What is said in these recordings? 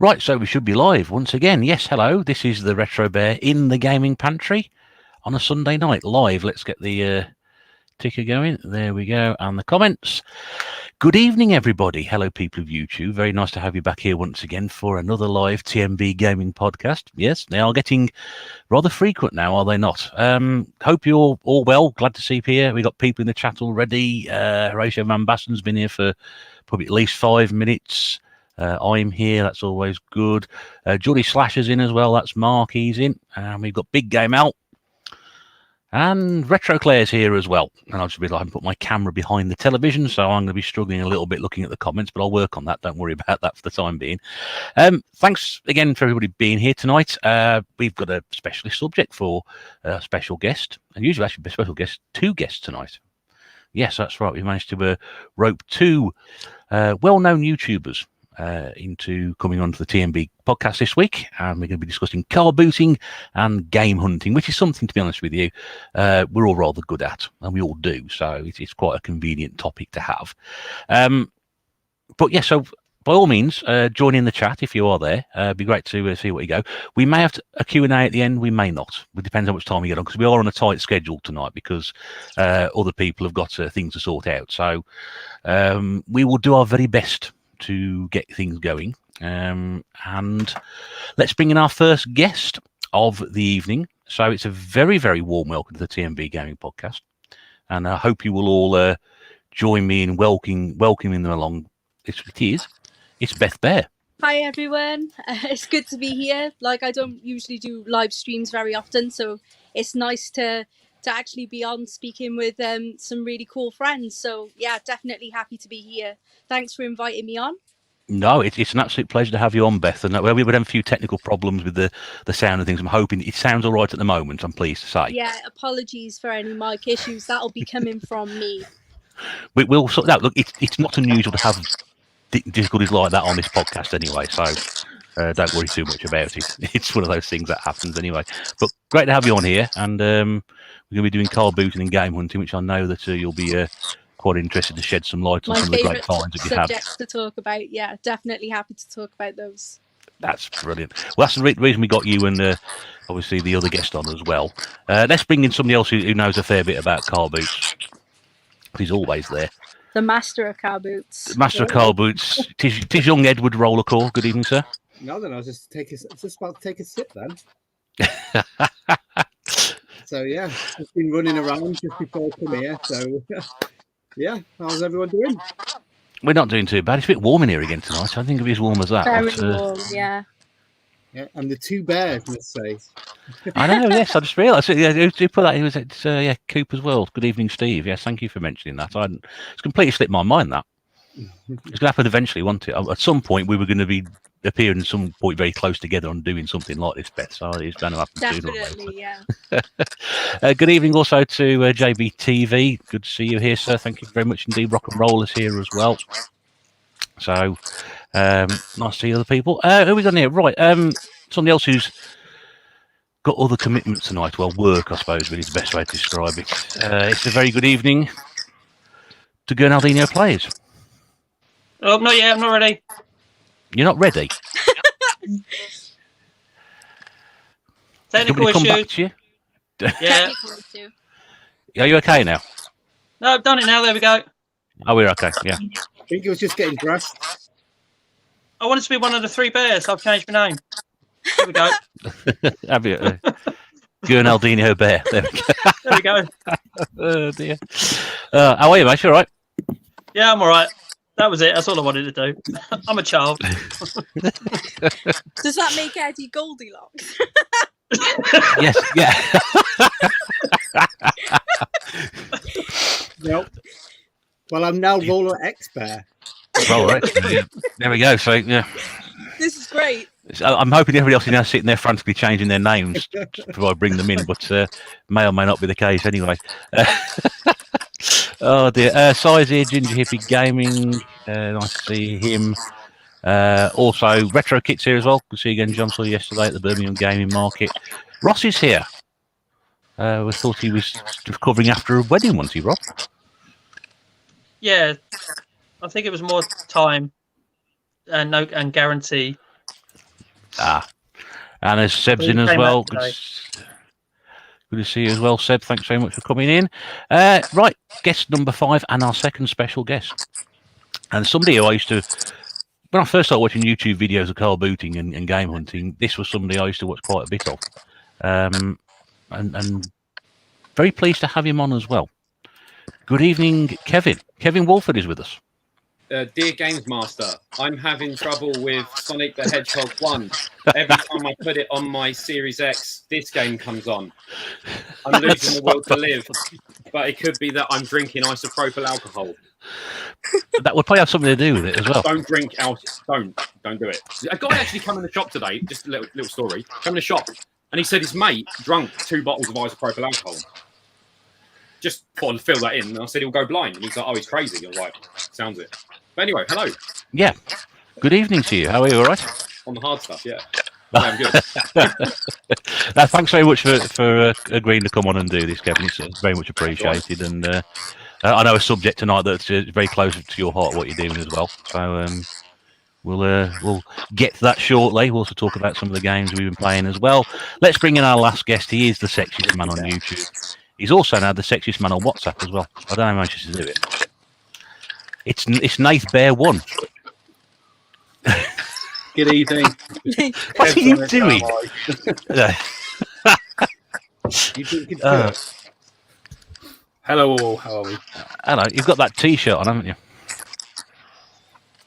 Right, so we should be live once again. Yes, hello. This is the Retro Bear in the gaming pantry on a Sunday night live. Let's get the ticker going. There we go. And the comments. Good evening, everybody. Hello, people of YouTube. Very nice to have you back here once again for another live tNb gaming podcast. Yes, they are getting rather frequent now, are they not? Hope you're all well. Glad to see you here. We've got people in the chat already. Horatio Van Bassen's been here for probably at least 5 minutes. I'm here, that's always good. Jolly Slasher's in as well, that's Mark, he's in. We've got Big Game Out. And Retro Claire's here as well. And I just realised I haven't put my camera behind the television, so I'm going to be struggling a little bit looking at the comments, but I'll work on that. Don't worry about that for the time being. Thanks again for everybody being here tonight. We've got a specialist subject for a special guest, and usually actually a special guest, 2 guests tonight. Yes, that's right. We managed to rope 2 well-known YouTubers into coming onto the tNb podcast this week, and we're going to be discussing car booting and game hunting, which is something, to be honest with you, we're all rather good at, and we all do, so it's quite a convenient topic to have. But yeah, so by all means, join in the chat if you are there. It'd be great to see what you go. We may have a Q&A at the end, we may not. It depends how much time we get on, because we are on a tight schedule tonight, because other people have got things to sort out. So we will do our very best to get things going, and let's bring in our first guest of the evening. So it's a very, very warm welcome to the tNb Gaming Podcast, and I hope you will all join me in welcoming them along. It's Beth Bear. Hi everyone, it's good to be here. Like, I don't usually do live streams very often, so it's nice to actually be on speaking with some really cool friends. So yeah, definitely happy to be here. Thanks for inviting me on. No, it's an absolute pleasure to have you on, Beth. And we've had a few technical problems with the sound and things. I'm hoping it sounds all right at the moment, I'm pleased to say. Yeah, apologies for any mic issues. That'll be coming from me. We'll sort that. Look, it's not unusual to have difficulties like that on this podcast anyway, so don't worry too much about it. It's one of those things that happens anyway. But great to have you on here, and we're going to be doing car booting and game hunting, which I know that you'll be quite interested to shed some light on some of the great finds that you have. Subjects to talk about, yeah, definitely happy to talk about those. That's brilliant. Well, that's the reason we got you and obviously the other guest on as well. Let's bring in somebody else who knows a fair bit about car boots. He's always there. The master of car boots. The master of car boots. Tis young Edward Rollercore. Good evening, sir. No, then I was just about to take a sip then. So yeah, I've been running around just before I come here. So yeah, how's everyone doing? We're not doing too bad. It's a bit warm in here again tonight. I don't think it'll be as warm as that. Very warm, yeah. Yeah, and the 2 bears, let's say. I know, yes, I just realised. Yeah, who put that? It was yeah, Cooper's World. Good evening, Steve. Yes, thank you for mentioning that. It's completely slipped my mind, that. It's going to happen eventually, won't it? At some point, we were going to be appearing at some point very close together and doing something like this, Beth. So it's going to happen Definitely, yeah. Good evening also to JBTV. Good to see you here, sir. Thank you very much indeed. Rock and Roll is here as well. So nice to see other people. Who are we got here? Right. Somebody else who's got other commitments tonight. Well, work, I suppose, really is the best way to describe it. It's a very good evening to Gernaldinho Plays. Oh, not yet. I'm not ready. You're not ready? Technical come back issue. to you? Yeah. Are you okay now? No, I've done it now. There we go. Oh, we're okay. Yeah. I think it was just getting dressed. I wanted to be one of the 3 bears. I've changed my name. There we go. Have you? Gernaldinho Bear. There we go. There we go. Oh dear. How are you, mate? You all right? Yeah, I'm all right. That was it. That's all I wanted to do. I'm a child. Does that make Eddie Goldilocks? Yes. Yeah. Nope. Well, I'm now Roller X Bear. All right. There we go. So yeah. This is great. I'm hoping everybody else is now sitting there frantically changing their names before I bring them in, but may or may not be the case anyway. Oh dear. Size here, Ginger Hippie Gaming. Nice to see him. Also, Retro Kit's here as well. Good to see you again, John. Saw you yesterday at the Birmingham Gaming Market. Ross is here. We thought he was recovering after a wedding, wasn't he, Rob? Yeah, I think it was more time and guarantee And there's Seb's in He as came well. out today. Good to see you as well, Seb. Thanks very much for coming in. Right, guest number 5 and our second special guest. And somebody who I used to, when I first started watching YouTube videos of car booting and game hunting, this was somebody I used to watch quite a bit of. And very pleased to have him on as well. Good evening, Kevin. Kevin Walford is with us. Dear Games Master, I'm having trouble with Sonic the Hedgehog 1. Every time I put it on my Series X, this game comes on. I'm losing the will to live, but it could be that I'm drinking isopropyl alcohol. That would probably have something to do with it as well. Don't drink alcohol. Don't do it. A guy actually came in the shop today, just a little story, came in the shop, and he said his mate drunk 2 bottles of isopropyl alcohol. Just thought I'd fill that in, and I said he'll go blind. And he's like, oh, he's crazy. I was like, sounds it. But anyway, hello. Yeah. Good evening to you. How are you? All right? On the hard stuff, yeah. I'm good. Thanks very much for agreeing to come on and do this, Kevin. It's very much appreciated. And I know a subject tonight that's very close to your heart, what you're doing as well. So we'll get to that shortly. We'll also talk about some of the games we've been playing as well. Let's bring in our last guest. He is the sexiest man on YouTube. He's also now the sexiest man on WhatsApp as well. I don't know how much to do it. It's Nath Bear 1. Good evening. What are you doing? You drinking tea? Hello all, how are we? Hello, you've got that T-shirt on, haven't you?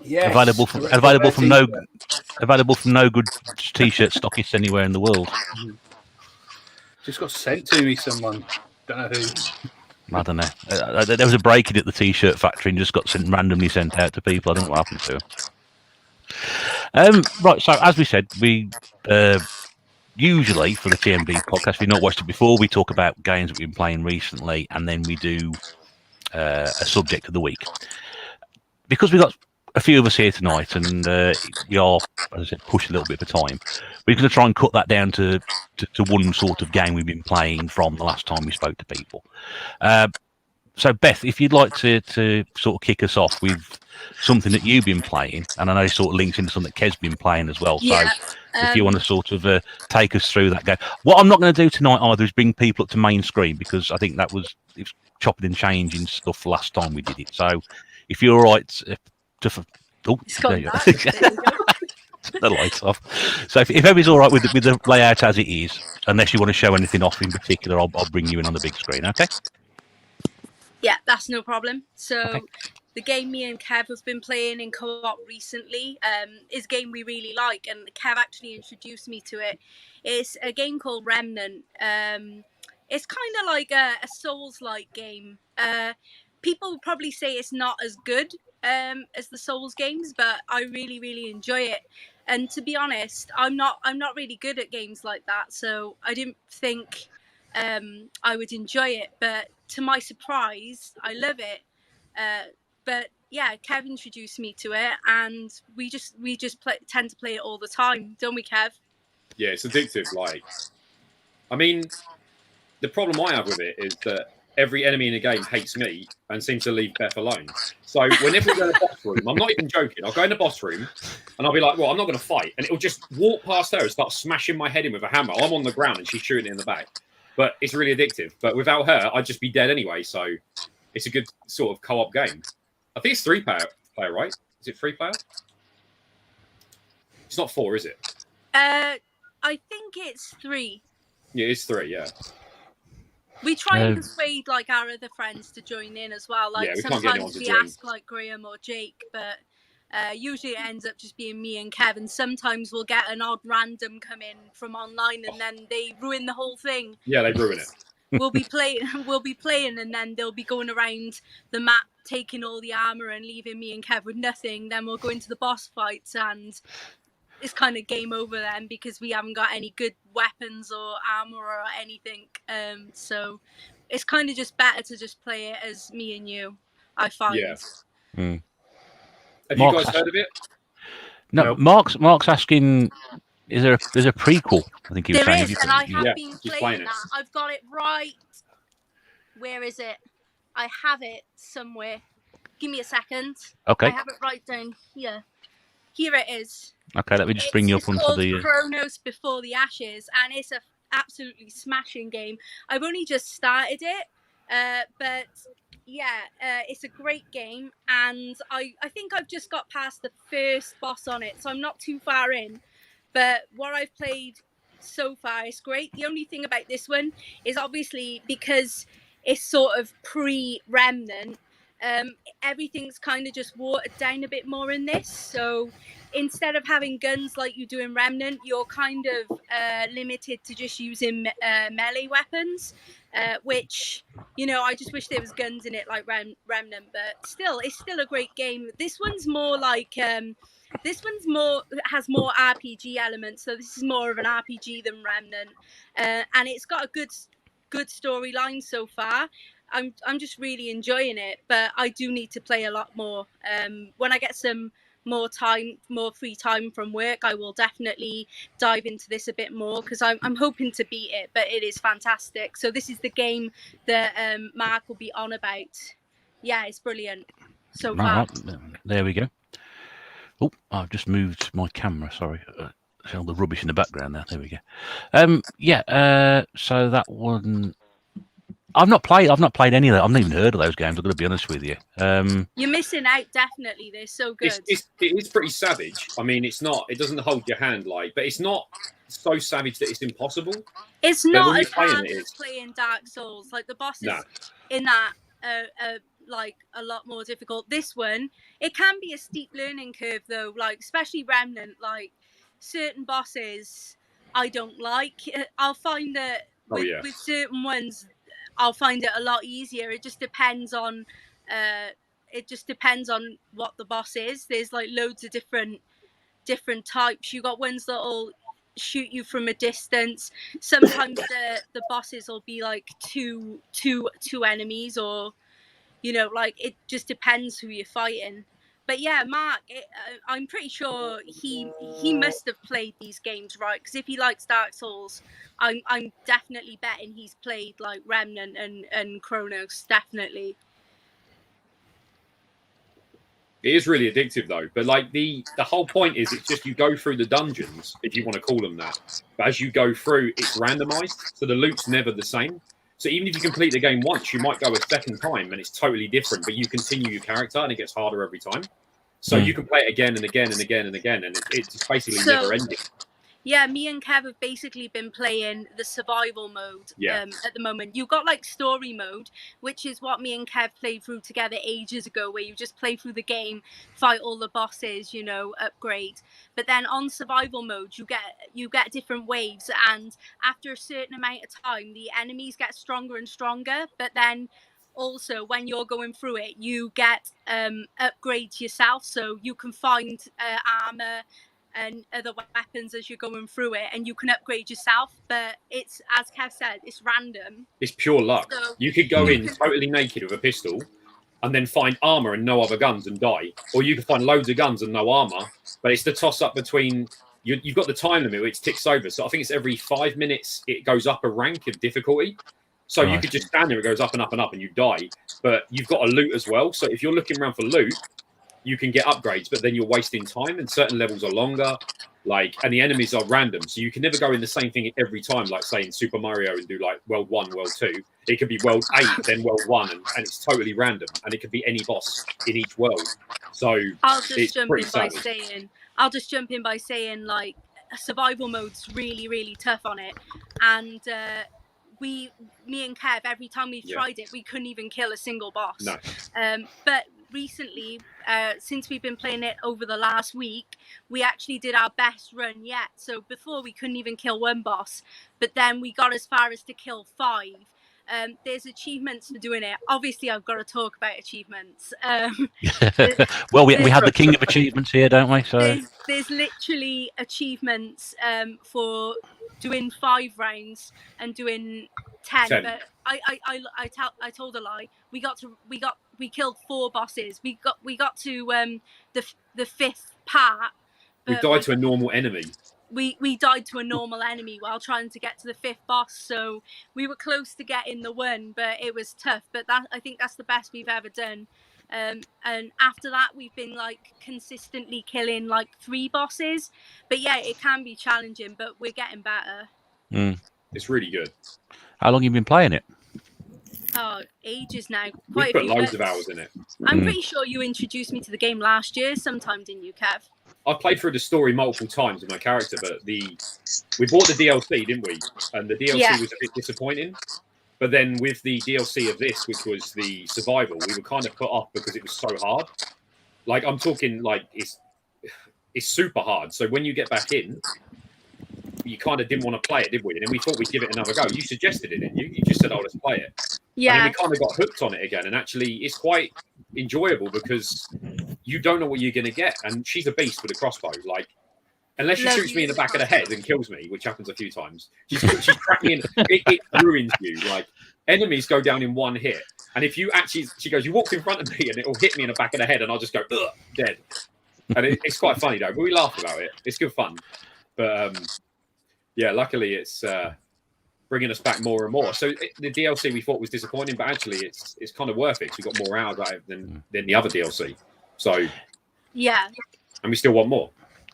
Yes. Available from no good T-shirt stockists anywhere in the world. Just got sent to me, someone. Don't know who. I don't know. There was a break-in at the T-shirt factory and just got randomly sent out to people. I don't know what happened to them. Right, so as we said, we usually for the tNb podcast, if you've not watched it before, we talk about games that we've been playing recently, and then we do a subject of the week. Because we've got a few of us here tonight, and we are, as I said, pushed a little bit of time, we're going to try and cut that down to one sort of game we've been playing from the last time we spoke to people. So, Beth, if you'd like to sort of kick us off with something that you've been playing, and I know it sort of links into something that Kev's been playing as well. So, if you want to sort of take us through that game. What I'm not going to do tonight either is bring people up to main screen, because I think it was chopping and changing stuff last time we did it. So, if you're all right there you go. The lights off. So if everybody's all right with the layout as it is, unless you want to show anything off in particular, I'll bring you in on the big screen. Okay? Yeah, that's no problem. So Okay. the game me and Kev have been playing in co-op recently is a game we really like, and Kev actually introduced me to it. It's a game called Remnant. It's kind of like a Souls-like game. People would probably say it's not as good as the Souls games, but I really, really enjoy it. And to be honest, I'm not really good at games like that, so I didn't think I would enjoy it. But to my surprise, I love it. But yeah, Kev introduced me to it, and we just tend to play it all the time, don't we, Kev? Yeah, it's addictive. Like, I mean, the problem I have with it is that every enemy in the game hates me and seems to leave Beth alone. So whenever we go in the boss room, I'm not even joking. I'll go in the boss room and I'll be like, well, I'm not going to fight. And it'll just walk past her and start smashing my head in with a hammer. I'm on the ground and she's shooting it in the back. But it's really addictive. But without her, I'd just be dead anyway. So it's a good sort of co-op game. I think it's 3-player, right? Is it 3-player? It's not 4, is it? I think it's 3. Yeah, it's 3, yeah. We try and persuade like our other friends to join in as well. Like we can't get anyone sometimes to we join. ask like Graham or Jake, but usually it ends up just being me and Kevin. Sometimes we'll get an odd random come in from online, and then they ruin the whole thing. Yeah, they ruin it. We'll be playing, and then they'll be going around the map taking all the armor and leaving me and Kev with nothing. Then we'll go into the boss fights, and it's kind of game over then, because we haven't got any good weapons or armor or anything. So it's kind of just better to just play it as me and you, I find. Yeah. Mm. Have Mark's you guys heard of it? No, Mark's asking, there's a prequel, I think he was saying. There is, and I have been he's playing playing it. that. I've got it right. Where is it? I have it somewhere. Give me a second. Okay. I have it right down here. Here it is. Okay, let me just bring you up onto called the. Chronos Before the Ashes, and it's a absolutely smashing game. I've only just started it, but yeah, it's a great game, and I think I've just got past the first boss on it, so I'm not too far in. But what I've played so far is great. The only thing about this one is obviously because it's sort of pre-Remnant, everything's kind of just watered down a bit more in this. So instead of having guns like you do in Remnant, you're kind of limited to just using melee weapons, which, you know, I just wish there was guns in it like Remnant, but still, it's still a great game. This one's more like has more RPG elements, so this is more of an RPG than Remnant, and it's got a good storyline so far. I'm just really enjoying it, but I do need to play a lot more. When I get some more free time from work, I will definitely dive into this a bit more because I'm hoping to beat it, but it is fantastic. So this is the game that Mark will be on about. Yeah, it's brilliant so far. Right, there we go. Oh, I've just moved my camera. Sorry, all the rubbish in the background now. There we go. Yeah. So that one, I've not played any of that. I've not even heard of those games. I've got to be honest with you. You're missing out. Definitely, they're so good. It is pretty savage. I mean, it's not. It doesn't hold your hand but it's not so savage that it's impossible. It's not as hard as playing Dark Souls. Like the bosses in that like a lot more difficult. This one, it can be a steep learning curve though. Like especially Remnant, like certain bosses I don't like. I'll find that with certain ones, I'll find it a lot easier. It just depends on what the boss is. There's like loads of different types. You got ones that'll shoot you from a distance. Sometimes the bosses will be like two enemies, or you know, like it just depends who you're fighting. But yeah, Mark, I'm pretty sure he must have played these games, right? Because if he likes Dark Souls, I'm definitely betting he's played like Remnant and Chronos, definitely. It is really addictive though. But like the whole point is it's just you go through the dungeons, if you want to call them that. But as you go through, it's randomized, so the loot's never the same. So even if you complete the game once, you might go a second time and it's totally different, but you continue your character and it gets harder every time. So you can play it again and again and again and again, and it's basically never ending. Yeah, me and Kev have basically been playing the survival mode at the moment. You've got like story mode, which is what me and Kev played through together ages ago, where you just play through the game, fight all the bosses, you know, upgrade. But then on survival mode, you get different waves, and after a certain amount of time, the enemies get stronger and stronger. But then also when you're going through it, you get upgrades yourself, so you can find armor and other weapons as you're going through it, and you can upgrade yourself. But it's, as Kev said, it's random. It's pure luck. So you could go in totally naked with a pistol and then find armor and no other guns and die, or you could find loads of guns and no armor. But it's the toss up between you've got the time limit which ticks over, so I think it's every 5 minutes it goes up a rank of difficulty. So you could just stand there, it goes up and up and up, and you die. But you've got to loot as well. So if you're looking around for loot, you can get upgrades, but then you're wasting time, and certain levels are longer, and the enemies are random, so you can never go in the same thing every time, like say in Super Mario and do like world 1, world 2. It could be world 8, then world 1, and it's totally random, and it could be any boss in each world. So I'll just jump in by saying like survival mode's really, really tough on it, and me and Kev, every time we've tried it, we couldn't even kill a single boss. No. But recently, since we've been playing it over the last week, we actually did our best run yet. So before we couldn't even kill one boss, but then we got as far as to kill 5. There's achievements for doing it. Obviously, I've got to talk about achievements. Well, we have the king of achievements here, don't we? So there's literally achievements for doing 5 rounds and doing 10. But I told a lie. We killed 4 bosses. We got to the 5th part. We died to a normal enemy. We died to a normal enemy while trying to get to the 5th boss, so we were close to getting the win, but it was tough. But I think that's the best we've ever done. And after that, we've been like consistently killing like 3 bosses. But yeah, it can be challenging, but we're getting better. It's really good. How long have you been playing it? Oh, ages now. We Quite a put few loads of bits. hours in it. I'm pretty sure you introduced me to the game last year sometime, didn't you, Kev? I played through the story multiple times with my character, but we bought the DLC, didn't we? And the DLC was a bit disappointing. But then with the DLC of this, which was the survival, we were kind of put off because it was so hard. Like I'm talking like it's super hard. So when you get back in, you kind of didn't want to play it, did we? And then we thought we'd give it another go. You suggested it, didn't you? You just said, "Oh, let's play it." Yeah. And then we kind of got hooked on it again. And actually, it's quite enjoyable because you don't know what you're going to get. And she's a beast with a crossbow. Like, unless she shoots me in the back of the head and kills me, which happens a few times, she's cracked me in. It ruins you. Like, enemies go down in one hit. And if you actually, she goes, you walked in front of me and it'll hit me in the back of the head and I'll just go, ugh, dead. And it's quite funny though, but we laugh about it. It's good fun. But yeah, luckily it's bringing us back more and more. So the DLC we thought was disappointing, but actually it's kind of worth it because we got more hours out of it than the other DLC. So yeah, and we still want more.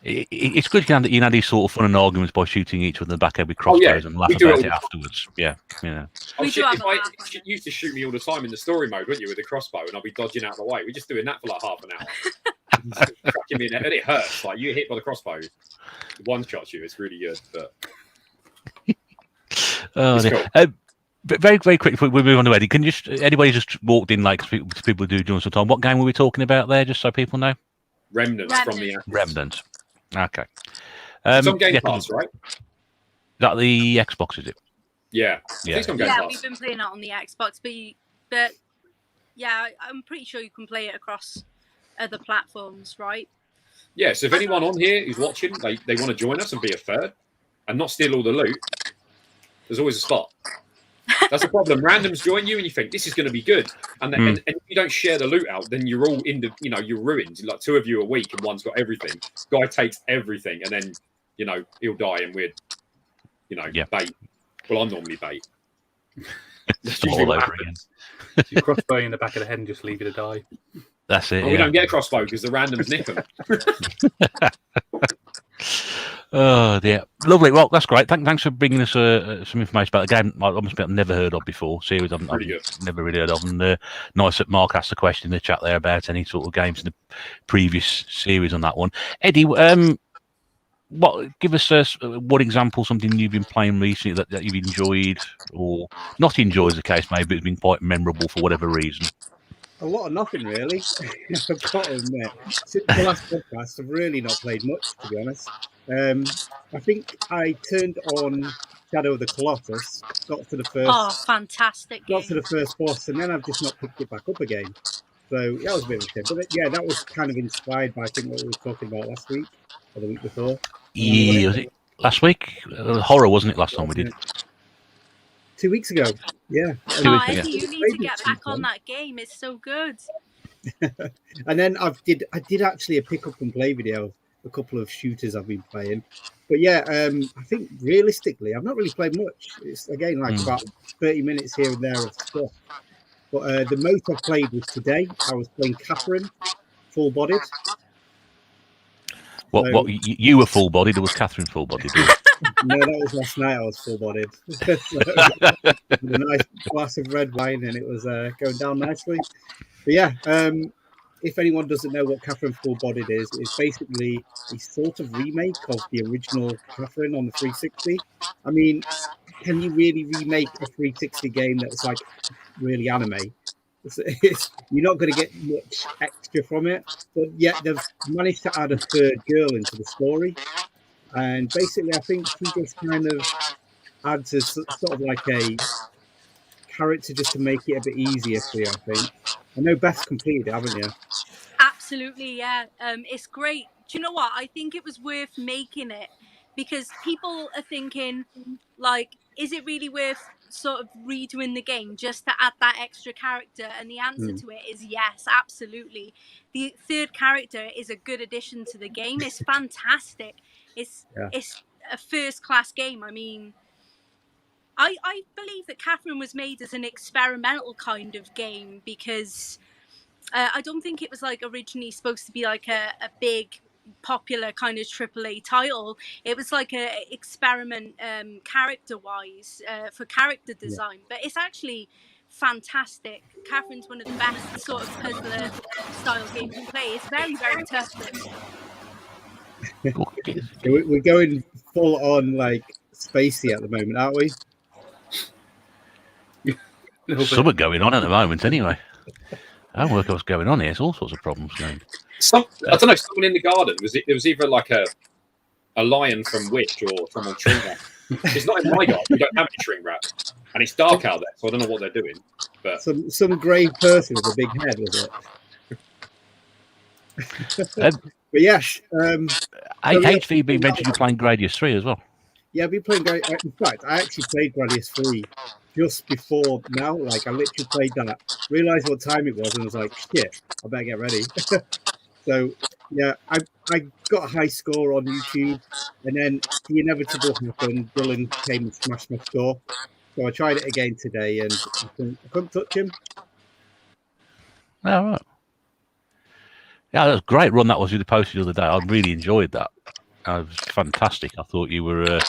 It's good you can have these sort of fun and arguments by shooting each other in the back head with crossbows and laugh about it afterwards. Yeah, yeah. Oh, shit, you used to shoot me all the time in the story mode, wouldn't you, with the crossbow, and I'll be dodging out of the way. We're just doing that for like half an hour. Cracking me in and it hurts. Like you get hit by the crossbow, one shot you. It's really good, but. But very, very quick before we move on to Eddie, can you anybody just walked in like people do during some time? What game were we talking about there, just so people know? Remnants from the Remnants. Okay. It's on Game Pass, right? Is that the Xbox, is it? Yeah. Yeah, we've been playing it on the Xbox, but yeah, I'm pretty sure you can play it across other platforms, right? Yeah, so if anyone on here who's watching, they want to join us and be a third and not steal all the loot, there's always a spot. That's the problem. Randoms join you and you think this is going to be good, and if you don't share the loot out, then you're all you're ruined. Like two of you are weak and one's got everything. Guy takes everything, and then he'll die, and we're bait. Well, I'm normally bait. That's usually what happens. You crossbow in the back of the head and just leave you to die. That's it. We don't get a crossbow because the randoms nick them. Oh dear, lovely. Well, that's great. Thanks for bringing us some information about the game. I've never heard of before. Series I've never really heard of. And nice that Mark asked a question in the chat there about any sort of games in the previous series on that one. Eddie, give us one example, something you've been playing recently that you've enjoyed or not enjoyed, as the case may be, but it's been quite memorable for whatever reason. A lot of nothing, really. I've got to admit, since the last podcast, I've really not played much, to be honest. I think I turned on Shadow of the Colossus, got to the first. Oh, fantastic! Got to the first boss, and then I've just not picked it back up again. So that was a bit of a shame. But yeah, that was kind of inspired by I think what we were talking about last week or the week before. Yeah, was it last week? Horror, wasn't it? Last time we did. 2 weeks ago. Yeah. Eddie, you need to get back on that game. It's so good. And then I did actually a pick up and play video. A couple of shooters I've been playing, but yeah, I think realistically I've not really played much. It's again like about 30 minutes here and there of stuff. But the most I've played was today. I was playing Catherine, full bodied. What you were full bodied, or was Catherine full bodied? No, that was last night. I was full bodied. A nice glass of red wine, and it was going down nicely. But yeah, if anyone doesn't know what Catherine Full Bodied is, it's basically a sort of remake of the original Catherine on the 360. I mean, can you really remake a 360 game that's like really anime? You're not going to get much extra from it, but yet they've managed to add a third girl into the story. And basically, I think she just kind of adds a sort of like a character just to make it a bit easier for you, I think. I know Beth's completed it, haven't you? Absolutely, yeah. It's great. Do you know what? I think it was worth making it because people are thinking, like, is it really worth sort of redoing the game just to add that extra character? And the answer to it is yes, absolutely. The third character is a good addition to the game. It's fantastic. It's a first-class game. I mean, I believe that Catherine was made as an experimental kind of game because I don't think it was like originally supposed to be like a big popular kind of AAA title. It was like a experiment character wise for character design, but it's actually fantastic. Catherine's one of the best sort of puzzler style games to play. It's very, very tough though. We're going full on like spacey at the moment, aren't we? Something going on at the moment, anyway. I don't work out what's going on here. There's all sorts of problems going. I don't know. Someone in the garden it was either like a lion from Witch or someone shrink wrap. It's not in my garden. We don't have any shrink wrap, and it's dark out there, so I don't know what they're doing. But some grey person with a big head, was it? But yes, HVB mentioned you playing Gradius 3 as well. Yeah, I've been playing Gradius. In fact, I actually played Gradius 3 just before now. Like, I literally played that, realised what time it was, and was like, shit, I better get ready. So, yeah, I got a high score on YouTube, and then the inevitable happened. Dylan came and smashed my score. So I tried it again today, and I couldn't touch him. Oh, right. Yeah, that was a great run that was you posted the other day. I really enjoyed that. It was fantastic. I thought you were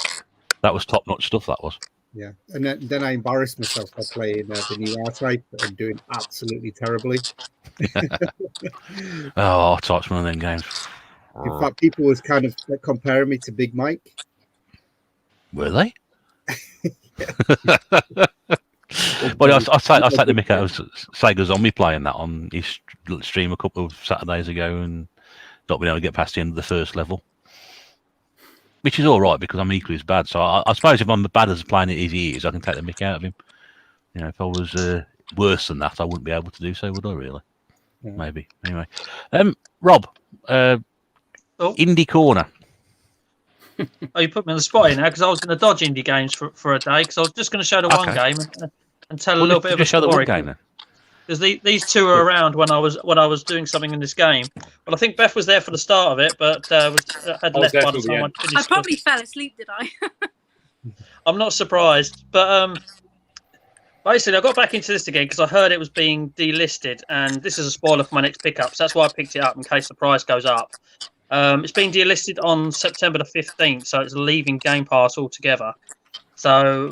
that was top-notch stuff, that was. Yeah, and then I embarrassed myself by playing the new R-Type and doing absolutely terribly. Oh, R-Type's one of them games. In fact, people was kind of comparing me to Big Mike. Were they? But I take the mick out of Sega Zombie playing that on his stream a couple of Saturdays ago and not being able to get past the end of the first level. Which is all right because I'm equally as bad. So I suppose if I'm as bad as playing it as he is, I can take the mick out of him. You know, if I was worse than that, I wouldn't be able to do so, would I? Really? Yeah. Maybe. Anyway, Rob, Indie Corner. Oh, you put me on the spot here now because I was going to dodge indie games for a day because I was just going to show the one game and tell a little bit of a story. Because these two were around when I was doing something in this game. Well, I think Beth was there for the start of it, but had left by the time I finished. I probably fell asleep, did I? I'm not surprised, but basically I got back into this again because I heard it was being delisted, and this is a spoiler for my next pickup, so that's why I picked it up in case the price goes up. It's been delisted on September the 15th, so it's leaving Game Pass altogether. So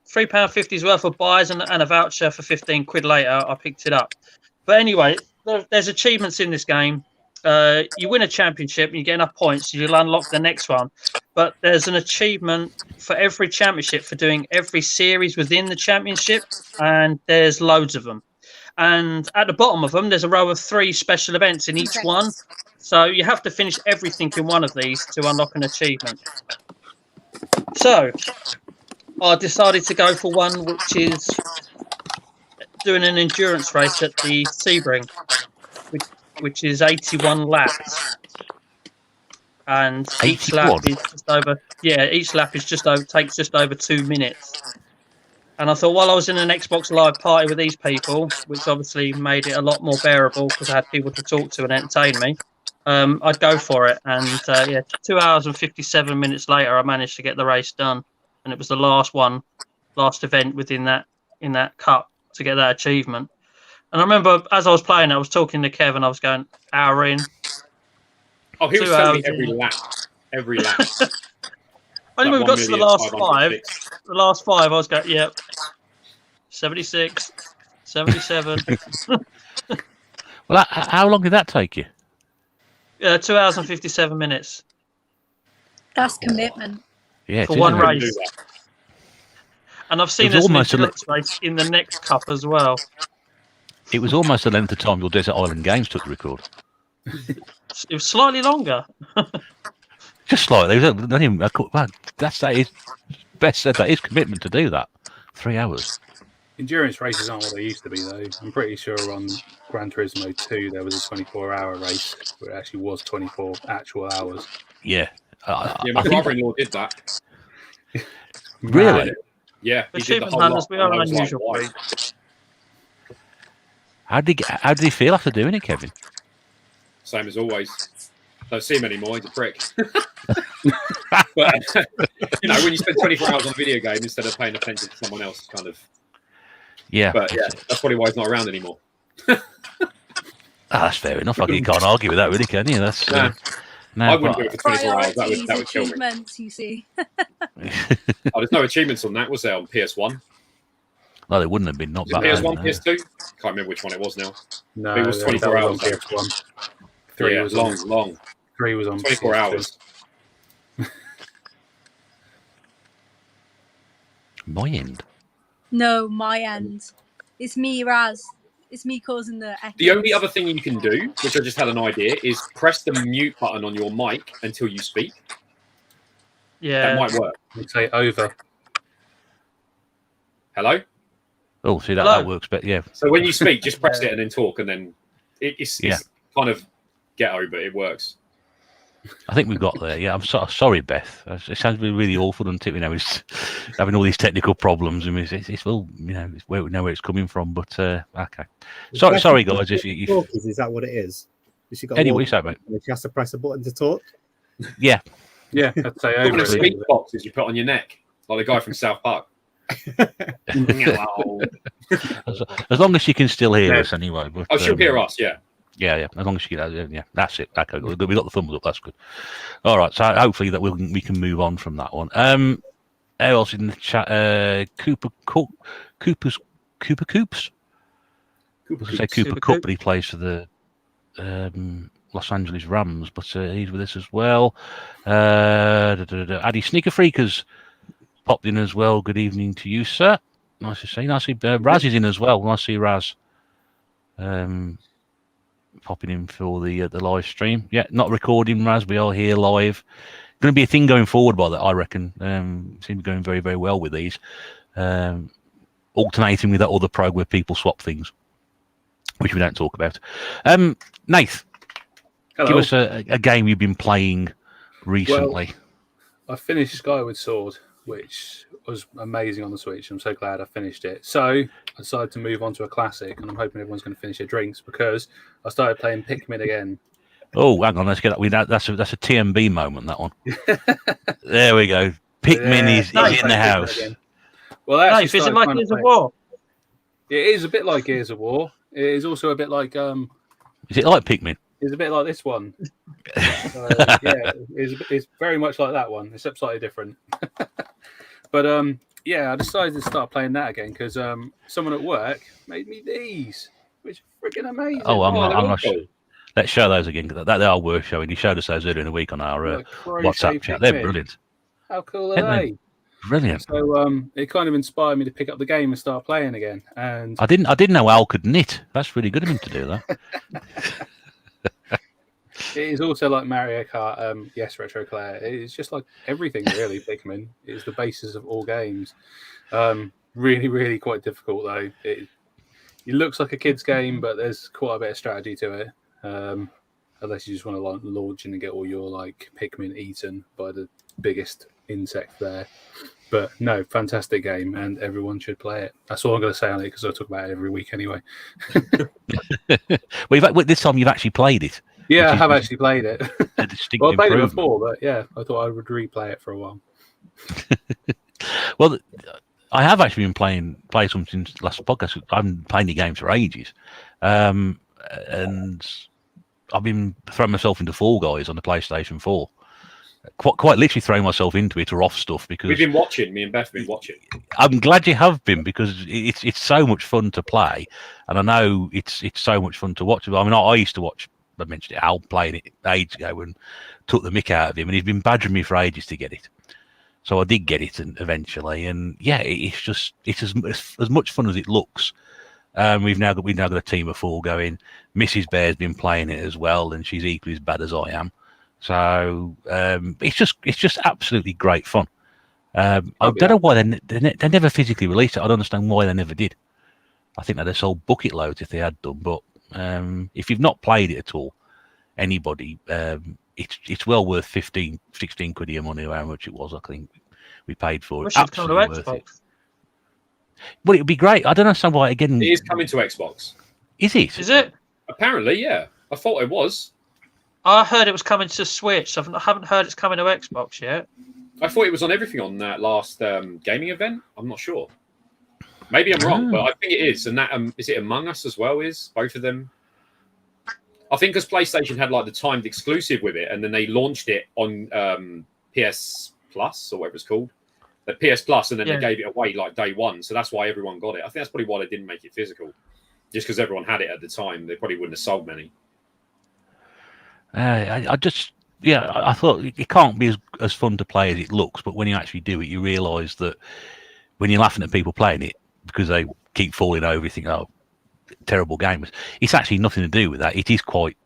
£3.50's worth of buys and a voucher for 15 quid later, I picked it up. But anyway, there's achievements in this game. You win a championship and you get enough points, you'll unlock the next one. But there's an achievement for every championship for doing every series within the championship, and there's loads of them. And at the bottom of them, there's a row of 3 special events in each one. So you have to finish everything in one of these to unlock an achievement. So I decided to go for one which is doing an endurance race at the Sebring, which is 81 laps. And each lap is just over. Yeah, each lap is takes just over 2 minutes. And I thought, while I was in an Xbox Live party with these people, which obviously made it a lot more bearable because I had people to talk to and entertain me, I'd go for it. And 2 hours and 57 minutes later, I managed to get the race done, and it was the last event within in that cup to get that achievement. And I remember as I was playing, I was talking to Kev, and I was going, hour in. Oh, he was telling me every lap. Only when we got to the last 5. The last 5, I was going, yep. 76, 77. Well, how long did that take you? 2 hours and 57 minutes. That's commitment. Yeah, for one race. And I've seen this race in the next cup as well. It was almost the length of time your Desert Island Games took to record. It was slightly longer. Just slightly. That is best said. That is commitment to do that. 3 hours. Endurance races aren't what they used to be, though. I'm pretty sure on Gran Turismo 2 there was a 24-hour race where it actually was 24 actual hours. Yeah. My brother-in-law did that. Really? Yeah. He did the whole lot. We are unusual. How did he feel after doing it, Kevin? Same as always. Don't see him anymore. He's a prick. But when you spend 24 hours on a video game instead of paying attention to someone else, kind of. Yeah. But yeah, that's probably why he's not around anymore. that's fair enough. You can't argue with that, really, can you? That's no, I wouldn't do it for 24 hours. That Priorities, would kill me. achievements, you see. Oh, there's no achievements on that, was there, on PS1? No, there wouldn't have been. Not Is it back PS1, then, no. PS2? Can't remember which one it was now. No, It was 24 that hours. was on PS1. 3 Yeah, was long. on, 3 was on 24 PS2. hours. My end. No, my end. It's me, Raz. It's me causing the echoes. The only other thing you can do, which I just had an idea, is press the mute button on your mic until you speak. Yeah. That might work. You say over. Hello? Oh, see, that Hello. works better. Yeah. So when you speak, just press it and then talk, and then it's kind of ghetto, but it works. I think we've got there. Yeah, I'm sorry, Beth. It sounds really awful, doesn't it? You know, it's having all these technical problems. I mean, it's well, you know, we know where it's coming from. But okay, sorry, guys. If you is that what it is? She got anyway, so mate. She has to press a button to talk. Yeah, Yeah, I'd say One of over. the speak boxes you put on your neck, like the guy from South Park. as long as she can still hear us, anyway. But, Oh, she'll hear us, yeah. Yeah. As long as she can, yeah, that's it. Okay, we got the thumbs up. That's good. All right, so hopefully that we can move on from that one. Who else in the chat? Cooper Coops. I was going to say Cooper Cup, but he plays for the Los Angeles Rams. But he's with us as well. Addy Sneaker Freakers popped in as well. Good evening to you, sir. Nice to see. Nice to see Raz is in as well. Nice to see Raz. Popping in for the live stream. Yeah, not recording, Raz. We are here live. Going to be a thing going forward by that, I reckon. Seem to be going very, very well with these. Alternating with that other prog where people swap things, which we don't talk about. Nath, Hello. give us a game you've been playing recently. Well, I finished Skyward Sword, which was amazing on the Switch. I'm so glad I finished it. So I decided to move on to a classic, and I'm hoping everyone's going to finish their drinks because I started playing Pikmin again. Oh, hang on, let's get that. That's a tNb moment, that one. There we go. Pikmin is in the house. Again. Well, actually, Nice. Is it like Gears of War? It is a bit like Gears of War. It is also a bit like Is it like Pikmin? It's a bit like this one. Yeah, it's very much like that one, except slightly different. But yeah, I decided to start playing that again because someone at work made me these, which are freaking amazing. Oh, I'm not sure. Let's show those again. They are worth showing. You showed us those earlier in the week on our WhatsApp chat. They're brilliant. How cool are they? Brilliant. So it kind of inspired me to pick up the game and start playing again. And I didn't know Al could knit. That's really good of him to do that. it is also like Mario Kart. Yes, Retro Claire. It's just like everything really. Pikmin is the basis of all games. Really, really quite difficult though. It looks like a kid's game, but there's quite a bit of strategy to it. Unless you just want to like launch in and get all your like Pikmin eaten by the biggest insect there. But no, fantastic game, and everyone should play it. That's all I'm going to say on it because I talk about it every week anyway. Well, this time you've actually played it. Yeah, I have actually played it. A distinct Well, I played it improvement. before, but yeah, I thought I would replay it for a while. Well, I have actually been playing some since last podcast. I've been playing the games for ages, and I've been throwing myself into Fall Guys on the PlayStation 4. Quite literally throwing myself into it or off stuff because We've been watching. Me and Beth have been watching. I'm glad you have been because it's so much fun to play, and I know it's so much fun to watch. I mean, I used to watch. I mentioned it. Al playing it ages ago and took the mick out of him, and he's been badgering me for ages to get it. So I did get it eventually, and yeah, it's as much fun as it looks. We've now got a team of 4 going. Mrs. Bear's been playing it as well, and she's equally as bad as I am. So it's just absolutely great fun. I don't know why they never physically released it. I don't understand why they never did. I think they'd have sold bucket loads if they had done. But if you've not played it at all, anybody, it's well worth 16 quid of your money, or how much it was. I think we paid for it. Absolutely worth it. Well, it'd be great. I don't understand why. Again, It is coming to Xbox. Is it? Is it? Apparently, yeah. I thought it was. I heard it was coming to Switch. I haven't heard it's coming to Xbox yet. I thought it was on everything on that last gaming event. I'm not sure. Maybe I'm wrong, but I think it is. And that is it Among Us as well? Is both of them? I think because PlayStation had like the timed exclusive with it, and then they launched it on PS Plus or whatever it's called, the PS Plus, and then they gave it away like day one. So that's why everyone got it. I think that's probably why they didn't make it physical, just because everyone had it at the time. They probably wouldn't have sold many. I thought it can't be as fun to play as it looks, but when you actually do it, you realise that when you're laughing at people playing it because they keep falling over, you think, oh, terrible gamers. It's actually nothing to do with that. It is quite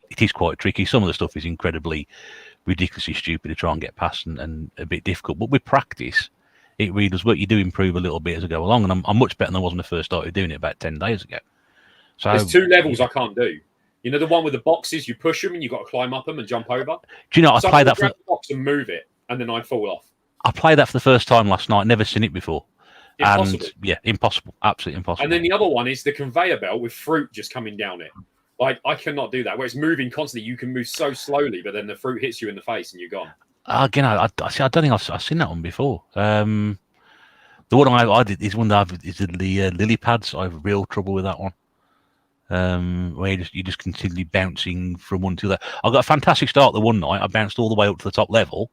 tricky. Some of the stuff is incredibly, ridiculously stupid to try and get past and a bit difficult. But with practice, it really does work. You do improve a little bit as I go along, and I'm much better than I was when I first started doing it about 10 days ago. So there's 2 levels I can't do. You know the one with the boxes, you push them and you got to climb up them and jump over. Do you know I played that for the box and move it, and then I'd fall off. I played that for the first time last night. Never seen it before. Impossible. And yeah, impossible, absolutely impossible. And then the other one is the conveyor belt with fruit just coming down it. Like I cannot do that. Where it's moving constantly, you can move so slowly, but then the fruit hits you in the face and you're gone. Again, I don't think I've seen that one before. The one I did is one that is the lily pads. I have real trouble with that one. Where you're just continually bouncing from one to the other. I got a fantastic start the one night. I bounced all the way up to the top level,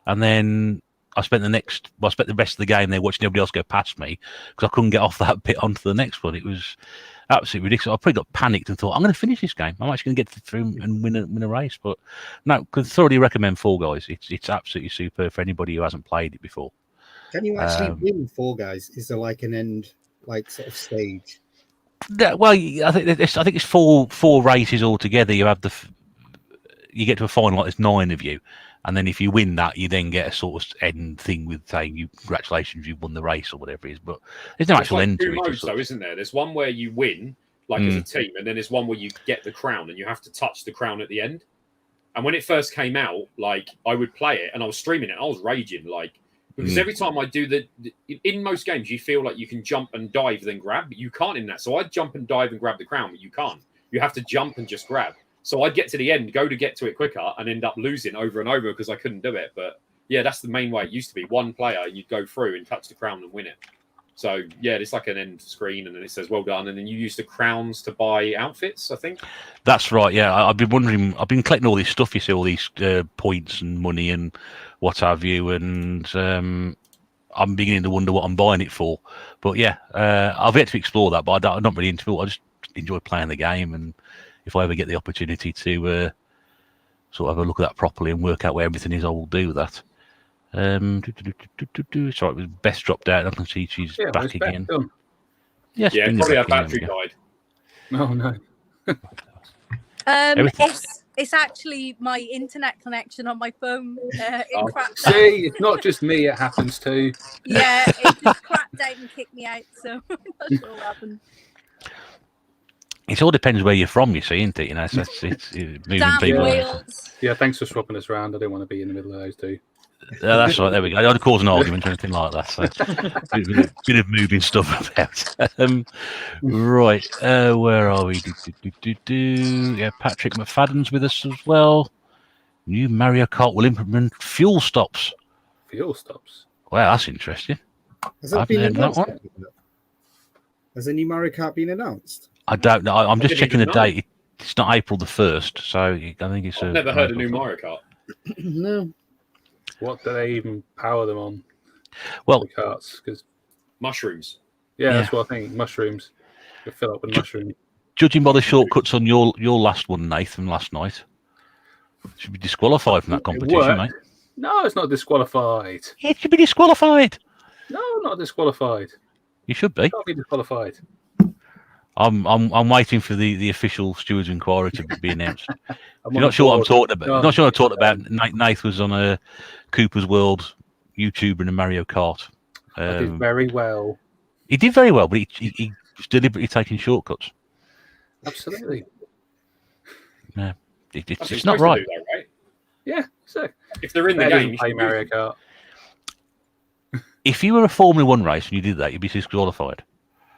and then I spent the rest of the game there watching everybody else go past me because I couldn't get off that bit onto the next one. It was absolutely ridiculous. I probably got panicked and thought, I'm going to finish this game. I'm actually going to get through and win a race. But no, could thoroughly recommend Fall Guys. It's absolutely super for anybody who hasn't played it before. Can you actually win Fall Guys? Is there like an end, like sort of stage? Well, I think it's four races altogether. You get to a final, like there's 9 of you, and then if you win that, you then get a sort of end thing with saying you congratulations, you've won the race or whatever it is. But there's no actual end to it. Modes, though, isn't there? There's one where you win, like as a team, and then there's one where you get the crown and you have to touch the crown at the end. And when it first came out, like I would play it and I was streaming it, I was raging, like. Because every time I do in most games, you feel like you can jump and dive, then grab, but you can't in that. So I'd jump and dive and grab the crown, but you can't. You have to jump and just grab. So I'd get to the end, go to get to it quicker, and end up losing over and over because I couldn't do it. But yeah, that's the main way it used to be. One player, you'd go through and touch the crown and win it. So yeah, it's like an end screen, and then it says well done, and then you use the crowns to buy outfits, I think. That's right. Yeah, I've been wondering. I've been collecting all this stuff. You see, all these points and money and what have you, and I'm beginning to wonder what I'm buying it for. But yeah, I've yet to explore that, but I'm not really into it. I just enjoy playing the game, and if I ever get the opportunity to sort of have a look at that properly and work out where everything is, I will do that. Sorry, it was Beth dropped out. I can see she's back again. Yes, yeah, probably our battery died. Oh no. It's actually my internet connection on my phone. See, it's not just me; it happens too. Yeah, it just cracked out and kicked me out. So I'm not sure what happened. It all depends where you're from, you see, isn't it? You know, it's moving Damn people. Wales. Yeah, thanks for swapping us around. I didn't want to be in the middle of those two. That's right. There we go. I don't cause an argument or anything like that. So, bit of moving stuff about. Right, where are we? Yeah, Patrick McFadden's with us as well. New Mario Kart will implement fuel stops. Fuel stops. Wow, that's interesting. Has that been announced? Has a new Mario Kart been announced? I don't know. I'm just checking the date. It's not April the 1st, so I think it's. I've never heard of new Mario Kart. No. What do they even power them on? Well, the carts, because mushrooms. Yeah, that's what I think. Mushrooms. You fill up with mushrooms. Judging by the shortcuts on your last one, Nathan, last night, should be disqualified from that competition, mate. No, it's not disqualified. It should be disqualified. No, not disqualified. You should be. Can't be disqualified. I'm waiting for the official stewards' inquiry to be announced. You're not sure what I'm talking about. No. Not sure what I'm talking about. Nath was on a Cooper's World YouTuber in a Mario Kart. I did very well. He did very well, but he was deliberately taking shortcuts. Absolutely. Yeah, it's not right. That, right. Yeah, so if they're in the game, you play Mario Kart. If you were a Formula 1 race and you did that, you'd be disqualified.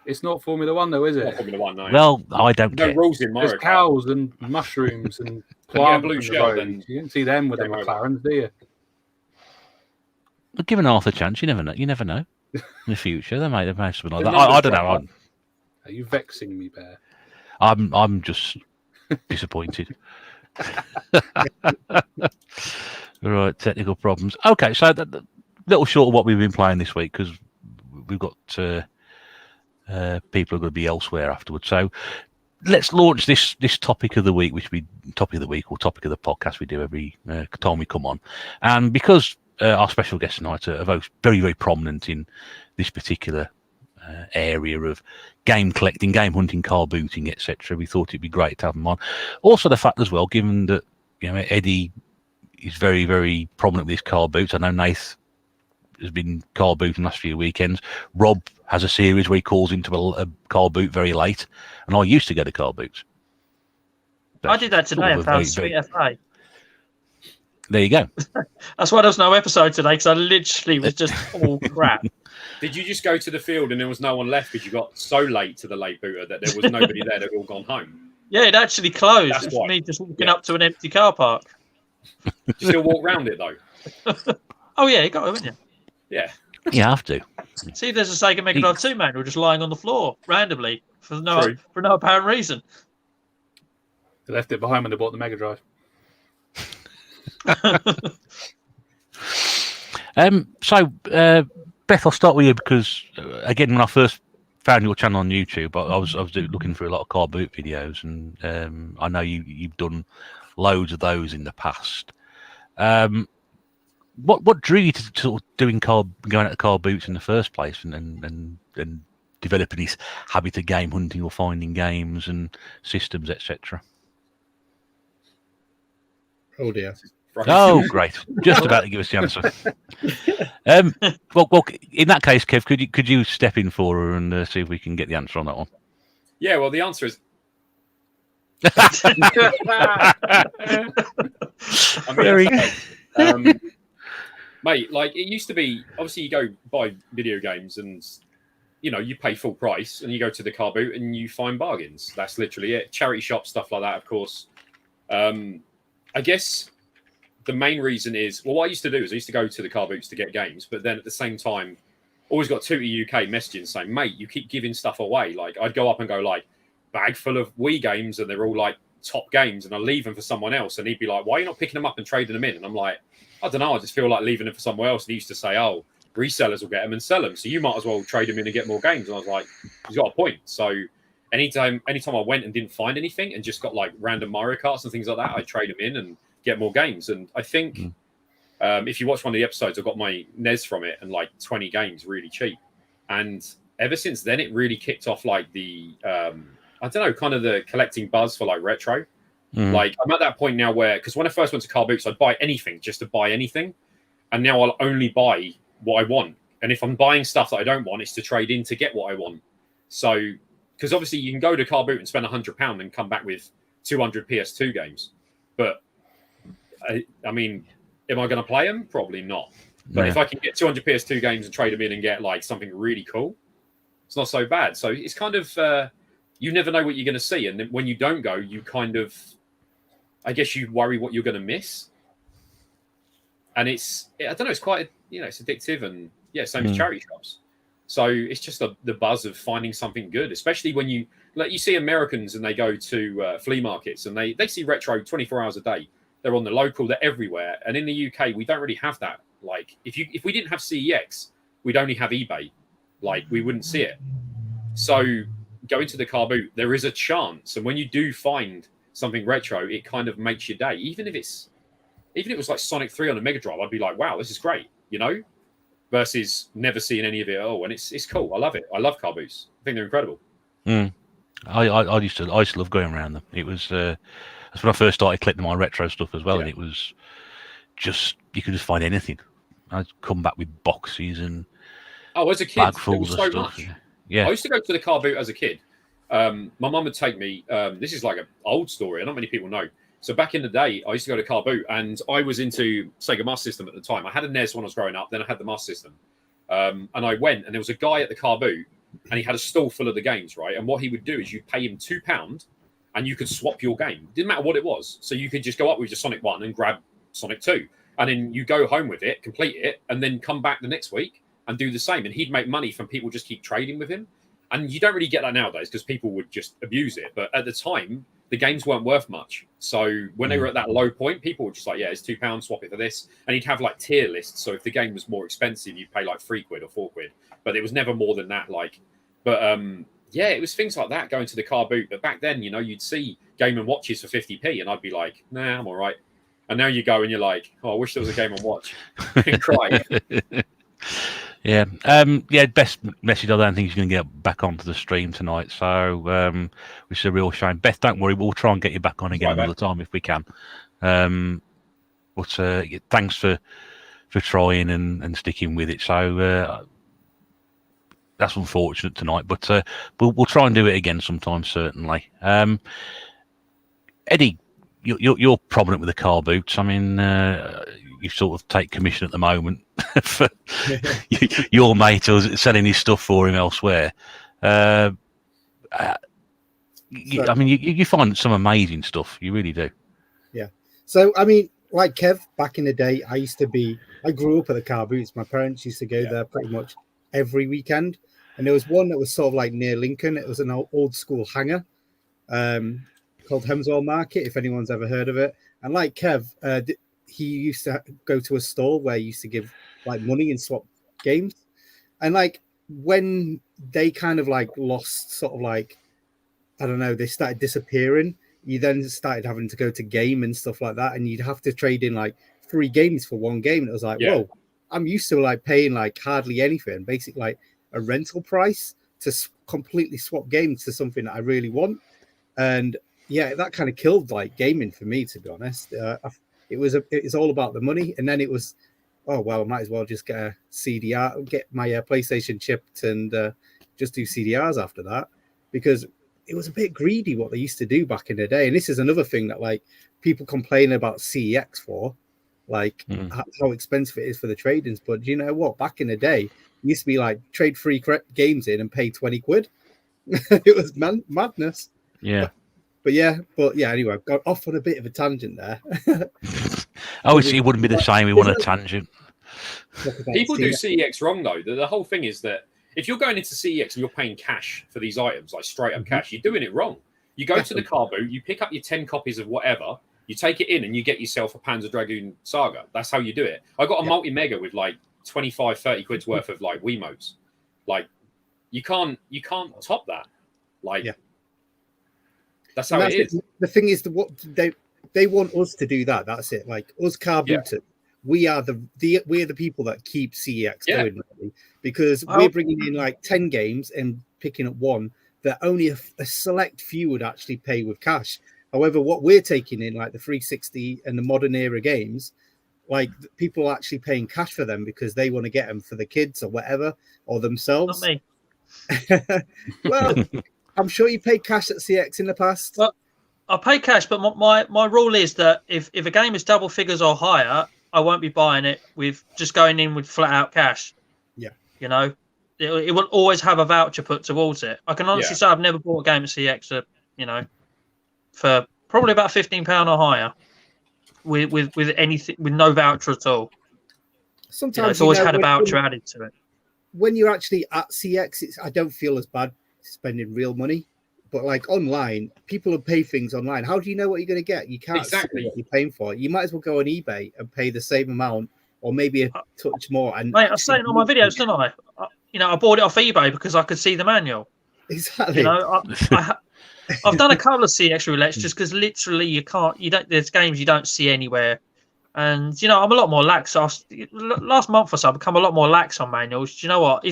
It's not Formula 1 though, is it? Not Formula 1, no. Well, I don't care. No rules in Mario There's Kart. cows and mushrooms and plants. Blue shell, then you didn't see them with the McLarens, do you? But given Arthur a chance, you never know. You never know. In the future, they may something like that. I don't know. Are you vexing me, Bear? I'm just Disappointed. Right, technical problems. Okay, so a little short of what we've been playing this week because we've got people are going to be elsewhere afterwards. So let's launch this topic of the week, which we topic of the week or topic of the podcast we do every time we come on. And because our special guest tonight are both very, very prominent in this particular area of game collecting, game hunting, car booting, etc., we thought it'd be great to have them on. Also, the fact as well, given that Eddie is very, very prominent with his car boots. I know Nath has been car booting the last few weekends. Rob has a series where he calls into a car boot very late, and I used to go to car boots. I did that today. I found Sweet FA. There you go. That's why there was no episode today, because I literally was just all crap. Did you just go to the field and there was no one left because you got so late to the late booter that there was nobody there? They'd all gone home. Yeah, it actually closed. That's It's why. me just walking up to an empty car park. You still walk round it though. Oh yeah, you got it, haven't you? Yeah. You have to. See if there's a Sega Mega Drive 2 manual just lying on the floor randomly for no apparent reason. They left it behind when they bought the Mega Drive. Beth, I'll start with you because again, when I first found your channel on YouTube, I was looking for a lot of car boot videos, and I know you've done loads of those in the past. What drew you to sort of going out to car boots in the first place, and developing this habit of game hunting or finding games and systems, etc.? Oh dear. Oh, great! Just about to give us the answer. Well, in that case, Kev, could you step in for her and see if we can get the answer on that one? Yeah. Well, the answer is. Mate, like it used to be. Obviously, you go buy video games and you pay full price, and you go to the car boot and you find bargains. That's literally it. Charity shop stuff like that, of course. I guess the main reason is, well, what I used to do is I used to go to the car boots to get games, but then at the same time, always got Tootie UK messaging saying, mate, you keep giving stuff away. Like I'd go up and go like, bag full of Wii games, and they're all like top games, and I leave them for someone else, and he'd be like, why are you not picking them up and trading them in? And I'm like, I don't know, I just feel like leaving them for someone else. And he used to say, oh, resellers will get them and sell them, so you might as well trade them in and get more games. And I was like, he's got a point. So anytime I went and didn't find anything and just got like random Mario Karts and things like that, I trade them in and get more games. And I think if you watch one of the episodes, I got my NES from it and like 20 games really cheap. And ever since then, it really kicked off like the I don't know, kind of the collecting buzz for like retro. Like I'm at that point now where, because when I first went to car boots, I'd buy anything just to buy anything, and now I'll only buy what I want. And if I'm buying stuff that I don't want, it's to trade in to get what I want. So because obviously you can go to car boot and spend £100 and come back with 200 PS2 games, but I mean, am I going to play them? Probably not. But if I can get 200 PS2 games and trade them in and get like something really cool, it's not so bad. So it's kind of you never know what you're going to see, and then when you don't go, you kind of, I guess, you worry what you're going to miss. And I don't know, it's quite it's addictive, and same as charity shops. So it's just the buzz of finding something good, especially when you see Americans and they go to flea markets and they see retro 24 hours a day. They're on the local, they're everywhere. And in the UK, we don't really have that. Like if we didn't have CEX, we'd only have eBay. Like we wouldn't see it. So going to the car boot, there is a chance. And when you do find something retro, it kind of makes your day. Even if it was like Sonic 3 on a Mega Drive, I'd be like, wow, this is great, versus never seeing any of it at all. And it's cool. I love it. I love car boots. I think they're incredible. I used to love going around them. It was that's when I first started collecting my retro stuff as well, and it was just, you could just find anything. I'd come back with boxes and as a kid, bagfuls there was of so stuff. much. Yeah, I used to go to the car boot as a kid. My mum would take me. This is like an old story, and not many people know. So back in the day, I used to go to car boot, and I was into Sega Master System at the time. I had a NES when I was growing up, then I had the Master System. And I went, and there was a guy at the car boot, and he had a stall full of the games, right? And what he would do is you'd pay him £2, and you could swap your game. Didn't matter what it was. So you could just go up with your Sonic 1 and grab Sonic 2. And then you go home with it, complete it, and then come back the next week and do the same. And he'd make money from people just keep trading with him. And you don't really get that nowadays because people would just abuse it. But at the time, the games weren't worth much. So when they were at that low point, people were just like, yeah, it's £2, swap it for this. And you'd have like tier lists. So if the game was more expensive, you'd pay like £3 or £4. But it was never more than that. Yeah, it was things like that going to the car boot. But back then, you'd see Game & Watches for 50p and I'd be like, nah, I'm all right. And now you go and you're like, oh, I wish there was a Game & Watch. And cry. Yeah. Best message. I don't think he's going to get back onto the stream tonight. So, which is a real shame. Beth, don't worry. We'll try and get you back on again another time if we can. Thanks for trying and sticking with it. So, that's unfortunate tonight, but we'll try and do it again sometime, certainly. Eddie, you're prominent with the car boots. I mean, you sort of take commission at the moment for your mate who's selling his stuff for him elsewhere. I mean, you find some amazing stuff. You really do. Yeah. So, I mean, like Kev, back in the day, I grew up at the car boots. My parents used to go there pretty much every weekend. And there was one that was sort of like near Lincoln. It was an old school hangar called Hemswell Market, if anyone's ever heard of it. And like Kev, he used to go to a store where he used to give like money and swap games. And like when they kind of like lost sort of like, I don't know, they started disappearing. You then started having to go to game and stuff like that. And you'd have to trade in like 3 games for 1 game. And it was like, whoa, I'm used to like paying like hardly anything, basically like a rental price to completely swap games to something that I really want. And yeah, that kind of killed like gaming for me, to be honest. It's all about the money. And then it was, oh, well, I might as well just get a CDR, get my PlayStation chipped and just do CDRs after that, because it was a bit greedy what they used to do back in the day. And this is another thing that like people complain about CEX for, like how expensive it is for the trade-ins. But you know what? Back in the day, it used to be like trade 3 games in and pay 20 quid. It was madness. Yeah. But anyway, I've got off on a bit of a tangent there. It wouldn't be the same. We want a tangent. People do CEX wrong, though. The whole thing is that if you're going into CEX and you're paying cash for these items, like straight up cash, you're doing it wrong. You go to the car boot, you pick up your 10 copies of whatever, you take it in and you get yourself a Panzer Dragoon Saga. That's how you do it. I got a multi-mega with like 25, 30 quid's worth of like Wiimotes. Like you can't top that. Like that's how it is. The thing is, what they want us to do that. That's it. Like us car booters, we are we're the people that keep CEX going, really, because we're bringing in like 10 games and picking up one that only a select few would actually pay with cash. However, what we're taking in, like the 360 and the modern era games, like people are actually paying cash for them because they want to get them for the kids or whatever, or themselves. Not me. Well, I'm sure you paid cash at CX in the past. Well, I pay cash, but my rule is that if a game is double figures or higher, I won't be buying it with just going in with flat out cash. Yeah. You know, it will always have a voucher put towards it. I can honestly say I've never bought a game at CX, for probably about £15 or higher with anything, with no voucher at all. Sometimes it's always had a voucher added to it. When you're actually at CX, I don't feel as bad spending real money. But like online, people will pay things online. How do you know what you're going to get? You can't see what you're paying for. You might as well go on eBay and pay the same amount or maybe a touch more. And mate, I was saying on my videos, didn't I? I bought it off eBay because I could see the manual. Exactly. I've done a couple of CX roulettes just because literally there's games you don't see anywhere. And, I'm a lot more lax. Last month or so, I've become a lot more lax on manuals. Do you know what?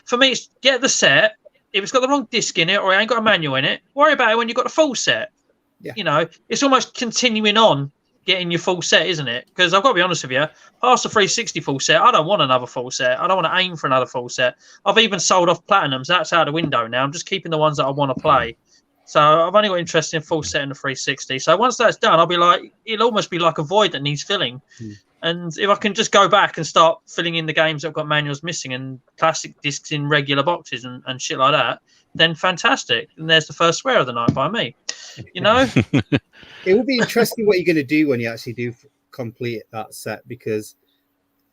For me, it's get the set. If it's got the wrong disc in it or it ain't got a manual in it, worry about it when you've got the full set. Yeah. It's almost continuing on getting your full set, isn't it? Because I've got to be honest with you, past the 360 full set, I don't want another full set. I don't want to aim for another full set. I've even sold off Platinums. That's out the window now. I'm just keeping the ones that I want to play. So I've only got interest in full set in the 360. So once that's done, I'll be like, it'll almost be like a void that needs filling. And if I can just go back and start filling in the games that have got manuals missing and plastic discs in regular boxes and shit like that, then fantastic. And there's the first swear of the night by me. It will be interesting what you're going to do when you actually do complete that set, because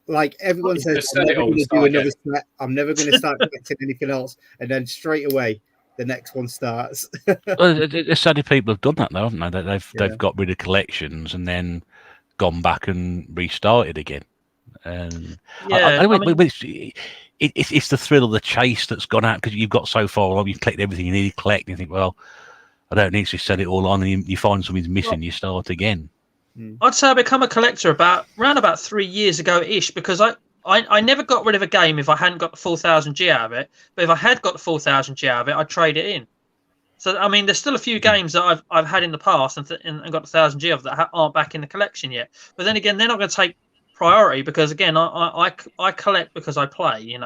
like everyone says, I'm never going to do another set. I'm never going to start collecting anything else. And then straight away, the next one starts. Sadly, people have done that though, haven't they? They've Yeah. got rid of collections and then gone back and restarted again. And Yeah, it's the thrill of the chase that's gone out because you've got so far along, you've collected everything you need to collect, and you think, well, I don't need to sell it all on, and you find something's missing, you start again. I'd say I become a collector around about 3 years ago ish, because I never got rid of a game if I hadn't got the full 1000G out of it. But if I had got the full 1000G out of it, I'd trade it in. So I mean, there's still a few games that I've had in the past and got the 1000G of that aren't back in the collection yet. But then again, they're not going to take priority because again, I collect because I play. You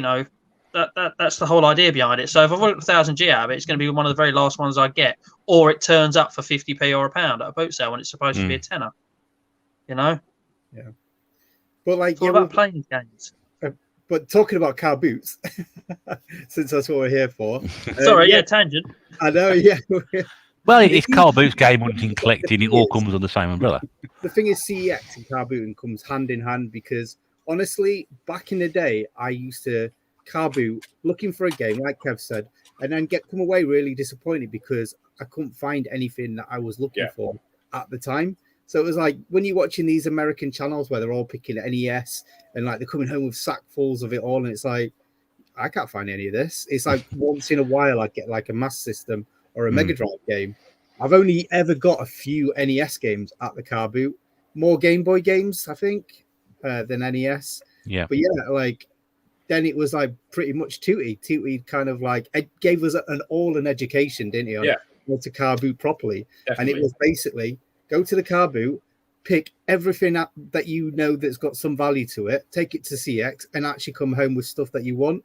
know that's the whole idea behind it. So if I've got the 1000G out of it, it's going to be one of the very last ones I get, or it turns up for 50p or £1 at a boot sale when it's supposed to be a tenner. You know. Yeah. But like, it's all about playing these games. But talking about car boots, since that's what we're here for. Sorry, tangent. I know, yeah. Well, it's car boots, game hunting, collecting. It all comes under the same umbrella. The thing is, CEX and car booting comes hand in hand because honestly, back in the day, I used to car boot looking for a game, like Kev said, and then come away really disappointed because I couldn't find anything that I was looking for at the time. So it was like when you're watching these American channels where they're all picking NES and like they're coming home with sackfuls of it all, and it's like, I can't find any of this. It's like once in a while I'd get like a Master System or a Mega Drive game. I've only ever got a few NES games at the car boot, more Game Boy games, I think, than NES. Yeah. But yeah, like then it was like pretty much Tootie. Tootie kind of like it gave us an education, didn't he? On how to car boot properly. Definitely. And it was basically go to the car boot, pick everything that you know that's got some value to it, take it to CX, and actually come home with stuff that you want.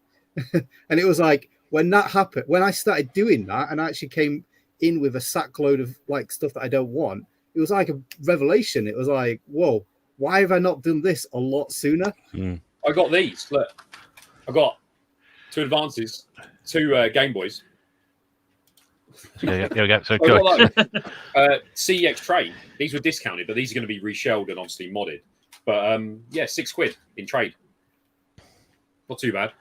And it was like when that happened, when I started doing that, and I actually came in with a sackload of like stuff that I don't want, it was like a revelation. It was like, whoa, why have I not done this a lot sooner? I got these. Look, I got 2 Advances, 2 Game Boys. There we go. So CEX trade. These were discounted, but these are going to be reshelled and obviously modded. But £6 in trade. Not too bad.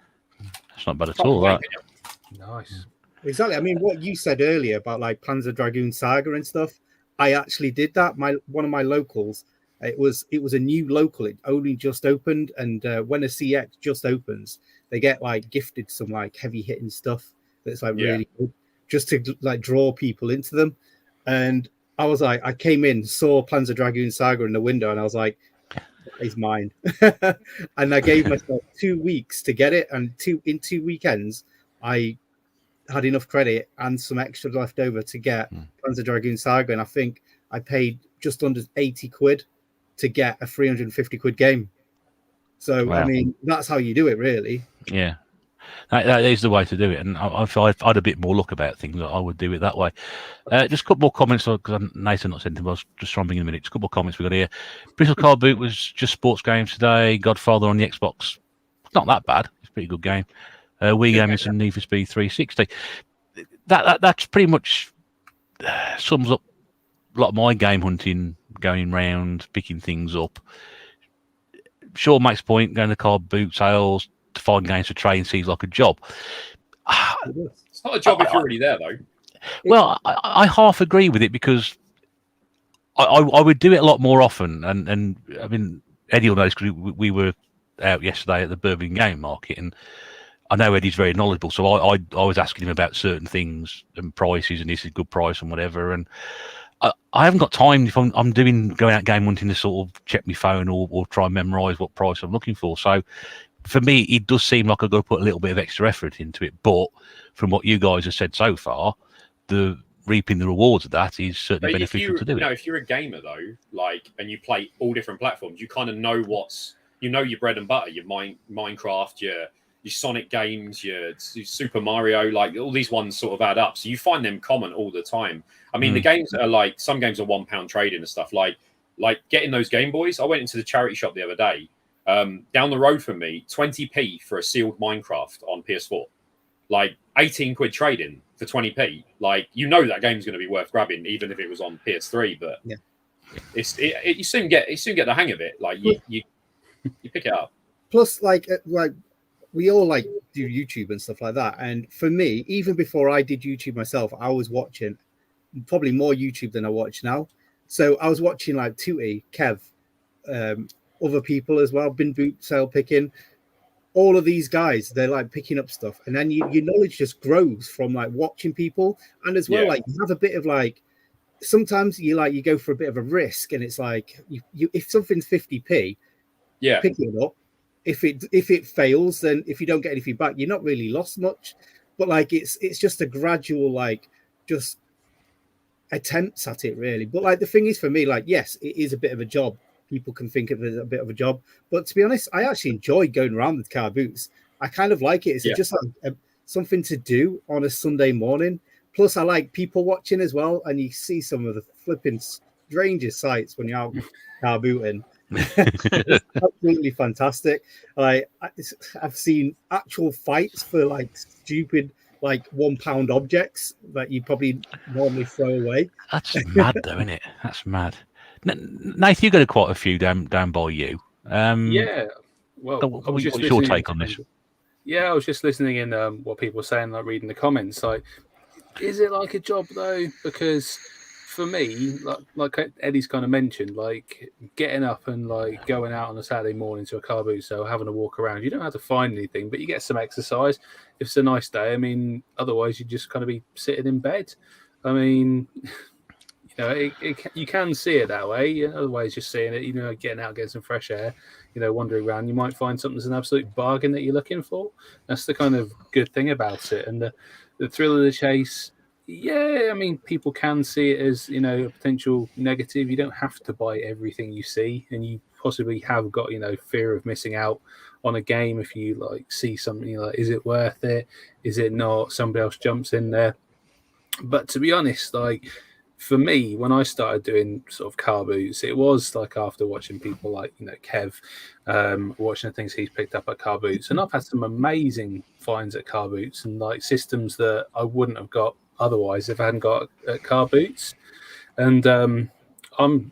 That's not bad at all. That. Nice. Exactly. I mean, what you said earlier about like Panzer Dragoon Saga and stuff, I actually did that. One of my locals, it was a new local. It only just opened, and when a CX just opens, they get like gifted some like heavy hitting stuff that's like really good, just to like draw people into them. And I was like, I came in, saw Panzer Dragoon Saga in the window, and I was like, is mine. And I gave myself 2 weeks to get it, and in 2 weekends I had enough credit and some extra left over to get Panzer Dragoon Saga, and I think I paid just under 80 quid to get a 350 quid game. So I mean, that's how you do it, really. Yeah, that is the way to do it. And if I had a bit more look about things, I would do it that way. Just a couple more comments, because Nathan not sent them. I was just trying to bring in a minute. Just a couple more comments we got here. Bristol Car Boot was just sports games today. Godfather on the Xbox, not that bad. It's a pretty good game. Wii gaming some Need for Speed 360. That's pretty much sums up a lot of my game hunting, going round, picking things up. Sure makes point, going to car boot sales to find games to trade seems like a job. It's not a job if you're already there, though. Well, I half agree with it, because I would do it a lot more often. And I mean, Eddie will know, because we were out yesterday at the Birmingham Game Market, and I know Eddie's very knowledgeable, so I was asking him about certain things and prices, and this is a good price and whatever. And I haven't got time if I'm going out game hunting to sort of check my phone or try and memorise what price I'm looking for. So for me, it does seem like I've got to put a little bit of extra effort into it. But from what you guys have said so far, the reaping the rewards of that is certainly beneficial to do it. If you're a gamer though, like, and you play all different platforms, you kind of know your bread and butter, your Minecraft, your Sonic games, your Super Mario, like all these ones sort of add up. So you find them common all the time. I mean, the games are like, some games are £1 trading and stuff. Like getting those Game Boys. I went into the charity shop the other day. Down the road from me, 20p for a sealed Minecraft on PS4. Like 18 quid trading for 20p. Like, you know that game's going to be worth grabbing, even if it was on PS3. But you soon get the hang of it. Like you pick it up. Plus, like we all like do YouTube and stuff like that. And for me, even before I did YouTube myself, I was watching probably more YouTube than I watch now. So I was watching like Tootie, Kev, other people as well, Bin Boot, Sale Picking, all of these guys, they're like picking up stuff. And then your knowledge just grows from like watching people. And as well, like you have a bit of like, sometimes you go for a bit of a risk, and it's like you if something's 50p, pick it up. If it fails, then if you don't get any feedback, you're not really lost much. But like it's just a gradual like just attempts at it really. But like the thing is for me, like yes, it is a bit of a job. People can think of it as a bit of a job, but to be honest, I actually enjoy going around with car boots. I kind of like it. It's just like something to do on a Sunday morning. Plus, I like people watching as well, and you see some of the flipping strangest sights when you're out car booting. It's absolutely fantastic. Like I've seen actual fights for like stupid like £1 objects that you probably normally throw away. That's mad, though, isn't it? That's mad. Nathan, you got quite a few down by you. Yeah. Well, what's your take on this? Yeah, I was just listening in what people were saying, like reading the comments. Like, is it like a job though? Because for me, like Eddie's kind of mentioned, like getting up and like going out on a Saturday morning to a car boot sale, having a walk around. You don't have to find anything, but you get some exercise. If it's a nice day, I mean, otherwise you just kind of be sitting in bed. I mean, you know, you can see it that way. Otherwise, just seeing it, you know, getting out, getting some fresh air, you know, wandering around, you might find something that's an absolute bargain that you're looking for. That's the kind of good thing about it. And the thrill of the chase, yeah, I mean, people can see it as, you know, a potential negative. You don't have to buy everything you see, and you possibly have got, you know, fear of missing out on a game if you like see something, you're like, is it worth it? Is it not? Somebody else jumps in there. But to be honest, like for me, when I started doing sort of car boots, it was like after watching people like, you know, Kev, watching the things he's picked up at car boots, and I've had some amazing finds at car boots and like systems that I wouldn't have got otherwise if I hadn't got at car boots. And I'm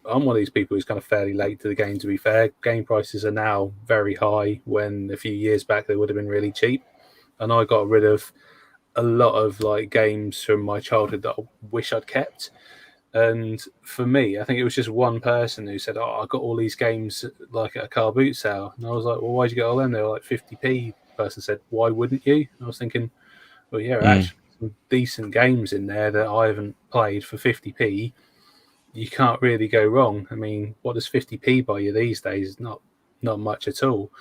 one of these people who's kind of fairly late to the game, to be fair. Game prices are now very high when a few years back they would have been really cheap, and I got rid of a lot of like games from my childhood that I wish I'd kept. And for me, I think it was just one person who said, "Oh, I got all these games like at a car boot sale," and I was like, "Well, why'd you get all them?" They were like 50p. The person said, "Why wouldn't you?" And I was thinking, well, yeah, actually, some decent games in there that I haven't played for 50p. You can't really go wrong. I mean, what does 50p buy you these days? Not much at all.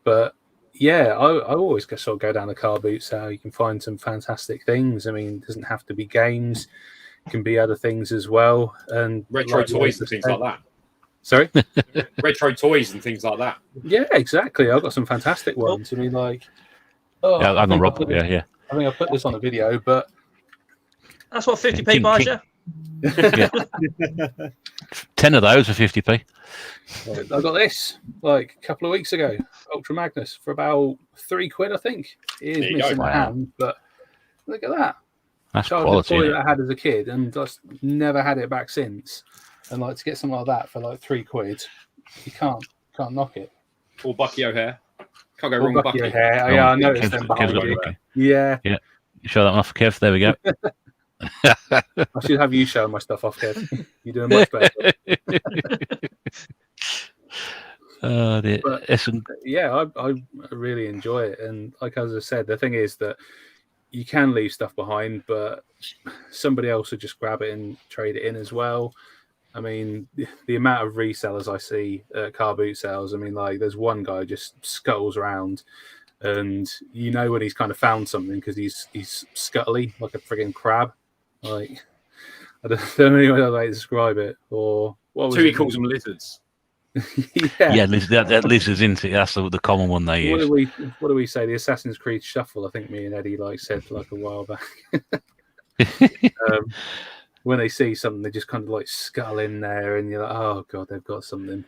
But yeah, I always sort of go down the car boot sale. You can find some fantastic things. I mean, it doesn't have to be games. It can be other things as well. And retro toys and things like that. Sorry? Retro toys and things like that. Yeah, exactly. I've got some fantastic ones. I mean, like... Oh, yeah, I think I put this on a video, but... That's what 50p buys you? Yeah. 10 of those for 50p. I got this like a couple of weeks ago, Ultra Magnus, for about £3, I think. It is missing a hand, but look at that. That's quality. quality. That I had as a kid, and just never had it back since. And like to get something like that for like £3, you can't knock it. Or Bucky O'Hare. Can't go wrong with Bucky O'Hare. Yeah, I noticed them behind you. Yeah. You show that one off, Kev. There we go. I should have you showing my stuff off, Kev. You're doing much better. Yeah, I really enjoy it. And like as I said, the thing is that you can leave stuff behind, but somebody else would just grab it and trade it in as well. I mean, the amount of resellers I see at car boot sales, I mean, like there's one guy who just scuttles around, and you know when he's kind of found something because he's scuttly like a frigging crab. Like I don't know any other way to describe it. Or what was he calls them lizards. Yeah, lizards into it. That's the common one they use. What do we say? The Assassin's Creed Shuffle. I think me and Eddie said like a while back. When they see something, they just kind of like scuttle in there, and you're like, oh god, they've got something.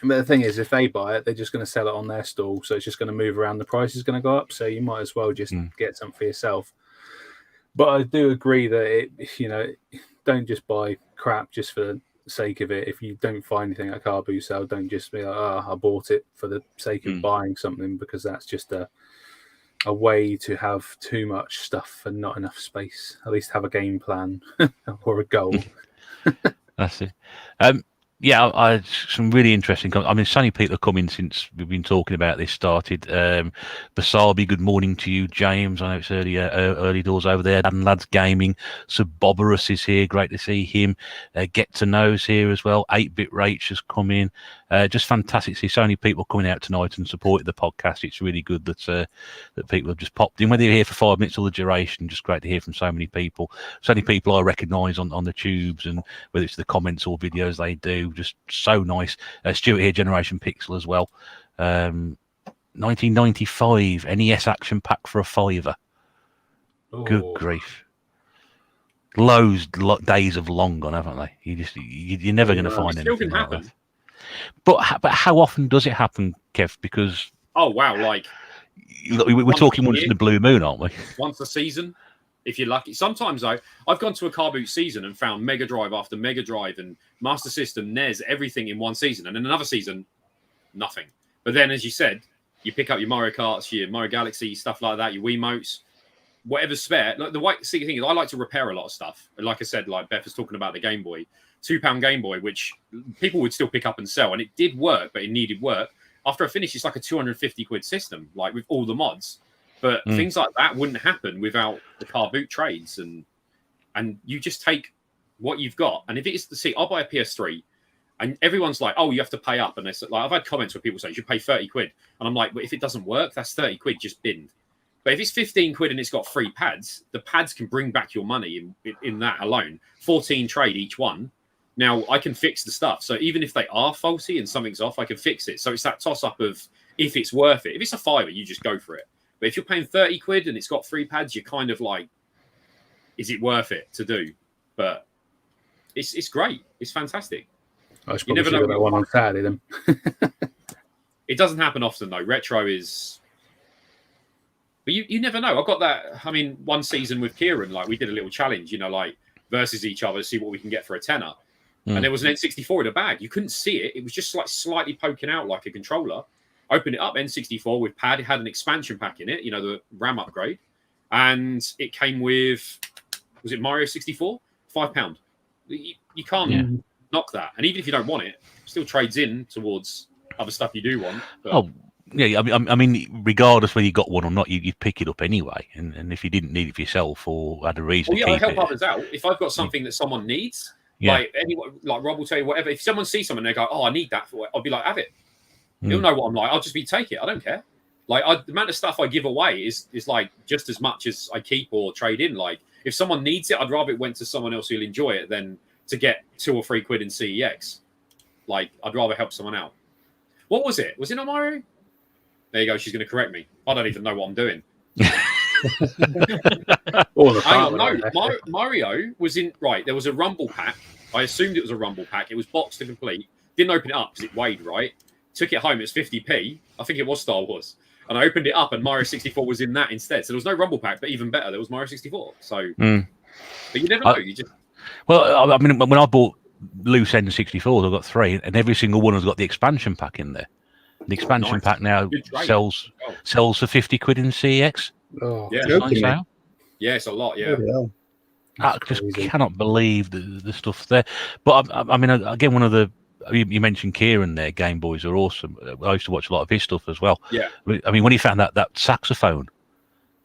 But the thing is, if they buy it, they're just going to sell it on their stall, so it's just going to move around. The price is going to go up, so you might as well just get something for yourself. But I do agree that don't just buy crap just for the sake of it. If you don't find anything at a car boot sale, don't just be like, I bought it for the sake of buying something, because that's just a way to have too much stuff and not enough space. At least have a game plan or a goal. That's it. Yeah, I some really interesting. I mean, so many people have come in since we've been talking about this started. Basabi, good morning to you, James. I know it's early doors over there. Dan Lads Gaming, Suboberus is here. Great to see him. Get to Know's here as well. 8-Bit Rach has come in. Just fantastic to see so many people coming out tonight and supporting the podcast. It's really good that that people have just popped in, whether you're here for 5 minutes or the duration. Just great to hear from so many people. So many people I recognise on the tubes, and whether it's the comments or videos they do. Just so nice. Stuart here, Generation Pixel as well. 1995 NES action pack for a £5. Good grief. Days of long gone, haven't they? You're never going to find anything like that. But how often does it happen, Kev? Because wow, like we're talking once in the blue moon, aren't we? Once a season, if you're lucky. Sometimes though, I've gone to a car boot season and found Mega Drive after Mega Drive and Master System, NES, everything in one season, and in another season, nothing. But then, as you said, you pick up your Mario Karts, your Mario Galaxy, stuff like that, your Wiimotes, whatever's spare. Like the white thing is, I like to repair a lot of stuff. And like I said, like Beth was talking about the Game Boy, £2 Game Boy, which people would still pick up and sell, and it did work, but it needed work. After I finished, it's like a 250 quid system, like with all the mods. But things like that wouldn't happen without the car boot trades, and you just take what you've got. And if it is I'll buy a PS3, and everyone's like, "Oh, you have to pay up." And like, I've had comments where people say you should pay 30 quid, and I'm like, "But if it doesn't work, that's 30 quid just binned." But if it's 15 quid and it's got free pads, the pads can bring back your money in that alone. 14 trade each one. Now I can fix the stuff. So even if they are faulty and something's off, I can fix it. So it's that toss up of if it's worth it. If it's a £5, you just go for it. But if you're paying 30 quid and it's got free pads, you're kind of like, is it worth it to do? But it's great. It's fantastic. I should probably see that one on Saturday then. It doesn't happen often though. Retro is, but you never know. I got that. I mean, one season with Kieran, like we did a little challenge, like versus each other to see what we can get for a tenner. And there was an N64 in a bag. You couldn't see it. It was just like slightly poking out like a controller. Opened it up, N64 with pad. It had an expansion pack in it, the RAM upgrade. And it came with, was it Mario 64? £5. You can't knock that. And even if you don't want it, it still trades in towards other stuff you do want. But... Oh, yeah. I mean, regardless whether you got one or not, you'd pick it up anyway. And if you didn't need it for yourself or had a reason to keep I help it. others out. If I've got something that someone needs, like anyone, like Rob will tell you whatever. If someone sees something and they go, "Oh, I need that for it," I'll be like, "Have it." He'll know what I'm like. I'll just take it. I don't care. Like the amount of stuff I give away is like just as much as I keep or trade in. Like if someone needs it, I'd rather it went to someone else who'll enjoy it than to get 2 or 3 quid in CEX. Like I'd rather help someone out. What was it? Was it not Mario? There you go. She's going to correct me. I don't even know what I'm doing. Mario was in right. There was a Rumble pack. I assumed it was a Rumble pack. It was boxed to complete. Didn't open it up because it weighed right. Took it home. It's 50p. I think it was Star Wars. And I opened it up, and Mario 64 was in that instead. So there was no Rumble pack, but even better, there was Mario 64. So, but you never know. You just I mean, when I bought loose N64s, I got 3, and every single one has got the expansion pack in there. The expansion pack now sells for 50 quid in CEX. Oh, yeah, it's a lot. Yeah, I just cannot believe the stuff there. But I mean, again, one of the you mentioned Kieran there. Game Boys are awesome. I used to watch a lot of his stuff as well. Yeah, I mean, when he found that saxophone,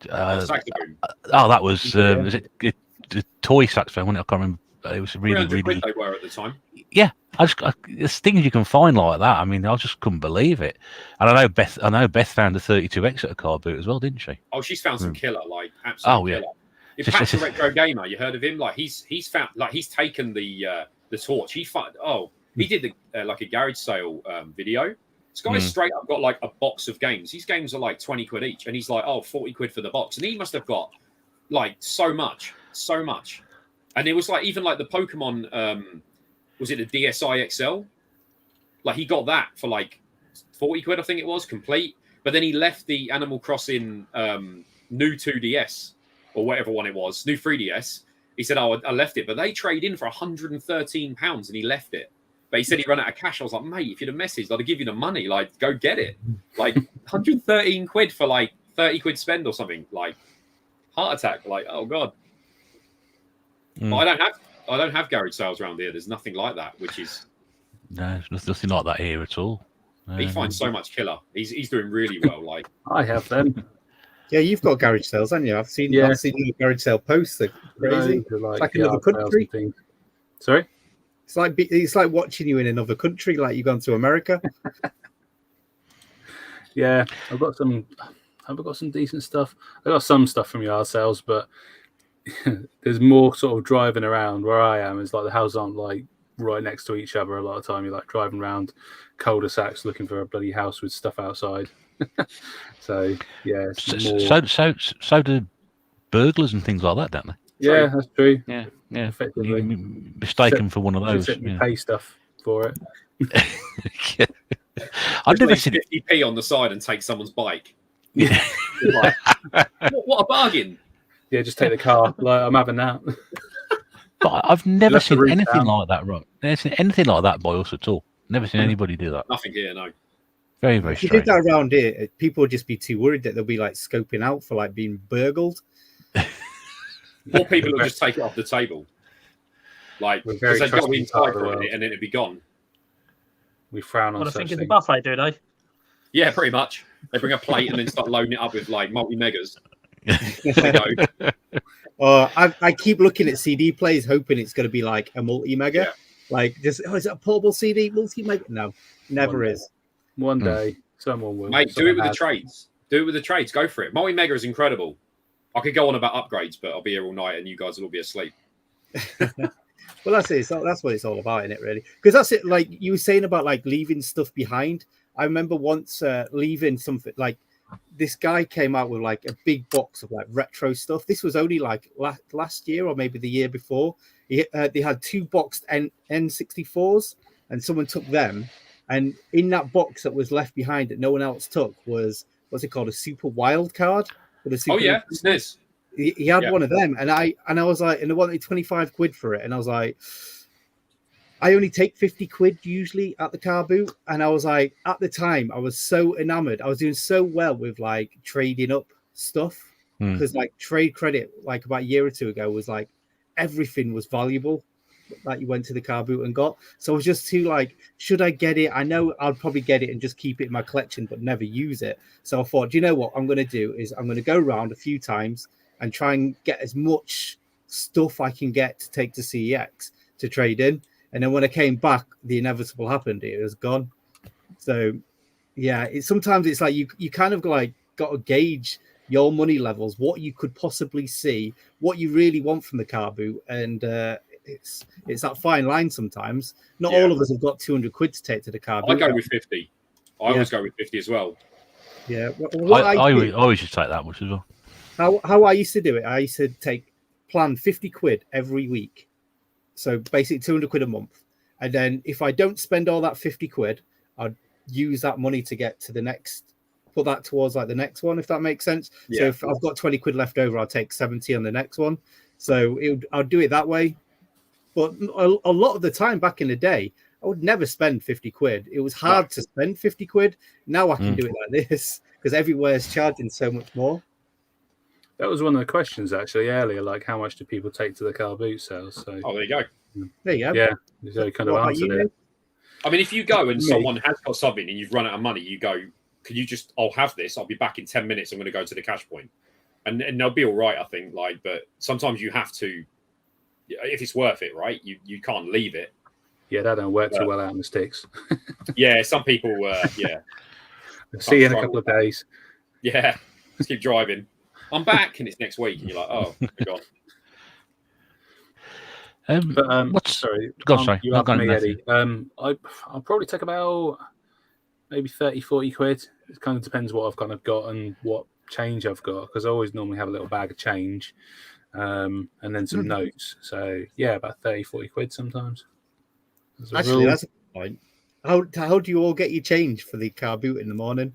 that was was it the toy saxophone? Wasn't it? I can't remember. It was really they were at the time. Yeah, there's things you can find like that. I mean, I just couldn't believe it. And I know Beth found a 32X at a car boot as well, didn't she? Oh, she's found some killer, like absolutely killer. In fact, the retro gamer, you heard of him? Like he's found, like he's taken the torch. He did the like a garage sale video. This guy's straight up got like a box of games. These games are like 20 quid each, and he's like, 40 quid for the box, and he must have got like so much. And it was like even like the Pokemon, was it the DSi XL? Like he got that for like 40 quid, I think it was, complete. But then he left the Animal Crossing new 2DS or whatever one it was, new 3DS. He said, I left it. But they trade in for £113 and he left it. But he said he ran out of cash. I was like, mate, if you'd have messaged, I'd have give you the money. Like, go get it. Like 113 quid for like 30 quid spend or something, like heart attack, like, oh God. Mm. But I don't have garage sales around here. There's nothing like that, which is... No, there's nothing like that here at all. He finds so much killer. He's doing really well. Like, I have them. Yeah, you've got garage sales, haven't you? I've seen your garage sale posts. They're crazy. Like, like another country. Sorry? It's like watching you in another country, like you've gone to America. Yeah, I've got some decent stuff. I got some stuff from yard sales, but there's more sort of driving around where I am. It's like the houses aren't like right next to each other a lot of time. You're like driving around cul-de-sacs looking for a bloody house with stuff outside. So yeah, so do burglars and things like that, don't they? Yeah, that's true. Yeah. Effectively Mistaken for one of those. You pay stuff for it. Yeah. I've never seen 50p on the side and take someone's bike. Yeah. Like, what a bargain! Yeah, just take the car. Like, I'm having that. But I've never seen anything like that, right? Anything like that by us at all. Never seen anybody do that. Nothing here, no. Very, very If you strange. did that around here, people would just be too worried that they'll be like scoping out for like being burgled. More people will just take it off the table. Like, because they've got the entire in it and then it'd be gone. We frown on Well, I such think it's things. a buffet, do they? Yeah, pretty much. They bring a plate and then start loading it up with like multi-megas. There you go. I keep looking at CD players, hoping it's going to be like a multi-mega. Yeah. Like, just, is it a portable CD multi-mega? No, never is. One day, someone will. Mate, do it with the trades. Do it with the trades. Go for it. Multi-mega is incredible. I could go on about upgrades, but I'll be here all night and you guys will all be asleep. Well, that's it. That's what it's all about, isn't it, really? Because that's it. Like you were saying about like leaving stuff behind. I remember once leaving something like this guy came out with like a big box of like retro stuff. This was only like last year or maybe the year before. They had 2 boxed N64s and someone took them. And in that box that was left behind that no one else took was, what's it called? A super wild card. Oh, yeah. SNES. He had one of them. And I was like, and I wanted 25 quid for it. And I was like, I only take 50 quid usually at the car boot. And I was like, at the time, I was so enamored. I was doing so well with like trading up stuff because like trade credit, like about a year or two ago, was like everything was valuable that you went to the car boot and got. So I was just too like, should I get it? I know I'll probably get it and just keep it in my collection, but never use it. So I thought, do you know what I'm going to do is I'm going to go around a few times and try and get as much stuff I can get to take to CEX to trade in. And then when I came back, the inevitable happened. It was gone. So, yeah, sometimes it's like you kind of like got to gauge your money levels, what you could possibly see, what you really want from the car boot. And it's that fine line sometimes. Not all of us have got 200 quid to take to the car boot. I go with 50. I always go with 50 as well. Yeah. I always just take that much as well. How I used to do it, I used to plan 50 quid every week. So basically 200 quid a month. And then if I don't spend all that 50 quid, I'd use that money to get to the next, put that towards like the next one, if that makes sense. Yeah. So if I've got 20 quid left over, I'll take 70 on the next one. So I'll do it that way. But a lot of the time back in the day, I would never spend 50 quid. It was hard to spend 50 quid. Now I can do it like this because everywhere's charging so much more. That was one of the questions actually earlier, like how much do people take to the car boot sales? So there you go. There you go. Yeah, so you kind of answered it. I mean, if you go and someone has got something and you've run out of money, you go, can you just, I'll have this. I'll be back in 10 minutes. I'm going to go to the cash point. And they'll be all right, I think. Like, but sometimes you have to, if it's worth it, right? You can't leave it. Yeah, that don't work too well out in the sticks. Yeah, some people, See you in a couple of days. Yeah, let's keep driving. I'm back, and it's next week, and you're like, oh, my God. Sorry. Go on, sorry. You asked me, Eddie. I'll probably take about maybe 30, 40 quid. It kind of depends what I've kind of got and what change I've got, because I always normally have a little bag of change and then some notes. So, yeah, about 30, 40 quid sometimes. Actually, that's a good point. How do you all get your change for the car boot in the morning?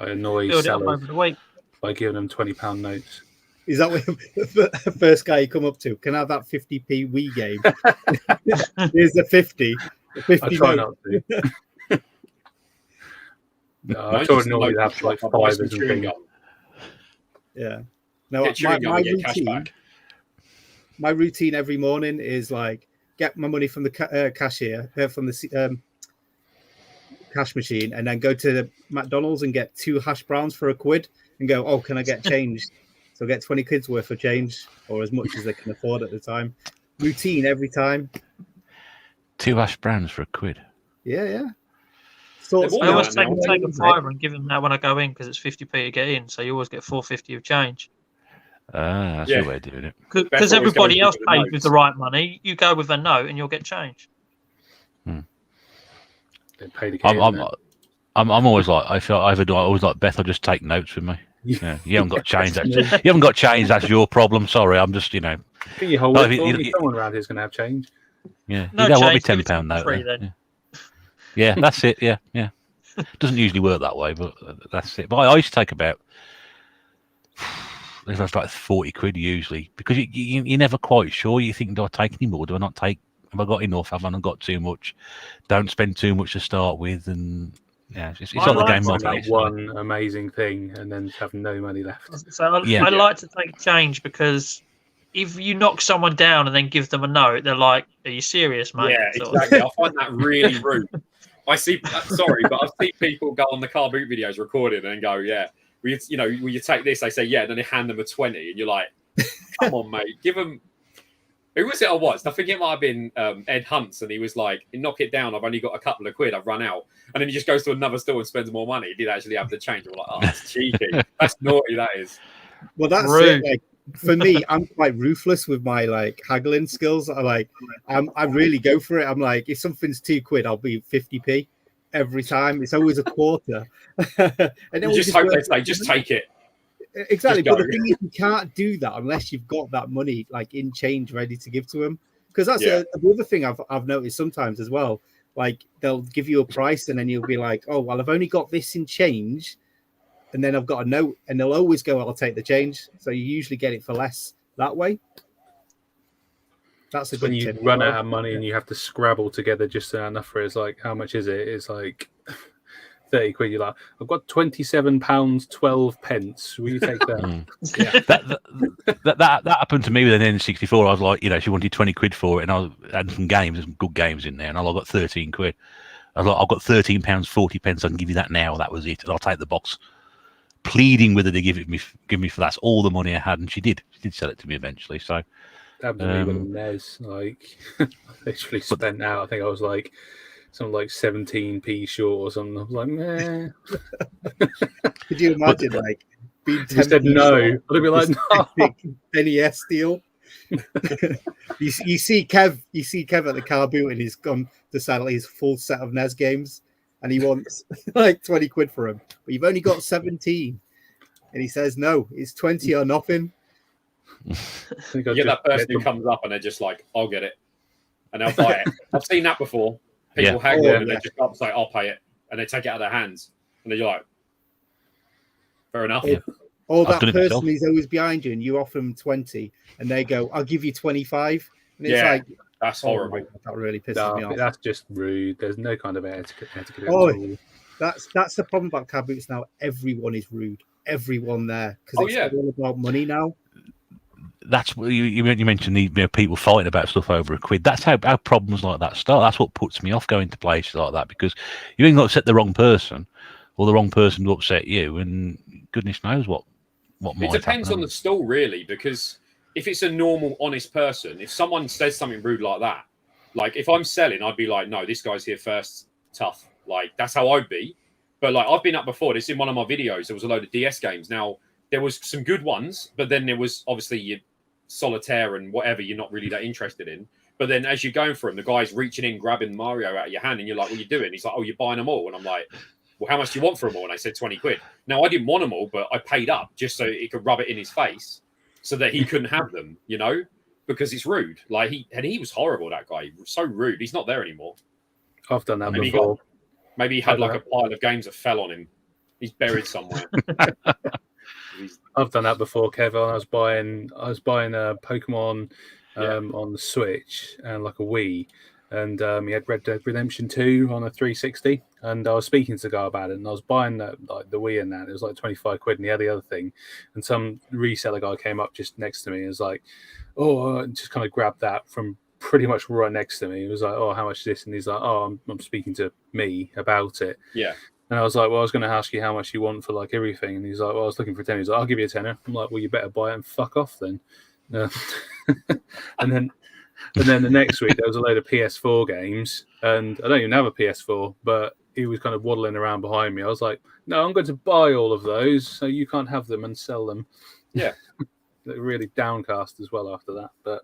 I annoy sellers by giving them £20 notes. Is that what the first guy you come up to? Can I have that 50p Wii game? Here's the 50. I try not to. I thought normally local have like shop, I'll buy some fivers and chewing things. gum. Yeah. No, Get chewing gum my and get cash routine. back. My routine every morning is like get my money from the cashier, from the cash machine, and then go to the McDonald's and get 2 hash browns for £1 and go, oh, can I get change? So get 20 quid's worth of change, or as much as they can afford at the time. Routine every time. 2 hash browns for £1. Yeah. They've all I done always that now. take a fiver and give them that when I go in because it's 50p to get in, so you always get 4.50 of change. That's Yeah. a way of doing it. Because always everybody goes else with the pays notes. with the right money. You go with a note and you'll get change. They pay the I'm always like I always like Beth. I just take notes with me. Yeah, you haven't got change. You haven't got change. That's your problem. Sorry, I'm just Can you hold Oh, it if for you- me? you- Someone around here's going to have change. yeah. No You don't want me change, give it to £10 me note. free Then. then. Yeah, that's it. Yeah. Doesn't usually work that way, but that's it. But I used to take about there's like 40 quid usually because you're never quite sure. You think, do I take any more? Do I not take? Have I got enough? Have I not got too much? Don't spend too much to start with, and yeah, it's I not the like game Find model. out one amazing thing and then have no money left. So I like to take change because if you knock someone down and then give them a note, they're like, "Are you serious, mate?" Yeah, Sort of exactly. I find that really rude. I see. Sorry, but I've seen people go on the car boot videos recording and go, "Yeah, will you take this?" They say, "Yeah," and then they hand them a 20, and you're like, "Come on, mate, give them." Who was it I watched? I think it might have been Ed Hunts, and he was like, "Knock it down. I've only got a couple of quid. I've run out." And then he just goes to another store and spends more money. He did actually have the change. I'm like, "Oh, that's cheeky. That's naughty. That is." Well, that's Rude. it. Like for me, I'm quite ruthless with my like haggling skills. I really go for it. I'm like, if something's £2, I'll be 50p every time. It's always a quarter. And then You we just hope work- they say, "Just take it." Exactly, Just but the go. thing is, you can't do that unless you've got that money like in change ready to give to them. Because that's Yeah. the other thing I've noticed sometimes as well. Like they'll give you a price, and then you'll be like, "Oh, well, I've only got this in change," and then I've got a note, and they'll always go, "I'll take the change." So you usually get it for less that way. That's a When good you tip. run out of money and you have to scrabble together just enough for it's like, how much is it? It's like 30 quid. You're like, I've got £27.12. Will you take that? Yeah. That happened to me with an N64. I was like, she wanted 20 quid for it, and I had some games, some good games in there, and I got 13 quid. I was like, I've got £13.40. I can give you that now. That was it, and I'll take the box. Pleading with her to give me for that's all the money I had, and she did. She did sell it to me eventually. So Happened to me with a NES. Like, I literally spent out. I think I was like something like 17p short or something. I was like, meh. Could you imagine like being You said no. I'd be like, no. NES deal. you see Kev at the car boot, and he's gone to sell his full set of NES games, and he wants like 20 quid for him, but you've only got 17, and he says no, it's 20 or nothing. You get that person who comes up and they're just like, "I'll get it," and they'll buy it. I've seen that before. People hang on and they just go up and say, "I'll pay it," and they take it out of their hands, and they're like, "Fair enough." Yeah. Or I've that done it myself. person is always behind you, and you offer them 20, and they go, "I'll give you 25," and it's Yeah, like, that's oh horrible. my God, that really pisses me off. That's just rude. There's no kind of etiquette at Oh, all. That's the problem about car boots now. Everyone is rude. Everyone there because Oh, it's yeah. all about money now. That's what you mentioned. The people fighting about stuff over £1. That's how problems like that start. That's what puts me off going to places like that, because you ain't got to upset the wrong person, or the wrong person to upset you, and goodness knows what might It depends happen. on the stall, really, because if it's a normal, honest person, if someone says something rude like that, like if I'm selling, I'd be like, "No, this guy's here first, tough." Like that's how I'd be. But like I've been up before. This in one of my videos. There was a load of DS games. Now there was some good ones, but then there was obviously your solitaire and whatever you're not really that interested in. But then as you're going for them, the guy's reaching in, grabbing Mario out of your hand, and you're like, "What are you doing?" He's like, "Oh, you're buying them all," and I'm like, "Well, how much do you want for them all?" And I said 20 quid. Now I didn't want them all, but I paid up just so he could rub it in his face, so that he couldn't have them, because it's rude. Like he was horrible. That guy, so rude. He's not there anymore. I've done that Maybe before. Maybe he had like a pile of games that fell on him. He's buried somewhere. I've done that before, Kevin. I was buying a Pokemon on the Switch and like a Wii, and he had Red Dead Redemption 2 on a 360, and I was speaking to the guy about it, and I was buying the Wii and that. It was like 25 quid, and he had the other thing, and some reseller guy came up just next to me and was like, oh, just kind of grabbed that from pretty much right next to me. He was like, oh, how much is this? And he's like, oh, I'm speaking to me about it. Yeah. And I was like, well, I was going to ask you how much you want for like everything. And he's like, well, I was looking for a tenner. He's like, I'll give you a tenner. I'm like, well, you better buy it and fuck off then. And then the next week there was a load of PS4 games, and I don't even have a PS4, but he was kind of waddling around behind me. I was like, no, I'm going to buy all of those, so you can't have them and sell them. Yeah. Really downcast as well after that. But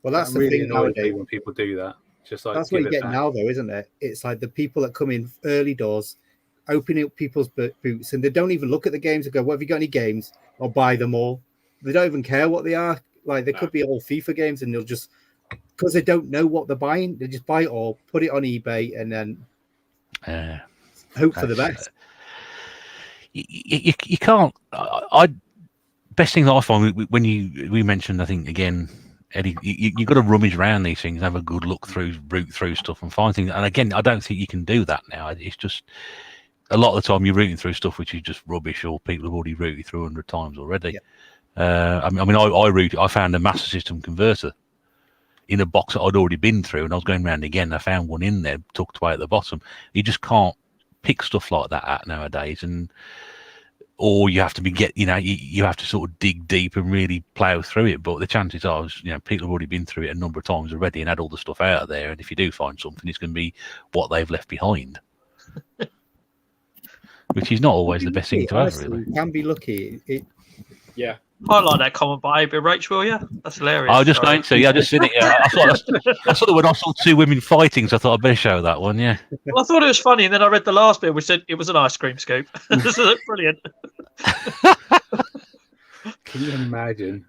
well, that's the really thing annoys me nowadays. when people do that. Just like That's what you get now, though, isn't it? It's like the people that come in early doors, opening up people's boots, and they don't even look at the games and go, "What have you got? Any games?" Or buy them all. They don't even care what they are. Like they could be all FIFA games, and they'll just because they don't know what they're buying, they just buy it all, put it on eBay, and then hope for the best. You can't. Best thing that I find when we mentioned, I think again, Eddie, you got to rummage around these things, have a good look through, root through stuff, and find things. And again, I don't think you can do that now. It's just a lot of the time you're rooting through stuff which is just rubbish, or people have already rooted through 100 times already. Yeah. I found a Master System converter in a box that I'd already been through, and I was going around again. I found one in there tucked away at the bottom. You just can't pick stuff like that out nowadays, or you have to you have to sort of dig deep and really plough through it. But the chances are, people have already been through it a number of times already and had all the stuff out of there. And if you do find something, it's going to be what they've left behind, which is not always the best thing to have. Really, you can be lucky. Yeah. I like that comment by Rachel, will you? That's hilarious. I was just going to. Yeah, I just seen it. Yeah, I thought when I saw two women fighting, so I thought I'd better show that one. Yeah. Well, I thought it was funny, and then I read the last bit, which said it was an ice cream scoop. This is brilliant. Can you imagine?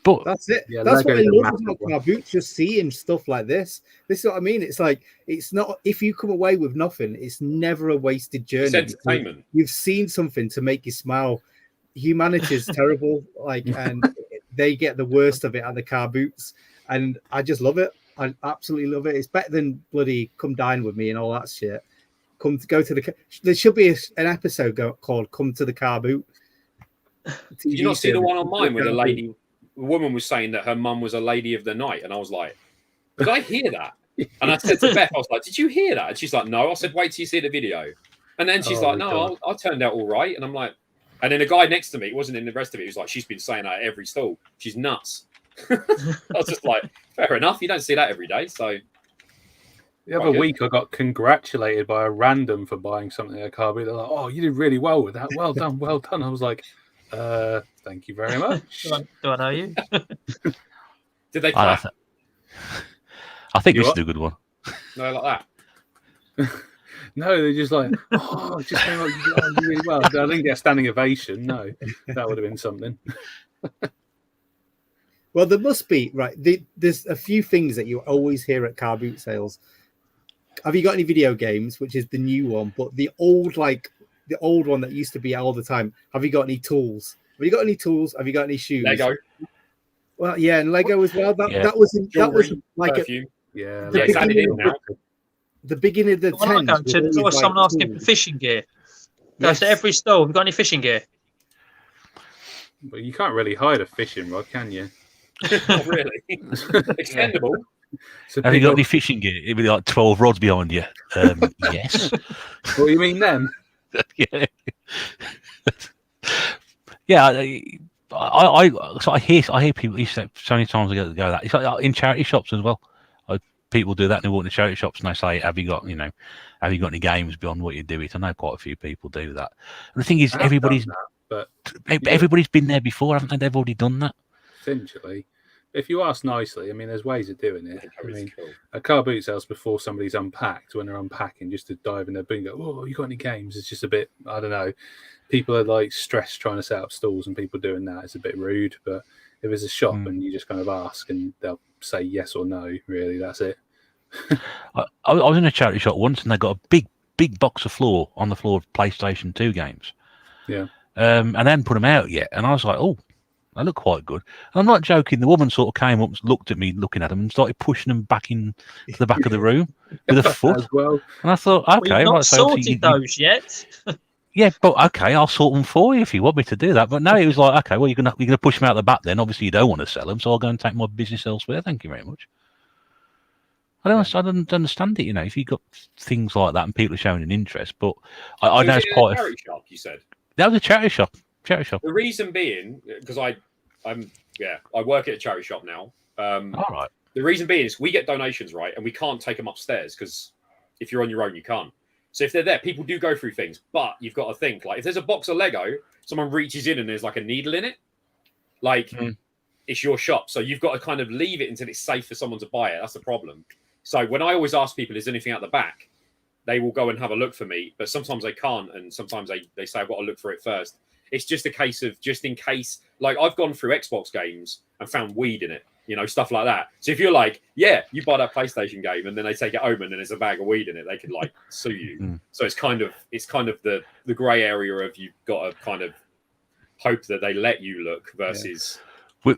But that's it. Yeah, that's what I Lego's a love massive about one. car boots. Just seeing stuff like this. This is what I mean. It's like it's not. If you come away with nothing, it's never a wasted journey. It's entertainment. You've seen something to make you smile. Humanity is terrible. And they get the worst of it at the car boots, and I just love it. I absolutely love it. It's better than bloody come dine with me and all that shit. Go to the. There should be an episode called "Come to the Car Boot." Did you not see the one on mine where the woman was saying that her mum was a lady of the night, and I was like, did I hear that? And I said to Beth, I was like, did you hear that? And she's like, no. I said, wait till you see the video. And then she's like, no, I turned out all right. And I'm like, and then the guy next to me, it wasn't in the rest of it, he was like, she's been saying that at every stall. She's nuts. I was just like, fair enough. You don't see that every day. So the other week, I got congratulated by a random for buying something at a car boot. They're like, oh, you did really well with that. Well done, well done. I was like, thank you very much. Do I know you? Did they clap? I think this is a good one. No, like that. No, they're just like, oh, it just came out really well. I didn't get a standing ovation. No, that would have been something. Well, there must be, right? There's a few things that you always hear at car boot sales. Have you got any video games, which is the new one, but the old one that used to be all the time? Have you got any tools? Have you got any tools? Have you got any shoes? Lego. Well, yeah, and Lego as well. That was like perfume. It's added in now. The beginning of the When I go to, there's always someone asking for fishing gear. Goes to every store. Have you got any fishing gear? But you can't really hide a fishing rod, can you? Not really. Extendable. Have you got any fishing gear? It'd be like 12 rods behind you. Yes. What do you mean then? Yeah. Yeah. I hear people. You said so many times ago that it's like in charity shops as well. People do that. They walk in the charity shops and they say, "Have you got any games beyond what you do it?" I know quite a few people do that. And the thing is, everybody's been there before, haven't they? They've already done that. Essentially, if you ask nicely, I mean, there's ways of doing it. I mean, a car boot sales before somebody's unpacked, when they're unpacking, just to dive in their boot and go, "Oh, you got any games?" It's just a bit, I don't know. People are like stressed trying to set up stalls, and people doing that, it's a bit rude. But if it's a shop and you just kind of ask and they'll say yes or no, really, that's it. I was in a charity shop once and they got a big box of on the floor of PlayStation 2 games. Yeah. And they hadn't put them out yet. And I was like, oh, They look quite good. And I'm not joking. The woman sort of came up, looked at me, looking at them, and started pushing them back in to the back of the room with a foot. As well. And I thought, Well, okay, you've not right, so obviously sorted those yet. yeah, but okay, I'll sort them for you if you want me to do that. But no, it was like, okay, well, you're gonna push them out the back then. Obviously, you don't want to sell them, so I'll go and take my business elsewhere. Thank you very much. I don't understand it. You know, if you've got things like that and people are showing an interest, but I know it's quite a charity shop. You said that was a charity shop. Charity shop. The reason being, because I work at a charity shop now. All right. The reason being is we get donations, right, and we can't take them upstairs because if you're on your own, you can't. So if they're there, people do go through things, but you've got to think, like, if there's a box of Lego, someone reaches in and there's like a needle in it, like it's your shop. So you've got to kind of leave it until it's safe for someone to buy it. That's the problem. So when I always ask people, is there anything out the back? They will go and have a look for me, but sometimes they can't. And sometimes they say, I've got to look for it first. It's just a case of just in case, like I've gone through Xbox games and found weed in it, you know, stuff like that. So if you're like, yeah, you buy that PlayStation game and then they take it home and then there's a bag of weed in it, they could like sue you. So it's kind of the grey area of you've got to kind of hope that they let you look versus.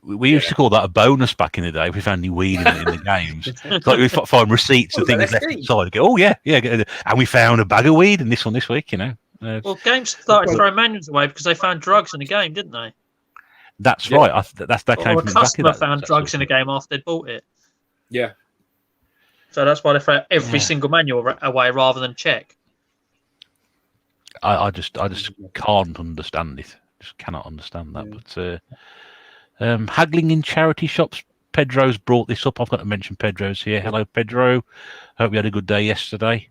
We used to call that a bonus back in the day if we found any weed in the games. Like we find receipts and things left inside. Go, oh yeah, and we found a bag of weed in this one this week. You know. Well, games started throwing manuals away because they found drugs in the game, didn't they? That's right. That came or from a customer that, found drugs in the game after they'd bought it. Yeah. So that's why they throw every single manual away rather than check. I just can't understand it. Just cannot understand that. But haggling in charity shops. Pedro's brought this up. I've got to mention Pedro's here. Hello, Pedro. Hope you had a good day yesterday.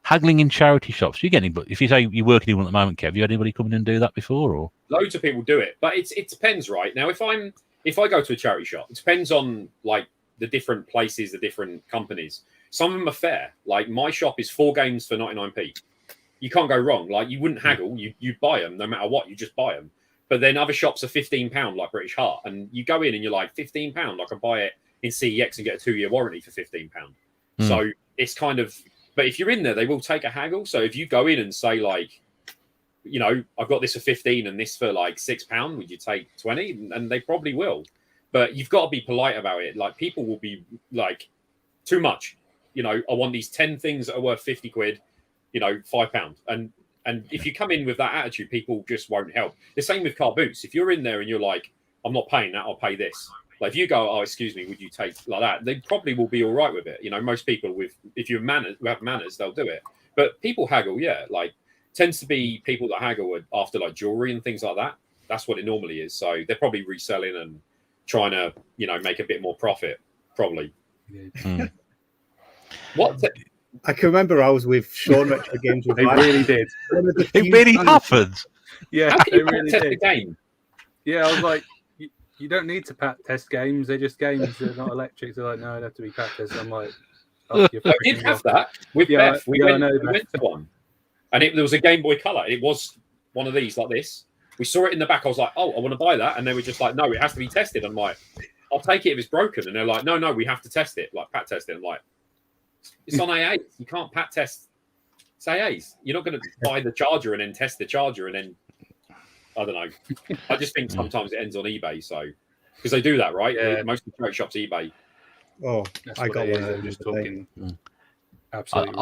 Haggling in charity shops. You get anybody? If you say you're working in one at the moment, Kev, you had anybody come in and do that before? Or loads of people do it, but it depends, right? Now, if I go to a charity shop, it depends on like the different places, the different companies. Some of them are fair. Like my shop is 4 games for 99p. You can't go wrong. Like you wouldn't haggle. You buy them no matter what. You just buy them. But then other shops are £15, like British Heart, and you go in and you're like £15. I can buy it in CEX and get a 2-year warranty for £15. So it's kind of. But if you're in there, they will take a haggle. So if you go in and say like, you know, I've got this for 15 and this for like £6, would you take 20? And they probably will. But you've got to be polite about it. Like people will be like, too much. You know, I want these 10 things that are worth 50 quid, you know, £5. And if you come in with that attitude, people just won't help. The same with car boots. If you're in there and you're like, I'm not paying that, I'll pay this. Like if you go, oh, excuse me, would you take like that? They probably will be all right with it. You know, most people if you have manners, they'll do it. But people haggle, like tends to be people that haggle after like jewelry and things like that. That's what it normally is. So they're probably reselling and trying to, you know, make a bit more profit, probably. I can remember I was with Sean Retro Games. They really did. It really happened. Yeah, How can they you really test did. the game? Yeah, I was like, you don't need to test games. They're just games. They're not electric. They're like, no, they have to be pat tested. I'm like, I did have that with Beth. We went to one, and there was a Game Boy Color. It was one of these like this. We saw it in the back. I was like, oh, I want to buy that. And they were just like, no, it has to be tested. I'm like, I'll take it if it's broken. And they're like, no, we have to test it, like pat test it. I'm like, it's on AA. You can't pat test. It's AAs. You're not going to buy the charger and then test the charger and then. I don't know. I just think sometimes it ends on eBay. So because they do that, right? Yeah. Most of the trade shops eBay. Oh, I got one of them. Just talking. Absolutely.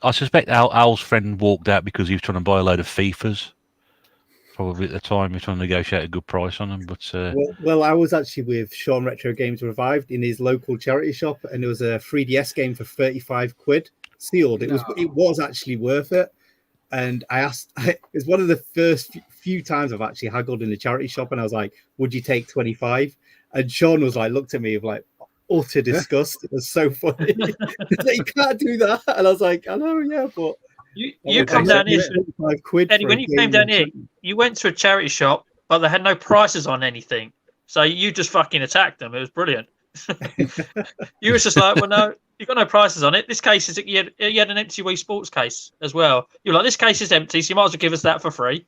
I suspect Al's friend walked out because he was trying to buy a load of FIFAs. Probably at the time, he was trying to negotiate a good price on them. But well, I was actually with Sean Retro Games Revived in his local charity shop, and there was a 3DS game for 35 quid sealed. It was actually worth it. And I asked, it's one of the first few times I've actually haggled in a charity shop, and I was like, "Would you take 25?" And Sean was like, looked at me with like utter disgust. It was so funny. Like, you can't do that. And I was like, I know, yeah, but you come down here. Eddie, when you came down here, you went to a charity shop, but they had no prices on anything. So you just fucking attacked them. It was brilliant. You was just like, well, no, you got no prices on it. This case is you had an empty Wii Sports case as well. You're like, this case is empty, so you might as well give us that for free.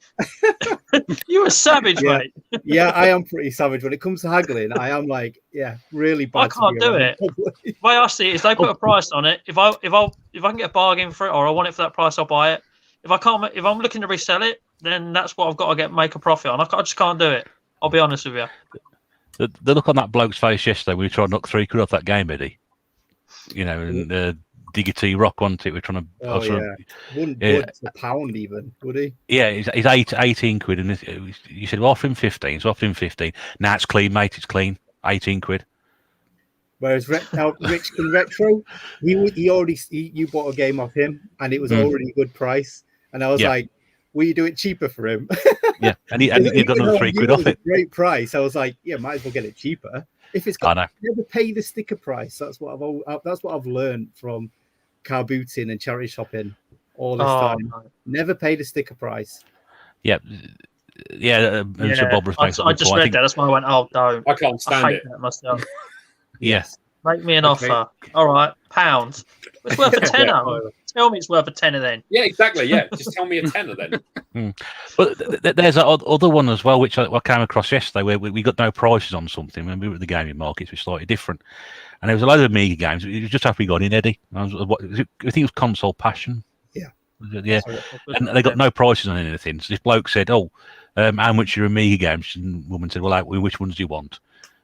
You were savage, mate. Yeah, I am pretty savage when it comes to haggling. I am like, really bad. I can't do it. The way I see it is they put a price on it. If I can get a bargain for it, or I want it for that price, I'll buy it. If I'm looking to resell it, then that's what I've got to make a profit on. I just can't do it. I'll be honest with you. The look on that bloke's face yesterday, we were trying to knock £3 off that game, Eddie. You know, and Diggity Rock, wasn't it? We're trying to. Oh yeah, wouldn't budge a pound even, would he? Yeah, he's 18 quid, and you said, well, offer him 15. So offer him 15. Now it's clean, mate. It's clean. 18 quid. Whereas Rich King Retro, you bought a game off him, and it was already a good price. And I was like, will you do it cheaper for him? Yeah, and you got another £3 off it. Great price. I was like, yeah, might as well get it cheaper. If it's got, I know. never pay the sticker price. That's what I've learned from car booting and charity shopping all this time. No. Never pay the sticker price. Yeah. So Bob respects I just read that. That's why I went, oh, don't. I can't stand I hate it. that myself. Yes. Make me an offer. All right, £1. It's worth a tenner. Tell me it's worth a tenner then. Yeah, exactly. Yeah, just tell me a tenner then. But there's other one as well, which I came across yesterday, where we got no prices on something when we were at the gaming markets, which was slightly different. And there was a load of Amiga games. It was just after we got in, Eddie. I think it was Console Passion. Yeah. And they got no prices on anything. So this bloke said, "Oh, how much are your Amiga games?" And the woman said, "Well, which ones do you want?"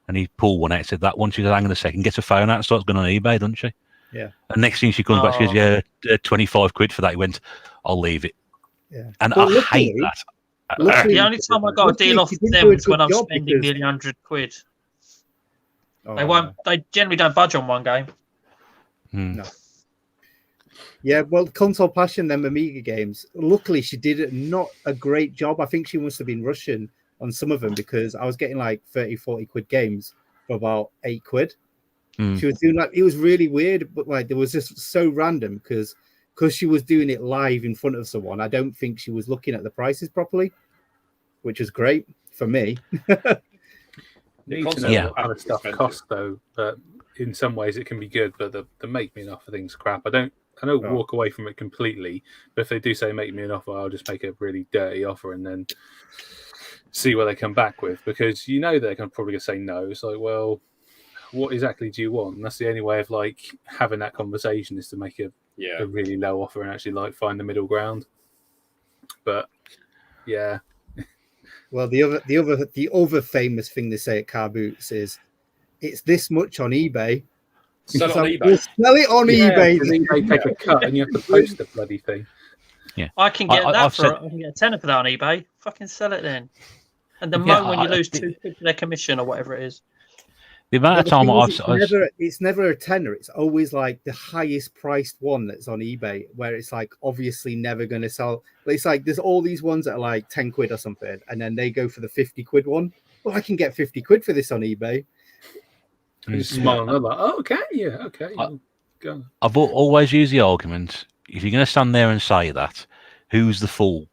And he pulled one out and said, "That one." She said, "Hang on a second, get a phone out and starts going on eBay, doesn't she?" Yeah. And next thing she comes back, she goes, "Yeah, 25 quid for that." He went, "I'll leave it." Yeah. And But I hate that. The only time I got a deal off of them is when I'm spending nearly 100 quid. They won't. They generally don't budge on one game. No. Yeah, well, Console Passion, them Amiga games. Luckily, she did not a great job. I think she must have been rushing on some of them because I was getting like 30, 40 quid games for about 8 quid. She was doing it was really weird, but like it was just so random because she was doing it live in front of someone. I don't think she was looking at the prices properly, which is great for me. Need to know what other stuff costs though, but in some ways it can be good, but the make me an offer thing's crap. I don't walk away from it completely, but if they do say make me an offer, I'll just make a really dirty offer and then see what they come back with, because they're probably gonna say no. It's like, well, what exactly do you want? And that's the only way of like having that conversation is to make a really low offer and actually like find the middle ground. But yeah. Well, the other famous thing they say at Car Boots is it's this much on eBay. Sell it on eBay. We'll sell it on eBay. eBay take a cut and you have to post the bloody thing. Yeah, I can get I can get a tenner for that on eBay. Fucking sell it then. And the moment when you lose 2 quid for their commission or whatever it is. The amount of time it's never a tenner. It's always like the highest priced one that's on eBay, where it's like obviously never going to sell. It's like there's all these ones that are like 10 quid or something, and then they go for the 50 quid one. Well, I can get 50 quid for this on eBay. Just smile and they're like, oh, okay, yeah, okay. Go. I've always used the argument: if you're going to stand there and say that, who's the fool?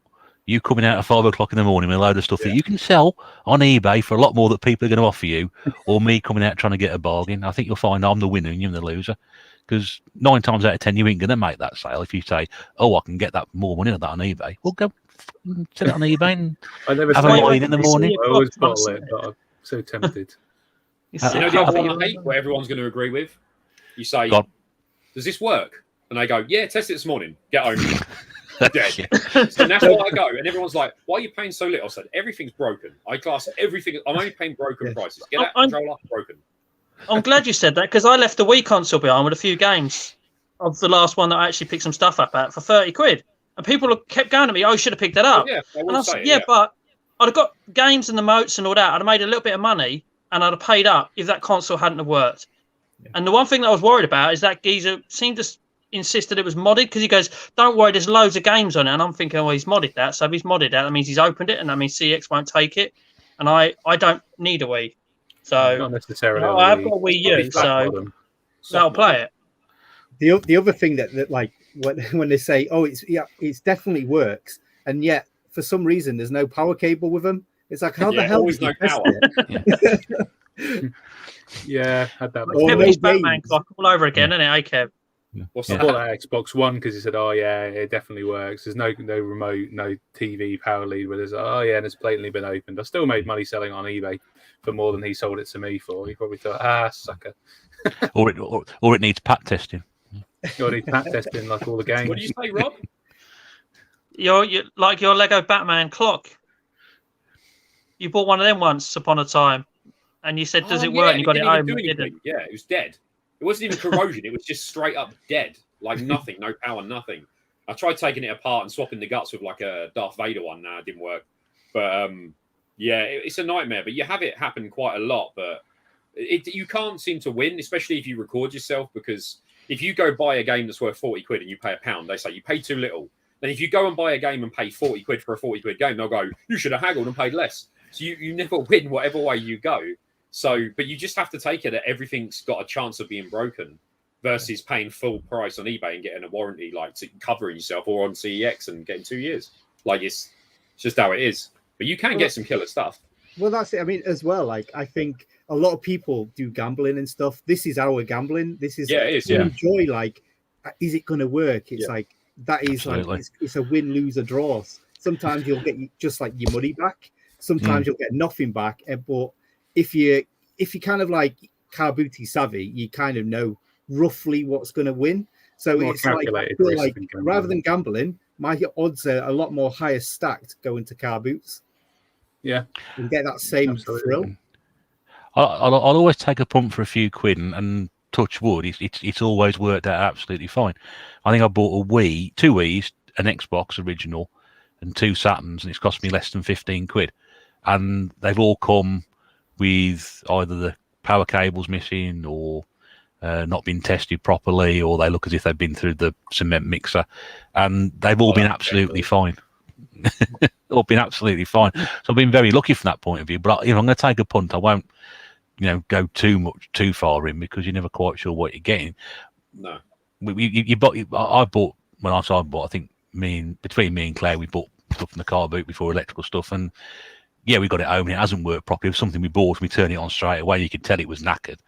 You coming out at 5 o'clock in the morning with a load of stuff that you can sell on eBay for a lot more that people are going to offer you, or me coming out trying to get a bargain. I think you'll find I'm the winner and you're the loser, because 9 times out of 10 you ain't going to make that sale if you say, "Oh, I can get that more money than that on eBay." Well, go sell it on eBay and have a wine in the morning. I always bottle it, but I'm so tempted. The other one I hate, what everyone's going to agree with. You say, "Does this work?" And they go, "Yeah, test it this morning. Get home." Dead. So that's why I go, and everyone's like, "Why are you paying so little?" I said, "Everything's broken. I class everything. I'm only paying broken prices. Get that controller broken." I'm glad you said that, because I left the Wii console behind with a few games of the last one that I actually picked some stuff up at for 30 quid, and people kept going to me, "Oh, you should have picked that up." Yeah, and I said, but I'd have got games and the moats and all that. I'd have made a little bit of money, and I'd have paid up if that console hadn't have worked. Yeah. And the one thing that I was worried about is that geezer seemed to insisted it was modded, because he goes, "Don't worry, there's loads of games on it." And I'm thinking, "Oh, he's modded that." So if he's modded that means he's opened it, and that means CX won't take it. And I don't need a Wii, so not necessarily. I have got a Wii U, so I'll play it. The other thing that like when they say, "Oh, it's definitely works," and yet for some reason there's no power cable with them. It's like, how the hell is no power? Yeah, had that. Kevin's Batman clock all over again, isn't it? Kev. I bought that Xbox One because he said, "Oh yeah, it definitely works. There's no remote, no TV power lead where there's and it's blatantly been opened." I still made money selling it on eBay for more than he sold it to me for. He probably thought, sucker. or it needs pat testing. Or it needs pat testing like all the games. What did you say, Rob? You're like your Lego Batman clock. You bought one of them once upon a time, and you said, "Does it work?" Yeah, And you got it didn't even home. do And it anything. didn't. Yeah, it was dead. It wasn't even corrosion. It was just straight up dead. Like nothing, no power, nothing. I tried taking it apart and swapping the guts with like a Darth Vader one. Nah, it didn't work. But yeah, it's a nightmare. But you have it happen quite a lot. But you can't seem to win, especially if you record yourself, because if you go buy a game that's worth 40 quid and you pay £1, they say you pay too little. Then if you go and buy a game and pay 40 quid for a 40 quid game, they'll go, you should have haggled and paid less. So you never win whatever way you go. So, but you just have to take it that everything's got a chance of being broken versus paying full price on eBay and getting a warranty, like to covering yourself, or on CEX and getting 2 years. Like it's just how it is. But you can get some killer stuff. Well, that's it. I mean, as well, like I think a lot of people do gambling and stuff. This is our gambling. This is it is. We enjoy, like, is it going to work? It's like that is Absolutely. like it's a win, lose, or draw. Sometimes you'll get just like your money back. Sometimes you'll get nothing back. But if you kind of like car booty savvy, you kind of know roughly what's going to win. So More it's like, I feel like rather than gambling, my odds are a lot more higher stacked going to car boots. Yeah, and get that same thrill. I'll always take a punt for a few quid, and touch wood, it's always worked out absolutely fine. I think I bought a Wii, 2 Wiis, an Xbox original, and 2 Saturns, and it's cost me less than 15 quid. And they've all come with either the power cables missing, or not been tested properly, or they look as if they've been through the cement mixer, and they've all been absolutely fine. All been absolutely fine. So I've been very lucky from that point of view. But I'm going to take a punt. I won't, go too far in, because you're never quite sure what you're getting. No, I bought when I bought. I think between me and Claire, we bought stuff in the car boot before, electrical stuff, and yeah, we got it home and it hasn't worked properly. It was something we bought, and we turned it on straight away. You could tell it was knackered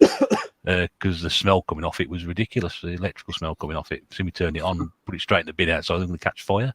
because the smell coming off it was ridiculous. The electrical smell coming off it. So we turned it on, put it straight in the bin outside. I'm going to catch fire.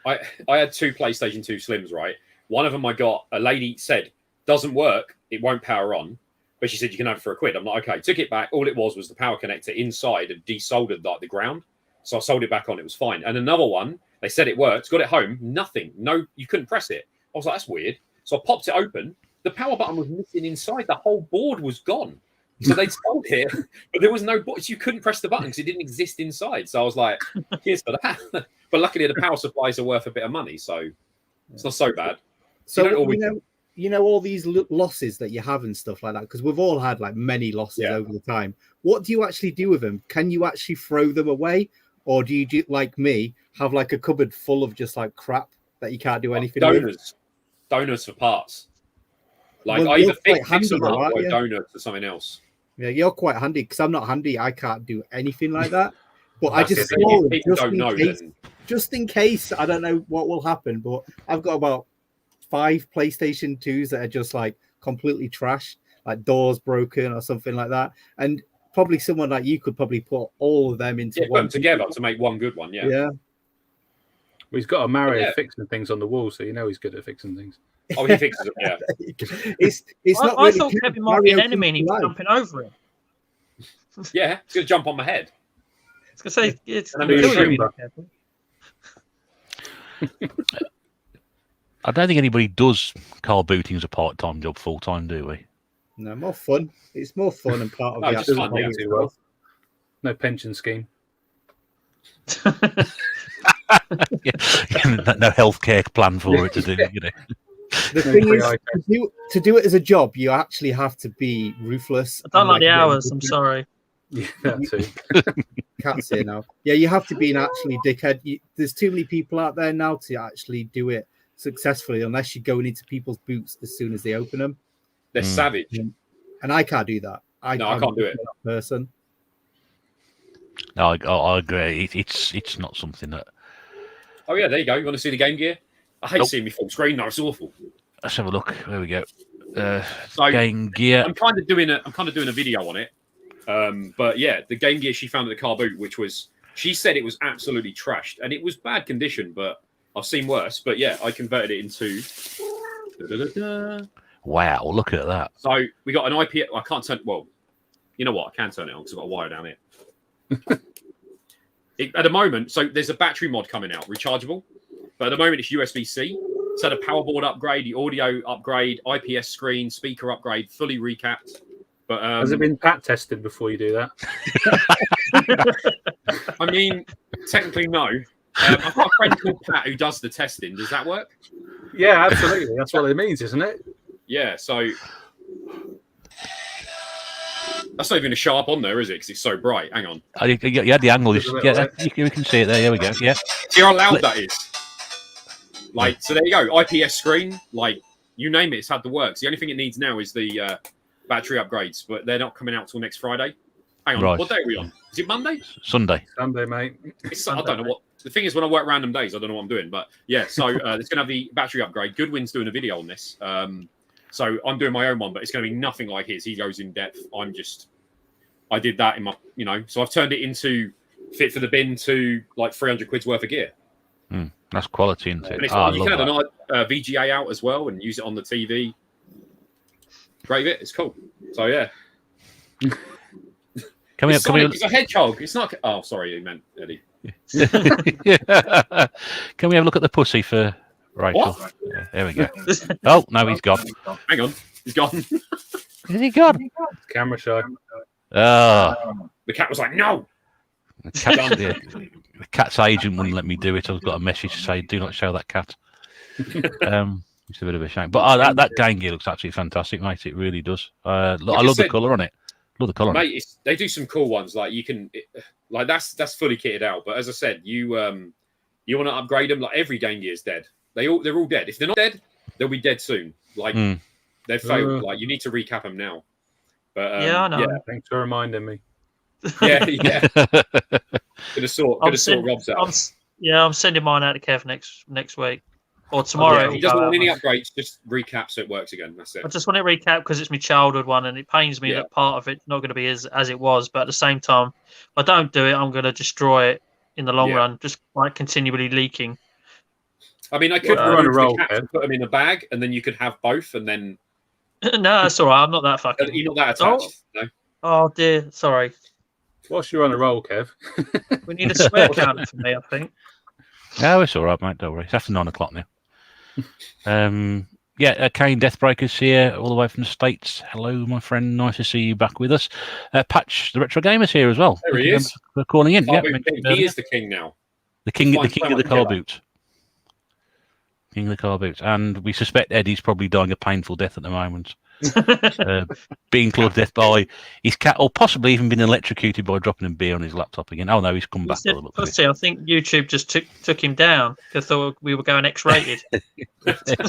I had 2 PlayStation 2 Slims, right? One of them I got, a lady said, doesn't work, it won't power on. But she said, you can have it for £1. I'm like, okay. Took it back. All it was the power connector inside and desoldered like the ground. So I sold it back on. It was fine. And another one, they said it worked. Got it home. Nothing. No, you couldn't press it. I was like, that's weird. So I popped it open. The power button was missing inside. The whole board was gone. So they'd sold it, but there was no board. So you couldn't press the button because it didn't exist inside. So I was like, here's for that. But luckily, the power supplies are worth a bit of money. So it's not so bad. So you know all these losses that you have and stuff like that, because we've all had like many losses over the time. What do you actually do with them? Can you actually throw them away, or do you do like me, have like a cupboard full of just like crap that you can't do anything with? Donors for parts. Like I either fix them up or donate to something else. Yeah, you're quite handy, because I'm not handy. I can't do anything like that. But I just just in case. I don't know what will happen, but I've got about 5 PlayStation 2s that are just like completely trashed, like doors broken or something like that. And probably someone like you could probably put all of them into one put them together to make one good one. Yeah. Well, he's got a Mario fixing things on the wall, so he's good at fixing things. Oh, he fixes them. Yeah. it's not. I thought Kevin might be an enemy and he's jumping over it. Yeah, it's going to jump on my head. I was going to say, it's going to kill you. I don't think anybody does car booting as a part-time job full-time, do we? No, more fun. It's more fun and part of the just fun, No pension scheme. No healthcare plan for it to do. The thing is, to do it as a job, you actually have to be ruthless. I don't like the hours. I'm sorry. Yeah, that too. Can't say no. Yeah, you have to be an actually dickhead. There's too many people out there now to actually do it successfully, unless you're going into people's boots as soon as they open them. They're savage, and I can't do that. I can't do it. Person. No, I agree. It's not something that. Oh yeah, there you go. You want to see the Game Gear? I hate seeing me full screen. No, it's awful. Let's have a look. There we go. So Game Gear. I'm kind of doing a video on it. But yeah, the Game Gear she found at the car boot, she said it was absolutely trashed, and it was bad condition, but I've seen worse. But yeah, I converted it into. Wow, look at that. So we got an IP. I can't turn. Well, you know what? I can turn it on because I've got a wire down here. At the moment, so there's a battery mod coming out, rechargeable. But at the moment, it's USB-C. So the power board upgrade, the audio upgrade, IPS screen, speaker upgrade, fully recapped. But Has it been pat tested before you do that? I mean, technically no. I've got a friend called Pat who does the testing. Does that work? Yeah, absolutely. That's what it means, isn't it? Yeah. So that's not even a sharp on there, is it? Because it's so bright. Hang on. Oh, you had the angle. Yeah, we can see it there. Here we go. Yeah. See how loud that is? Like, so there you go. IPS screen, like, you name it, it's had the works. The only thing it needs now is the battery upgrades, but they're not coming out till next Friday. Hang on, Right. What day are we on? Is it Monday? Sunday. Sunday, mate. I don't know what. The thing is, when I work random days, I don't know what I'm doing. But yeah, so it's going to have the battery upgrade. Goodwin's doing a video on this. So I'm doing my own one, but it's going to be nothing like his. He goes in depth. I did that in my, so I've turned it into fit for the bin to like 300 quid's worth of gear. That's quality, isn't it? And you can add an VGA out as well and use it on the TV. Great bit. It's cool. So yeah. Come here. It's a hedgehog. It's not. Oh, sorry, you meant Eddie. Can we have a look at the pussy for Rachel? What? Yeah, there we go. Oh no, he's gone. Hang on, he's gone. Is he gone? Camera shy. Oh, The cat was like, no. the cat's agent wouldn't let me do it. I've got a message to say, do not show that cat. It's a bit of a shame. But that game gear looks absolutely fantastic, mate. It really does. I love the colour on it. Love the colour, mate. They do some cool ones. Like you can, that's fully kitted out. But as I said, you want to upgrade them. Like every game gear is dead. They're all dead. If they're not dead, they'll be dead soon. Like they've failed. Like you need to recap them now. But I know. Yeah. Thanks for reminding me. Yeah. Gonna sort Rob's out. I'm sending mine out to Kev next week or tomorrow. He doesn't want any upgrades. Just recap so it works again. That's it. I just want it recap because it's my childhood one, and it pains me that part of it's not going to be as it was. But at the same time, if I don't do it, I'm going to destroy it in the long run. Just like continually leaking. I mean, I could run a roll, put them in a bag, and then you could have both, and then. No, that's all right. I'm not that fucking. You're not that attached. No. Oh dear, sorry. Whilst you're on a roll, Kev. We need a swear counter for me, I think. No, it's all right, mate. Don't worry. It's after 9 o'clock now. Kane Deathbreaker's here, all the way from the States. Hello, my friend. Nice to see you back with us. Patch, the Retro Gamer's here as well. There he is. For calling in. He is the king now. The king of the car boot. King of the car boots. And we suspect Eddie's probably dying a painful death at the moment. Being clawed to death by his cat, or possibly even been electrocuted by dropping a beer on his laptop again. Oh no, he's come back. Pussy, I think YouTube just took him down because thought we were going X-rated.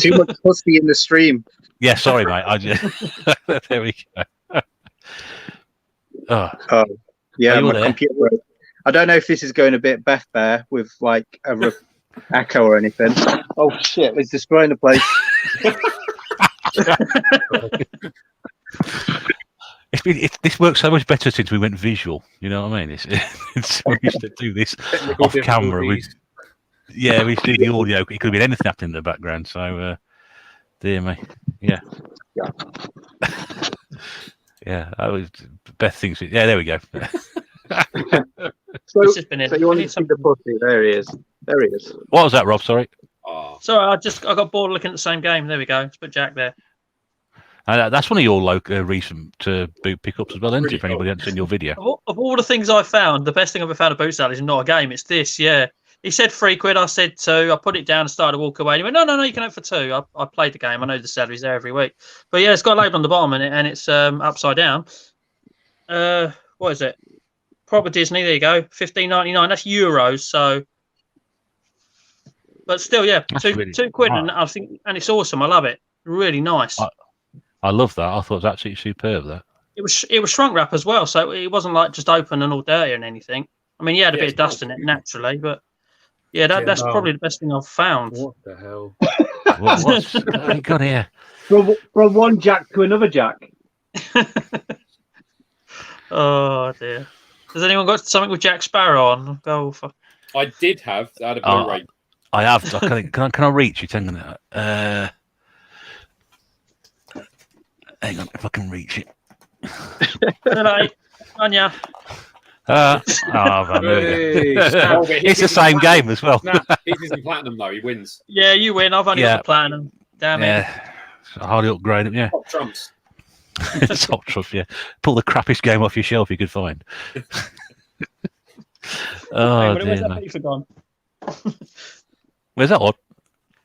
Too much pussy in the stream. Yeah, sorry, mate. There we go. Yeah, my computer. I don't know if this is going a bit Beth Bear with like a echo or anything. Oh shit! It's destroying the place. This works so much better since we went visual. You know what I mean? It's we used to do this off camera. We did the audio. It could have been anything happening in the background. So, dear me, yeah. Yeah, that was Beth thinks. Yeah, there we go. So you want to see the pussy? There he is. There he is. What was that, Rob? Sorry. Oh. Sorry, I got bored looking at the same game. There we go. Let's put Jack there. That's one of your recent boot pickups as well, isn't it? If anybody hasn't seen your video. Of all the things I found, the best thing I've ever found a boot sale is not a game. It's this, yeah. He said £3. I said 2. I put it down and started to walk away. He went, no, you can have it for 2. I played the game. I know the salary's there every week. But yeah, it's got a label on the bottom and it's upside down. What is it? Proper Disney. There you go. $15.99. That's euros. So, but still, yeah, really £2, and I think, and it's awesome. I love it. Really nice. I love that. I thought it was absolutely superb. That it was shrunk wrap as well, so it wasn't like just open and all dirty and anything. I mean, you had a bit of dust in it naturally, but yeah, that's probably the best thing I've found. What the hell? What's we got here? From one Jack to another Jack. Oh dear. Has anyone got something with Jack Sparrow on? Go for. I did have. I had a Blu-ray. I have. Can I reach it? Hang on. Hang on, if I can reach it. Hello, Anya. Well, there we go. Hey, snap. Oh, but It's the same game as well. Snap. He's in platinum though. He wins. Yeah, you win. I've only Yeah. got the platinum. Damn it. Yeah, hardly upgrade it. Yeah, Top trumps. top truff. Yeah, pull the crappiest game off your shelf you could find. Oh Where's dear. that FIFA gone? Where's that one?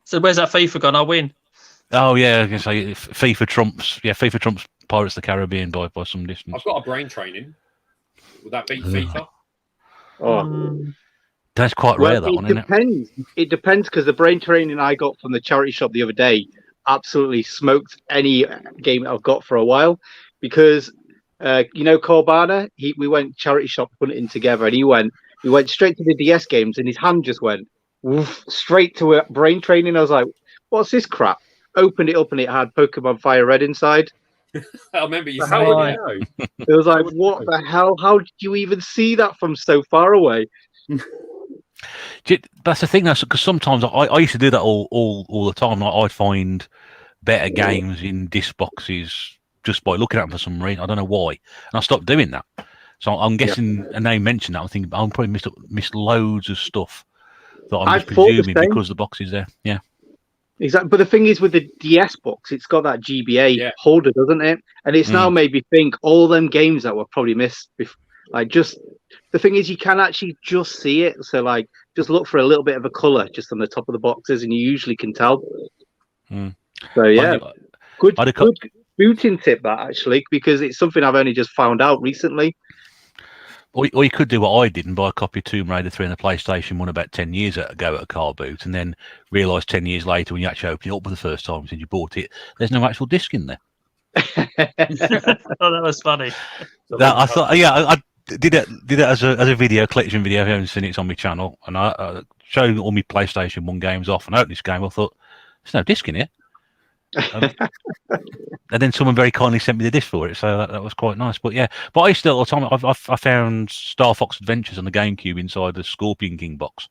So where's that FIFA gone? I win. Oh yeah, I can say FIFA trumps. Yeah, FIFA trumps Pirates of the Caribbean by some distance. I've got a brain training. Would that beat FIFA? Oh. That's quite rare, that one, isn't it? Depends. It depends because the brain training I got from the charity shop the other day absolutely smoked any game I've got for a while. Because Corbana, we went charity shop, put it in together, and we went straight to the DS games, and his hand just went woof, straight to a brain training. I was like, "What's this crap?" Opened it up, and it had Pokemon Fire Red inside. I remember you How saying would that. you know? It was like, "What the hell? How did you even see that from so far away?" That's the thing, though, because sometimes I used to do that all the time. Like, I'd find better games in disc boxes just by looking at them for some reason. I don't know why, and I stopped doing that. So I'm guessing, and they mentioned that, I'm thinking I'm probably missed loads of stuff that I'm just presuming because the box is there. Yeah, exactly. But the thing is, with the DS box, it's got that GBA holder, doesn't it? And it's now made me think all them games that were probably missed. The thing is, you can actually just see it. So, like, just look for a little bit of a color just on the top of the boxes, and you usually can tell. So, yeah, good booting tip that actually, because it's something I've only just found out recently. Or you could do what I did and buy a copy of Tomb Raider 3 on the PlayStation 1 about 10 years ago at a car boot, and then realise 10 years later when you actually open it up for the first time since you bought it, there's no actual disc in there. Oh, that was funny. I thought, I did it as a video collection video. If you haven't seen it, it's on my channel, and I showed all my PlayStation 1 games off and opened this game. I thought, there's no disc in here. And then someone very kindly sent me the disc for it, so that was quite nice. But I still all the time I found Star Fox Adventures on the GameCube inside the Scorpion King box.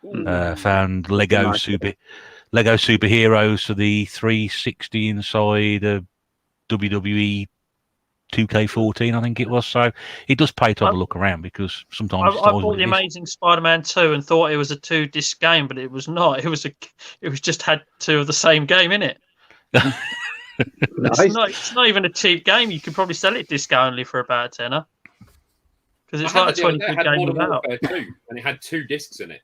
Found Lego Superheroes for the 360 inside a WWE 2K14, I think it was. So it does pay to have a look around, because sometimes I bought the Amazing Spider-Man 2 and thought it was a 2-disc game, but it was not. It was just had 2 of the same game in it. It's not even a cheap game. You could probably sell it disc only for about a tenner, because it's like a 20 quid game without. And it had 2 discs in it.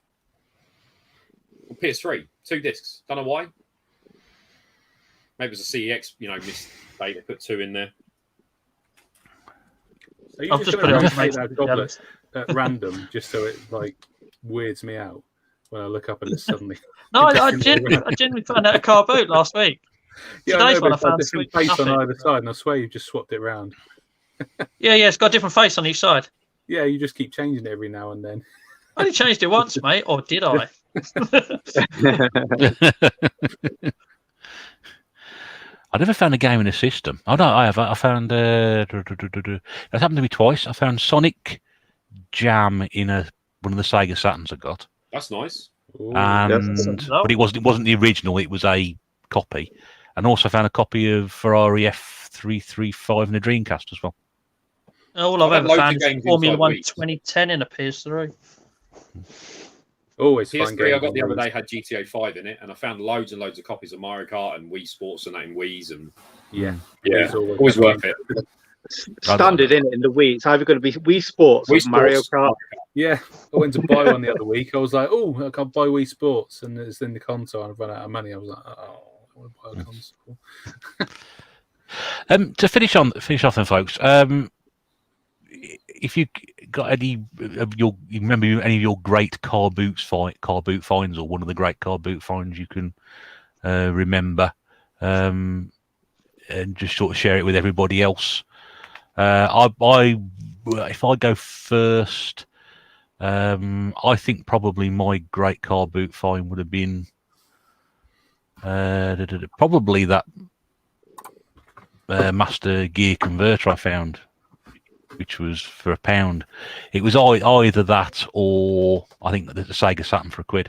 On PS3, 2 discs. Don't know why. Maybe it was a CEX, mistake. They put 2 in there. Are you just going to make that goblet at random just so it weirds me out when I look up and it's suddenly? No, I genuinely found out a car boot last week. Yeah, Today's one I found a different face on either side, and I swear you've just swapped it around. Yeah, it's got a different face on each side. Yeah, you just keep changing it every now and then. I only changed it once, mate, or did I? I never found a game in a system. Oh no, I have. I found. That happened to me twice. I found Sonic Jam in one of the Sega Saturns I got. That's nice. But it wasn't the original. It was a copy, and also found a copy of Ferrari F335 in a Dreamcast as well. All I've ever found is Formula 1 2010 in a PS3. Always PS3 I got the other day had GTA 5 in it, and I found loads and loads of copies of Mario Kart and Wii Sports and that in Wii's, and always worth it. Standard in the Wii. It's either going to be Wii Sports or Mario Kart. Yeah, I went to buy one the other week. I was like, "Oh, I can't buy Wii Sports," and it's in the console. And I've run out of money. I was like, "Oh, I want to buy a console." To finish off, then, folks. If you got any of you remember any of your great car boot finds, or one of the great car boot finds you can remember, and just sort of share it with everybody else. If I go first, I think probably my great car boot find would have been probably that Master Gear converter I found, which was for £1. It was either that, or I think the Sega Saturn for £1.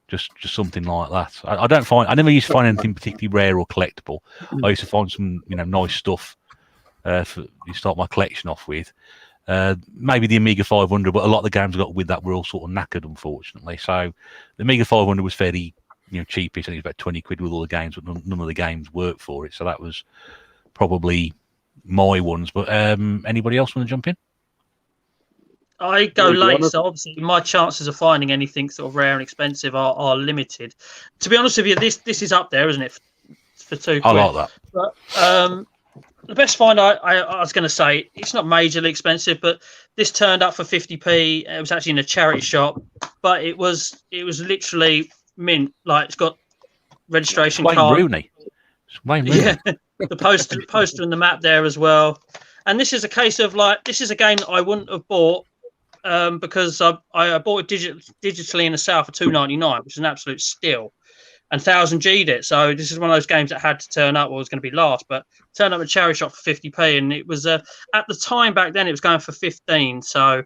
Just something like that. I never used to find anything particularly rare or collectible. I used to find some nice stuff to start my collection off with. Maybe the Amiga 500, but a lot of the games I got with that were all sort of knackered, unfortunately. So the Amiga 500 was fairly, cheapish. I think it was about 20 quid with all the games, but none of the games worked for it. So that was probably my ones. But anybody else want to jump in? I go late, so obviously my chances of finding anything sort of rare and expensive are limited. To be honest with you, this is up there, isn't it? For £2. I like that. But the best find I was going to say, it's not majorly expensive, but this turned up for 50p. It was actually in a charity shop, but it was literally mint. Like, it's got registration Wayne card. Rooney. It's Wayne Rooney. Yeah, the poster and the map there as well. And this is a case of this is a game that I wouldn't have bought because I bought it digitally in the South for $2.99, which is an absolute steal. And 1000G'd it. So this is one of those games that had to turn up or was going to be last, but turned up at charity shop for 50p. And it was, at the time back then, it was going for 15. So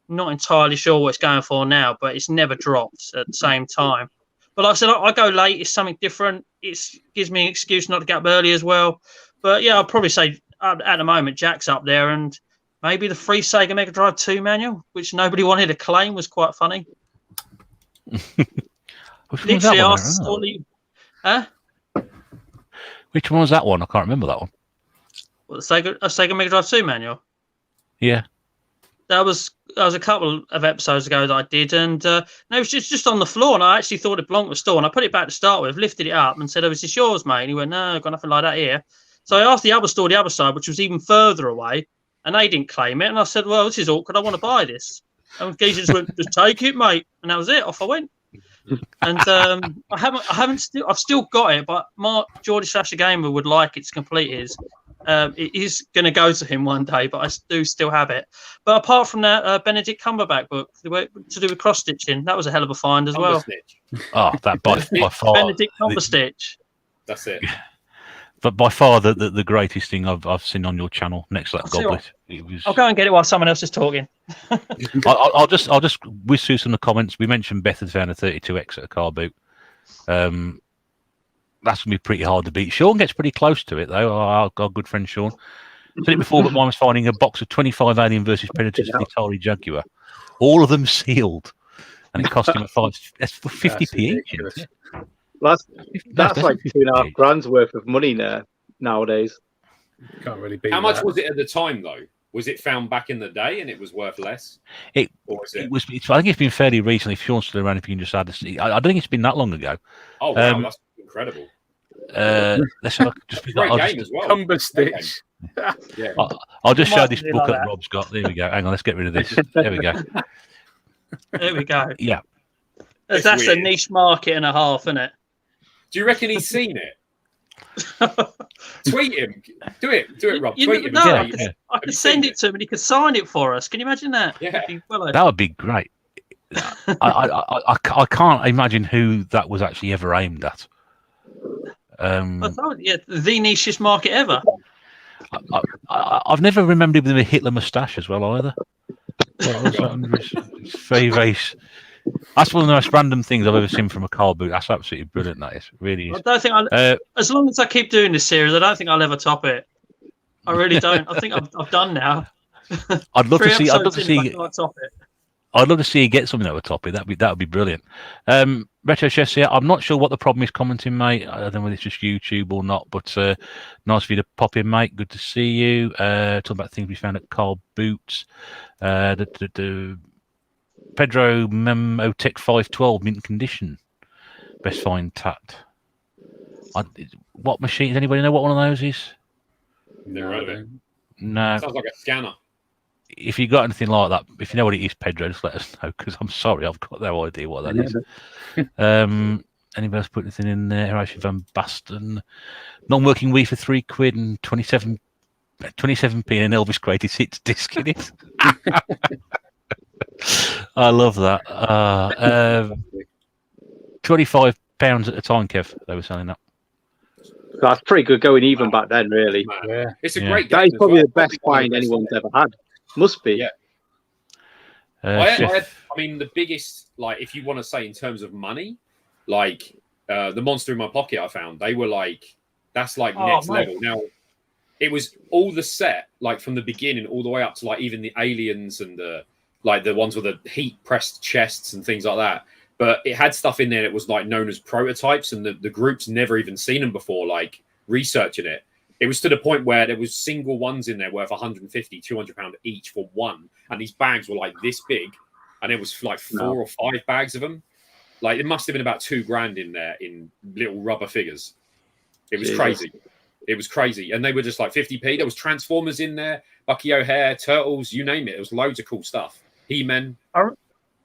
not entirely sure what it's going for now, but it's never dropped at the same time. But like I said, I go late. It's something different. It gives me an excuse not to get up early as well. But yeah, I'll probably say at the moment, Jack's up there. And maybe the free Sega Mega Drive 2 manual, which nobody wanted to claim, was quite funny. Literally asked Storley. Huh? Which one was that one? I can't remember that one. Well, Sega Mega Drive 2 manual. Yeah. That was a couple of episodes ago that I did, and no, it was just on the floor, and I actually thought it belonged to the store, and I put it back to start with, lifted it up, and said, "Oh, is this yours, mate?" And he went, "No, I've got nothing like that here." So I asked the other store, the other side, which was even further away, and they didn't claim it, and I said, "Well, this is awkward. I want to buy this." And Geezer just went, "Just take it, mate," and that was it. Off I went. And I've still got it, but Mark Geordie / Gamer would like it to complete his. It is going to go to him one day, but I do still have it. But apart from that, Benedict Cumberbatch book to do with cross stitching, that was a hell of a find as well. Oh, that by far Benedict Cumberstitch. That's it. But by far the greatest thing I've seen on your channel, next to that goblet. I'll go and get it while someone else is talking. I'll just whiz through some of the comments. We mentioned Beth had found a 32X at a car boot. That's going to be pretty hard to beat. Sean gets pretty close to it, though. Our good friend Sean. Said it before, but mine was finding a box of 25 Alien versus Predators for the Atari Jaguar. All of them sealed. And it cost him that's for 50p each. That's like $2.5 grand's worth of money nowadays. Can't really beat How much that. was it at the time, though? Was it found back in the day and it was worth less? I think it's been fairly recently. If Sean's still around, if you can just add a... I don't think it's been that long ago. Oh, wow, that's incredible. Let's have great game as well. Cumberstitch. Yeah. I'll just show this book that Rob's got. There we go. Hang on, let's get rid of this. There we go. There we go. Yeah. That's a niche market and a half, isn't it? Do you reckon he's seen it? Tweet him. Do it, Rob. Tweet him. No, I could send it to him and he could sign it for us. Can you imagine that? Yeah. That would be great. I can't imagine who that was actually ever aimed at. The nichest market ever. I've never remembered with a Hitler moustache as well either. It's very, very. That's one of the most random things I've ever seen from a car boot. That's absolutely brilliant. That is, really is. I don't think as long as I keep doing this series, I don't think I'll ever top it. I really don't. I think I've done now. I'd love to see. I'd love to see you get something that would top it. That would be brilliant. Retro Chefs here. I'm not sure what the problem is commenting, mate. I don't know whether it's just YouTube or not, but nice for you to pop in, mate. Good to see you. Talking about things we found at car boots. Pedro Memotech 512 mint condition. Best find tat. What machine? Does anybody know what one of those is? Never heard of it. No. Sounds like a scanner. If you got anything like that, if you know what it is, Pedro, just let us know, because I'm sorry, I've got no idea what that is. Anybody else put anything in there? Horatio Van Basten. Non-working Wii for £3 and 27p and an Elvis Greatest Hits disc in it. I love that. £25 at a time, Kev. They were selling that. That's pretty good going even back then, really. Yeah. It's a great game. That is probably the best find anyone's ever had. Must be. Yeah. I mean, the biggest, like, if you want to say in terms of money, like the Monster in My Pocket I found, they were like, that's like next level. Now, it was all the set, like from the beginning all the way up to like even the aliens and the ones with the heat pressed chests and things like that. But it had stuff in there that was like known as prototypes, and the group's never even seen them before, like researching it. It was to the point where there was single ones in there worth 150, 200 pounds each for one. And these bags were like this big. And it was like 4 or 5 bags of them. Like it must have been about $2,000 in there in little rubber figures. It was crazy. It was crazy. And they were just like 50p. There was Transformers in there, Bucky O'Hare, Turtles, you name it. It was loads of cool stuff. He-Men.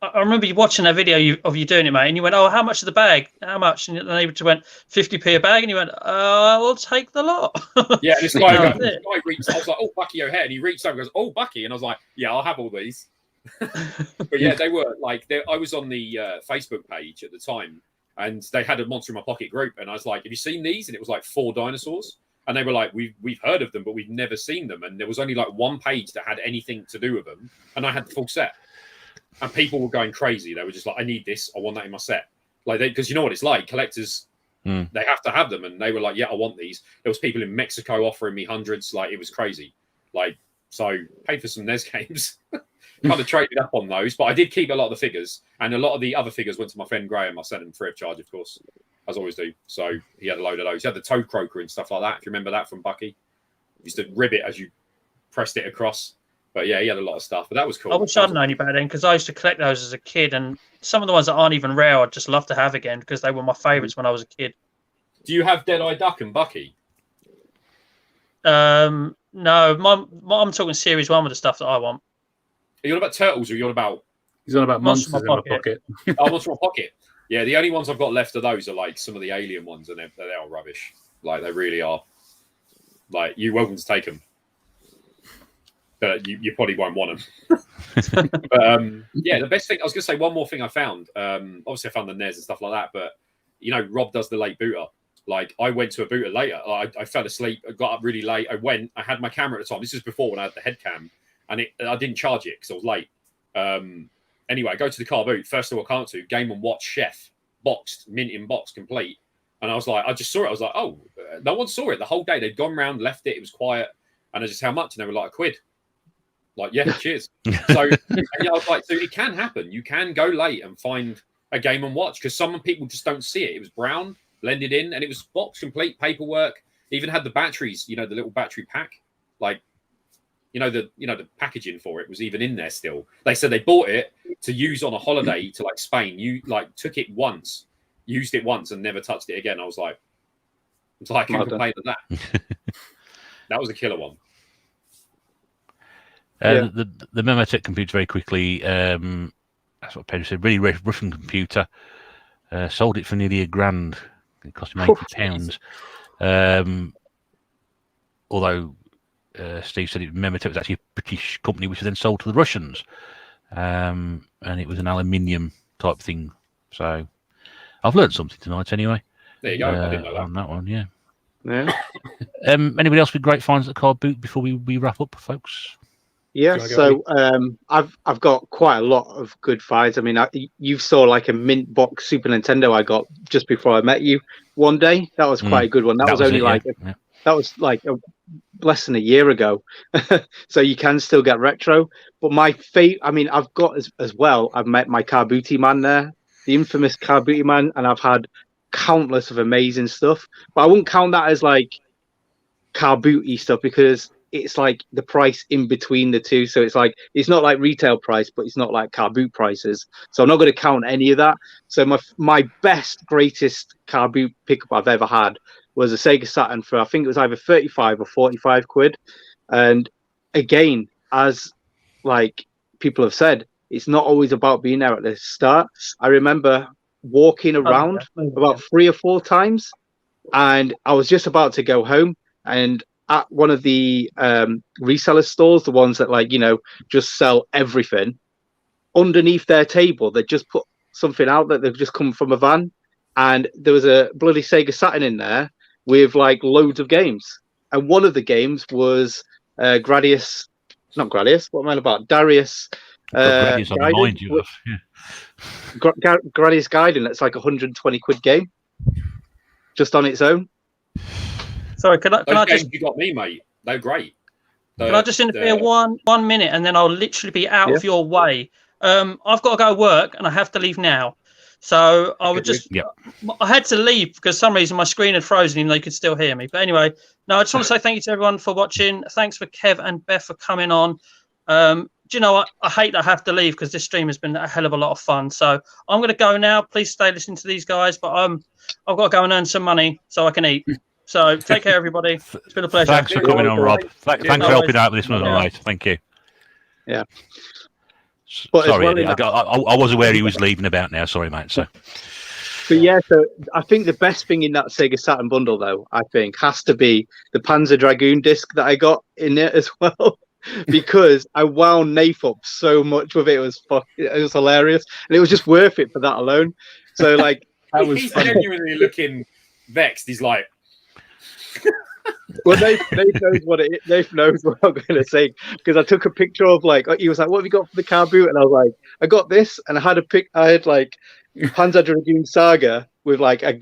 I remember you watching a video of you doing it, mate, and you went, "Oh, how much is the bag? How much?" And they went, 50p a bag, and you went, "We'll take the lot." Yeah, this guy reached. I was like, "Oh, Bucky O'Hare," and he reached over and goes, "Oh, Bucky," and I was like, "Yeah, I'll have all these." But yeah, they were like, I was on the Facebook page at the time, and they had a Monster in My Pocket group, and I was like, "Have you seen these?" And it was like 4 dinosaurs, and they were like, "We've heard of them, but we've never seen them." And there was only like one page that had anything to do with them, and I had the full set. And people were going crazy. They were just like, "I need this. I want that in my set." Like because you know what it's like. Collectors, they have to have them, and they were like, "Yeah, I want these." There was people in Mexico offering me hundreds. Like it was crazy. Like so, paid for some NES games. Kind of traded up on those, but I did keep a lot of the figures, and a lot of the other figures went to my friend Graham. I sent him free of charge, of course, as I always do. So he had a load of those. He had the Toad Croaker and stuff like that. If you remember that from Bucky, he used to rib it as you pressed it across. But yeah, he had a lot of stuff, but that was cool. I wish I'd known you back then, because I used to collect those as a kid, and some of the ones that aren't even rare, I'd just love to have again because they were my favourites when I was a kid. Do you have Deadeye Duck and Bucky? No, I'm talking series 1 with the stuff that I want. Are you on about Turtles, or are you on about? He's on about Monsters in My Pocket. Oh, Monster in My Pocket. Yeah, the only ones I've got left of those are like some of the alien ones, and they are rubbish. Like they really are. Like you're welcome to take them. But you probably won't want them. But yeah, the best thing I was going to say, one more thing I found. Obviously, I found the NES and stuff like that. But you know, Rob does the late booter. Like I went to a booter later. I fell asleep. I got up really late. I had my camera at the time. This is before when I had the head cam, and I didn't charge it because I was late. Anyway, I go to the car boot. First of all, I can't do Game & Watch Chef boxed, mint in box, complete. And I was like, I just saw it. I was like, oh, no one saw it the whole day. They'd gone round, left it. It was quiet. And I just, how much? And they were like, £1. Like, yeah, cheers. So I was like, so it can happen. You can go late and find a Game & Watch because some people just don't see it. It was brown, blended in, and it was box complete, paperwork. Even had the batteries, you know, the little battery pack, like, the packaging for it was even in there still. They said they bought it to use on a holiday to like Spain. You like took it once, used it once, and never touched it again. I was like, I can't complain with that. That was a killer one. The Memotech computer, very quickly, that's what Pedro said, really rough computer. Sold it for nearly £1,000. It cost him £80. Although Steve said Memotech was actually a British company, which was then sold to the Russians. And it was an aluminium type thing. So I've learned something tonight anyway. There you go. I didn't know that. On that one, yeah. Yeah. Anybody else with great finds at the car boot before we wrap up, folks? Yeah, so I've got quite a lot of good finds. I mean, you saw like a mint box Super Nintendo I got just before I met you one day. That was quite a good one. That was only that was like less than a year ago. So you can still get retro. But my favorite, I mean, I've got as well. I've met my Car Booty Man there, the infamous Car Booty Man, and I've had countless of amazing stuff. But I wouldn't count that as like Car Booty stuff because it's like the price in between the two. So it's like, it's not like retail price, but it's not like car boot prices. So I'm not going to count any of that. So my best, greatest car boot pickup I've ever had was a Sega Saturn for, I think it was either 35 or 45 quid. And again, as like people have said, it's not always about being there at the start. I remember walking around about 3 or 4 times and I was just about to go home, and at one of the reseller stores, the ones that just sell everything, underneath their table, they just put something out that they've just come from a van, and there was a bloody Sega Saturn in there with like loads of games, and one of the games was Gradius, not Gradius. What am I about? Darius. Gradius on the mind, you have. Gradius Gaiden. That's like 120 quid game, just on its own. Sorry, can I games just? You got me, mate. they're great. Can I just interfere 1 minute, and then I'll literally be out of your way. I've got to go to work, and I have to leave now. So I would just, I had to leave because for some reason my screen had frozen, even though you could still hear me. But anyway, no, I just want to say thank you to everyone for watching. Thanks for Kev and Beth for coming on. Do you know what? I hate that I have to leave because this stream has been a hell of a lot of fun. So I'm going to go now. Please stay listening to these guys, but I've got to go and earn some money so I can eat. So take care, everybody. It's been a pleasure. Thanks for coming on, Rob. Thanks for helping out with this one tonight. Thank you. Yeah. But sorry, Eddie, I was aware he was leaving about now. Sorry, mate. So yeah, so I think the best thing in that Sega Saturn bundle, though, I think, has to be the Panzer Dragoon disc that I got in it as well, because I wound Nath up so much with it. It was hilarious, and it was just worth it for that alone. So like, he's genuinely looking vexed. He's like. Well, Dave knows what it is. Dave knows what I'm going to say, because I took a picture of he was like, "What have you got for the car boot?" And I was like, "I got this," and I had like Panzer Dragoon Saga with like a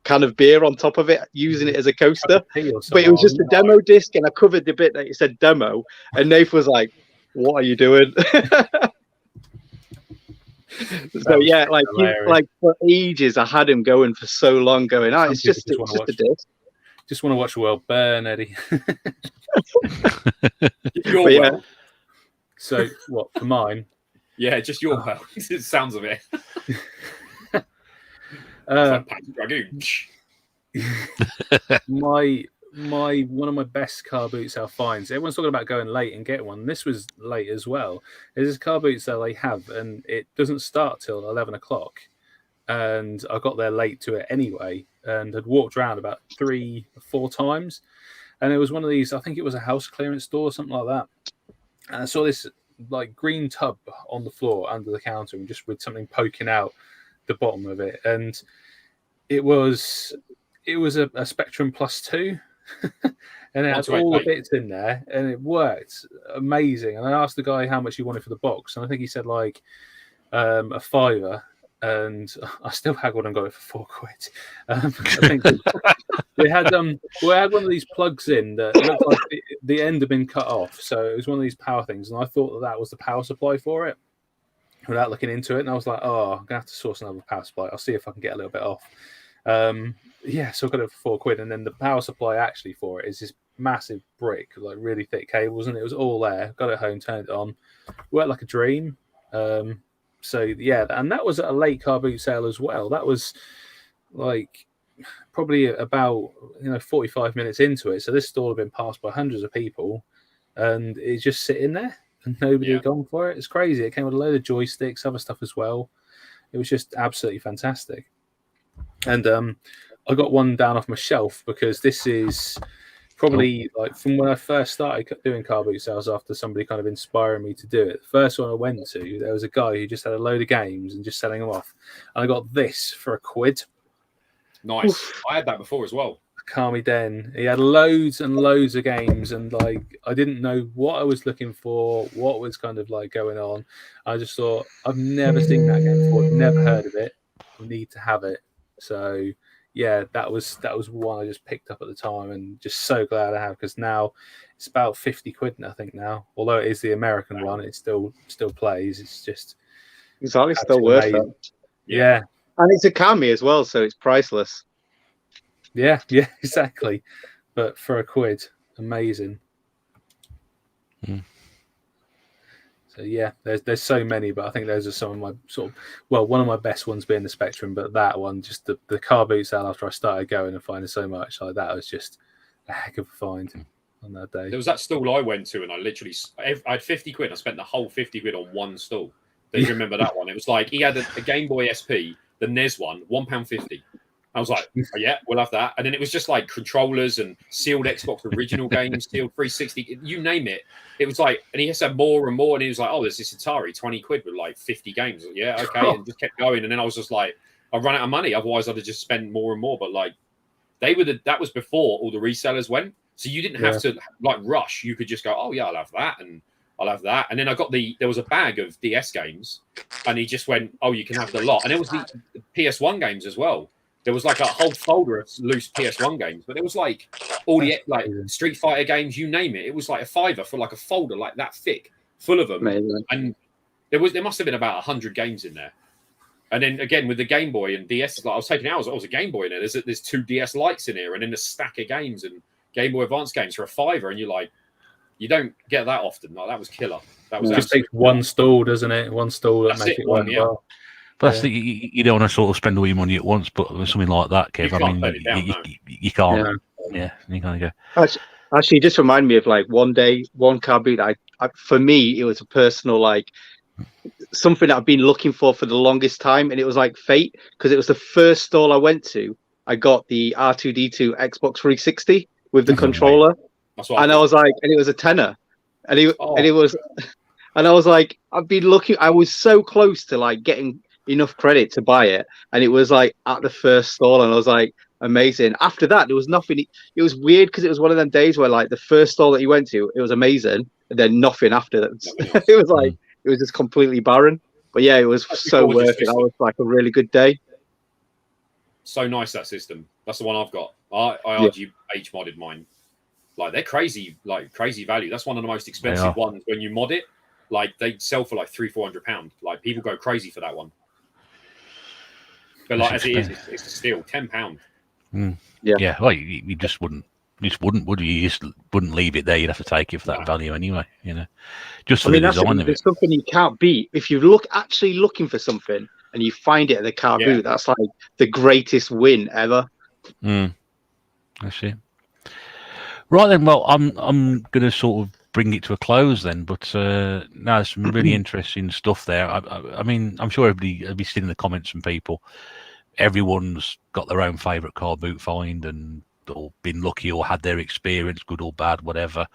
can of beer on top of it, using it as a coaster. But it was just a demo disc, and I covered the bit that it said demo. And Nath was like, "What are you doing?" So yeah, like for ages, I had him going for so long, going, "Oh, it's just a disc." Just want to watch the world burn, Eddie. Your world. So what for mine? Yeah, just your world. It sounds of it. My one of my best car boot sale finds. Everyone's talking about going late and get one. This was late as well. There's this car boot sale they have, and it doesn't start till 11 o'clock. And I got there late to it anyway, and had walked around about 3 or 4 times. And it was one of these, I think it was a house clearance store or something like that. And I saw this like green tub on the floor under the counter, and just with something poking out the bottom of it. And it was a Spectrum Plus 2. And it had all the bits in there, and it worked amazing. And I asked the guy how much he wanted for the box, and I think he said like a £5. And I still haggled and got it for £4. I think we had one of these plugs in that looked like the end had been cut off, so it was one of these power things, and I thought that was the power supply for it without looking into it. And I was like, "Oh, I'm gonna have to source another power supply. I'll see if I can get a little bit off." So I got it for £4, and then the power supply actually for it is this massive brick, like really thick cables, and it was all there. Got it home, turned it on, worked like a dream. So yeah, and that was at a late car boot sale as well. That was like probably about 45 minutes into it. So this stall had been passed by hundreds of people, and it's just sitting there, and nobody had gone for it. It's crazy. It came with a load of joysticks, other stuff as well. It was just absolutely fantastic. And I got one down off my shelf because this is probably like from when I first started doing car boot sales, after somebody kind of inspiring me to do it. The first one I went to, there was a guy who just had a load of games and just selling them off. And I got this for £1. Nice. Oof. I had that before as well. Carmy Den. He had loads and loads of games, and like I didn't know what I was looking for, what was kind of like going on. I just thought, I've never seen that game before, never heard of it. I need to have it. So yeah, that was one I just picked up at the time, and just so glad I have, because now it's about £50 I think now. Although it is the American one, it still plays. It's just exactly still worth it. Yeah, and it's a Kami as well, so it's priceless. Yeah, exactly. But for £1, amazing. So yeah, there's so many, but I think those are some of my one of my best ones being the Spectrum, but that one, just the car boot sale after I started going and finding so much, like that was just a heck of a find on that day. There was that stall I went to, and I had £50. I spent the whole £50 on one stall. Do you remember that one? It was like he had a Game Boy SP, the NES one, £1.50. I was like, oh, yeah, we'll have that. And then it was just like controllers and sealed Xbox original games, sealed 360, you name it. It was like, and he has to have more and more. And he was like, oh, there's this Atari, £20 with like 50 games. Yeah, okay. And just kept going. And then I was just like, I run out of money. Otherwise, I'd have just spent more and more. But like, that was before all the resellers went. So you didn't have to like rush. You could just go, oh, yeah, I'll have that. And I'll have that. And then I got there was a bag of DS games. And he just went, oh, you can have the lot. And it was the PS1 games as well. there was like a whole folder of loose PS1 games, but it was like all the like Street Fighter games, you name it. It was like a $5 for like a folder like that thick, full of them. Amazing. And there must have been about 100 games in there. And then again with the Game Boy and DS, like I was taking hours. I was a Game Boy in there. There's 2 DS Lites in here, and then a stack of games and Game Boy Advance games for a $5, and you're like, you don't get that often. Like that was killer. That was just takes one stall, doesn't it? One stall that makes it work well. But that's you don't want to sort of spend all your money at once, but with something like that, Kev, you can't. Yeah, you kind of go. Actually, just remind me of like one car boot. For me, it was a personal like something that I've been looking for the longest time, and it was like fate because it was the first stall I went to. I got the R2D2 Xbox 360 with the controller, and I was like, and it was a tenner, and it was, and I was like, I've been looking. I was so close to like getting enough credit to buy it, and it was like at the first stall, and I was like, amazing. After that, there was nothing. It was weird because it was one of them days where like the first stall that you went to, it was amazing, and then nothing after that. It was like it was just completely barren. But yeah, it was so worth it. That was like a really good day. So nice, that system. That's the one I've got. I argue H-modded mine. Like they're crazy value. That's one of the most expensive ones when you mod it. Like they sell for like £300-400. Like people go crazy for that one. But like as it is, it's a steal. £10. Yeah. Well, you just wouldn't. Would you? You just wouldn't leave it there. You'd have to take it for that value anyway. You know, just for the design of it. There's something you can't beat. If you actually looking for something and you find it at the car boot, that's like the greatest win ever. I see. Right then. Well, I'm going to sort of bring it to a close then. But no, there's some really interesting stuff there. I mean, I'm sure everybody be seeing in the comments from people. Everyone's got their own favourite car boot find and or been lucky or had their experience, good or bad, whatever.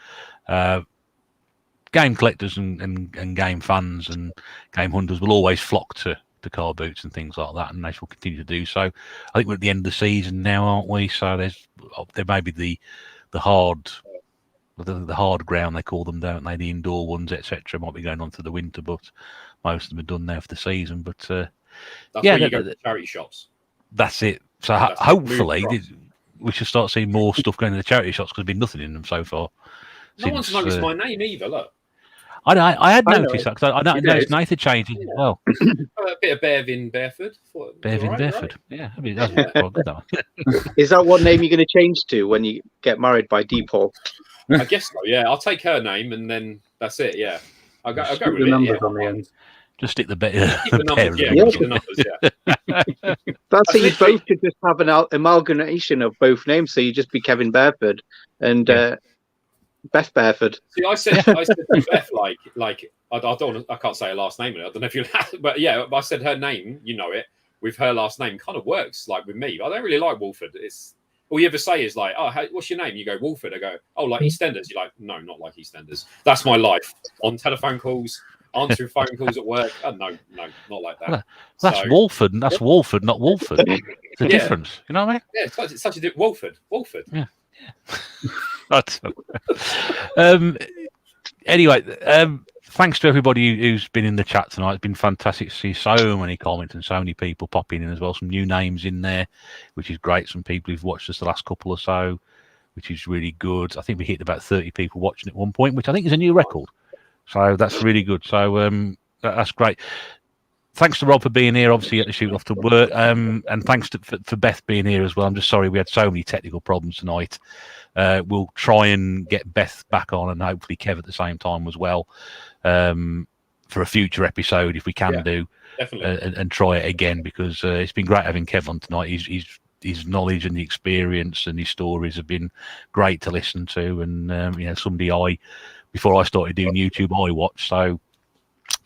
Game collectors and game fans and game hunters will always flock to car boots and things like that, and they shall continue to do so. I think we're at the end of the season now, aren't we? So there may be the hard ground they call them, don't they? The indoor ones, etc. might be going on to the winter, but most of them are done now for the season. But that's where you go to charity shops. That's it. So hopefully we should start seeing more stuff going to the charity shops because there's been nothing in them so far. No one's noticed my name either. Look, I had noticed that because I noticed Nathan changing as well. A bit of Bearvin Bareford. Bearvin Bareford. Yeah, I mean, that's quite good. That one. Is that what name you're going to change to when you get married by Deepole? I guess so. Yeah, I'll take her name and then that's it. Yeah, I'll go with the numbers on the end. Just stick the numbers. Yeah. That's it. You both could just have an amalgamation of both names, so you just be Kevin Bareford and Beth Bareford. See, I said to Beth like I can't say her last name. I don't know if you, but yeah, I said her name. You know it with her last name kind of works like with me. I don't really like Wolford. It's all you ever say is like, oh, what's your name? You go Wolford. I go, oh, like EastEnders. You're like, no, not like EastEnders. That's my life on telephone calls. Answering phone calls at work. Oh, no, not like that. That's Wolford, and that's Wolford, not Wolford. It's a difference. You know what I mean? Yeah, it's such a Wolford. Yeah. Anyway, thanks to everybody who's been in the chat tonight. It's been fantastic to see so many comments and so many people popping in as well. Some new names in there, which is great. Some people who've watched us the last couple or so, which is really good. I think we hit about 30 people watching at one point, which I think is a new record. So that's really good. So that's great. Thanks to Rob for being here, obviously, at the shoot off to work. And thanks for Beth being here as well. I'm just sorry we had so many technical problems tonight. We'll try and get Beth back on and hopefully Kev at the same time as well for a future episode if we can do. Definitely. And try it again because it's been great having Kev on tonight. His knowledge and the experience and his stories have been great to listen to. And, somebody before I started doing YouTube, I watched. So,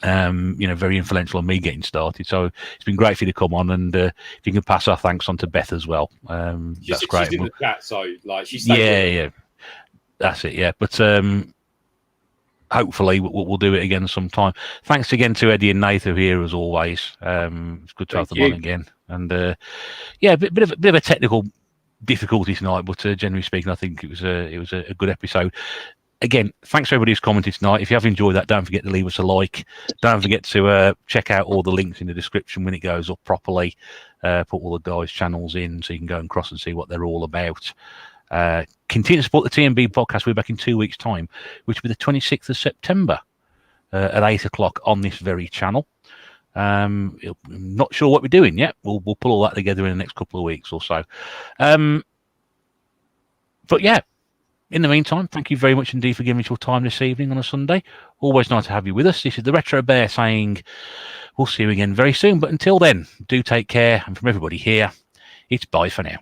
very influential on me getting started. So it's been great for you to come on. And if you can pass our thanks on to Beth as well. That's great. She's in the chat, so she's yeah. That's it, yeah. But hopefully we'll do it again sometime. Thanks again to Eddie and Nathan here as always. It's good to have them on again. And a bit of a technical difficulty tonight, but generally speaking, I think it was a good episode. again, thanks for everybody who's commented tonight. If you have enjoyed that, don't forget to leave us a like. Don't forget to check out all the links in the description when it goes up properly. Put all the guys' channels in so you can go and cross and see what they're all about. Continue to support the tNb podcast. We're back in 2 weeks' time, which will be the 26th of September at 8 o'clock on this very channel. I'm not sure what we're doing yet. We'll pull all that together in the next couple of weeks or so. But yeah, in the meantime, thank you very much indeed for giving us your time this evening on a Sunday. Always nice to have you with us. This is the Retro Bear saying we'll see you again very soon. But until then, do take care. And from everybody here, it's bye for now.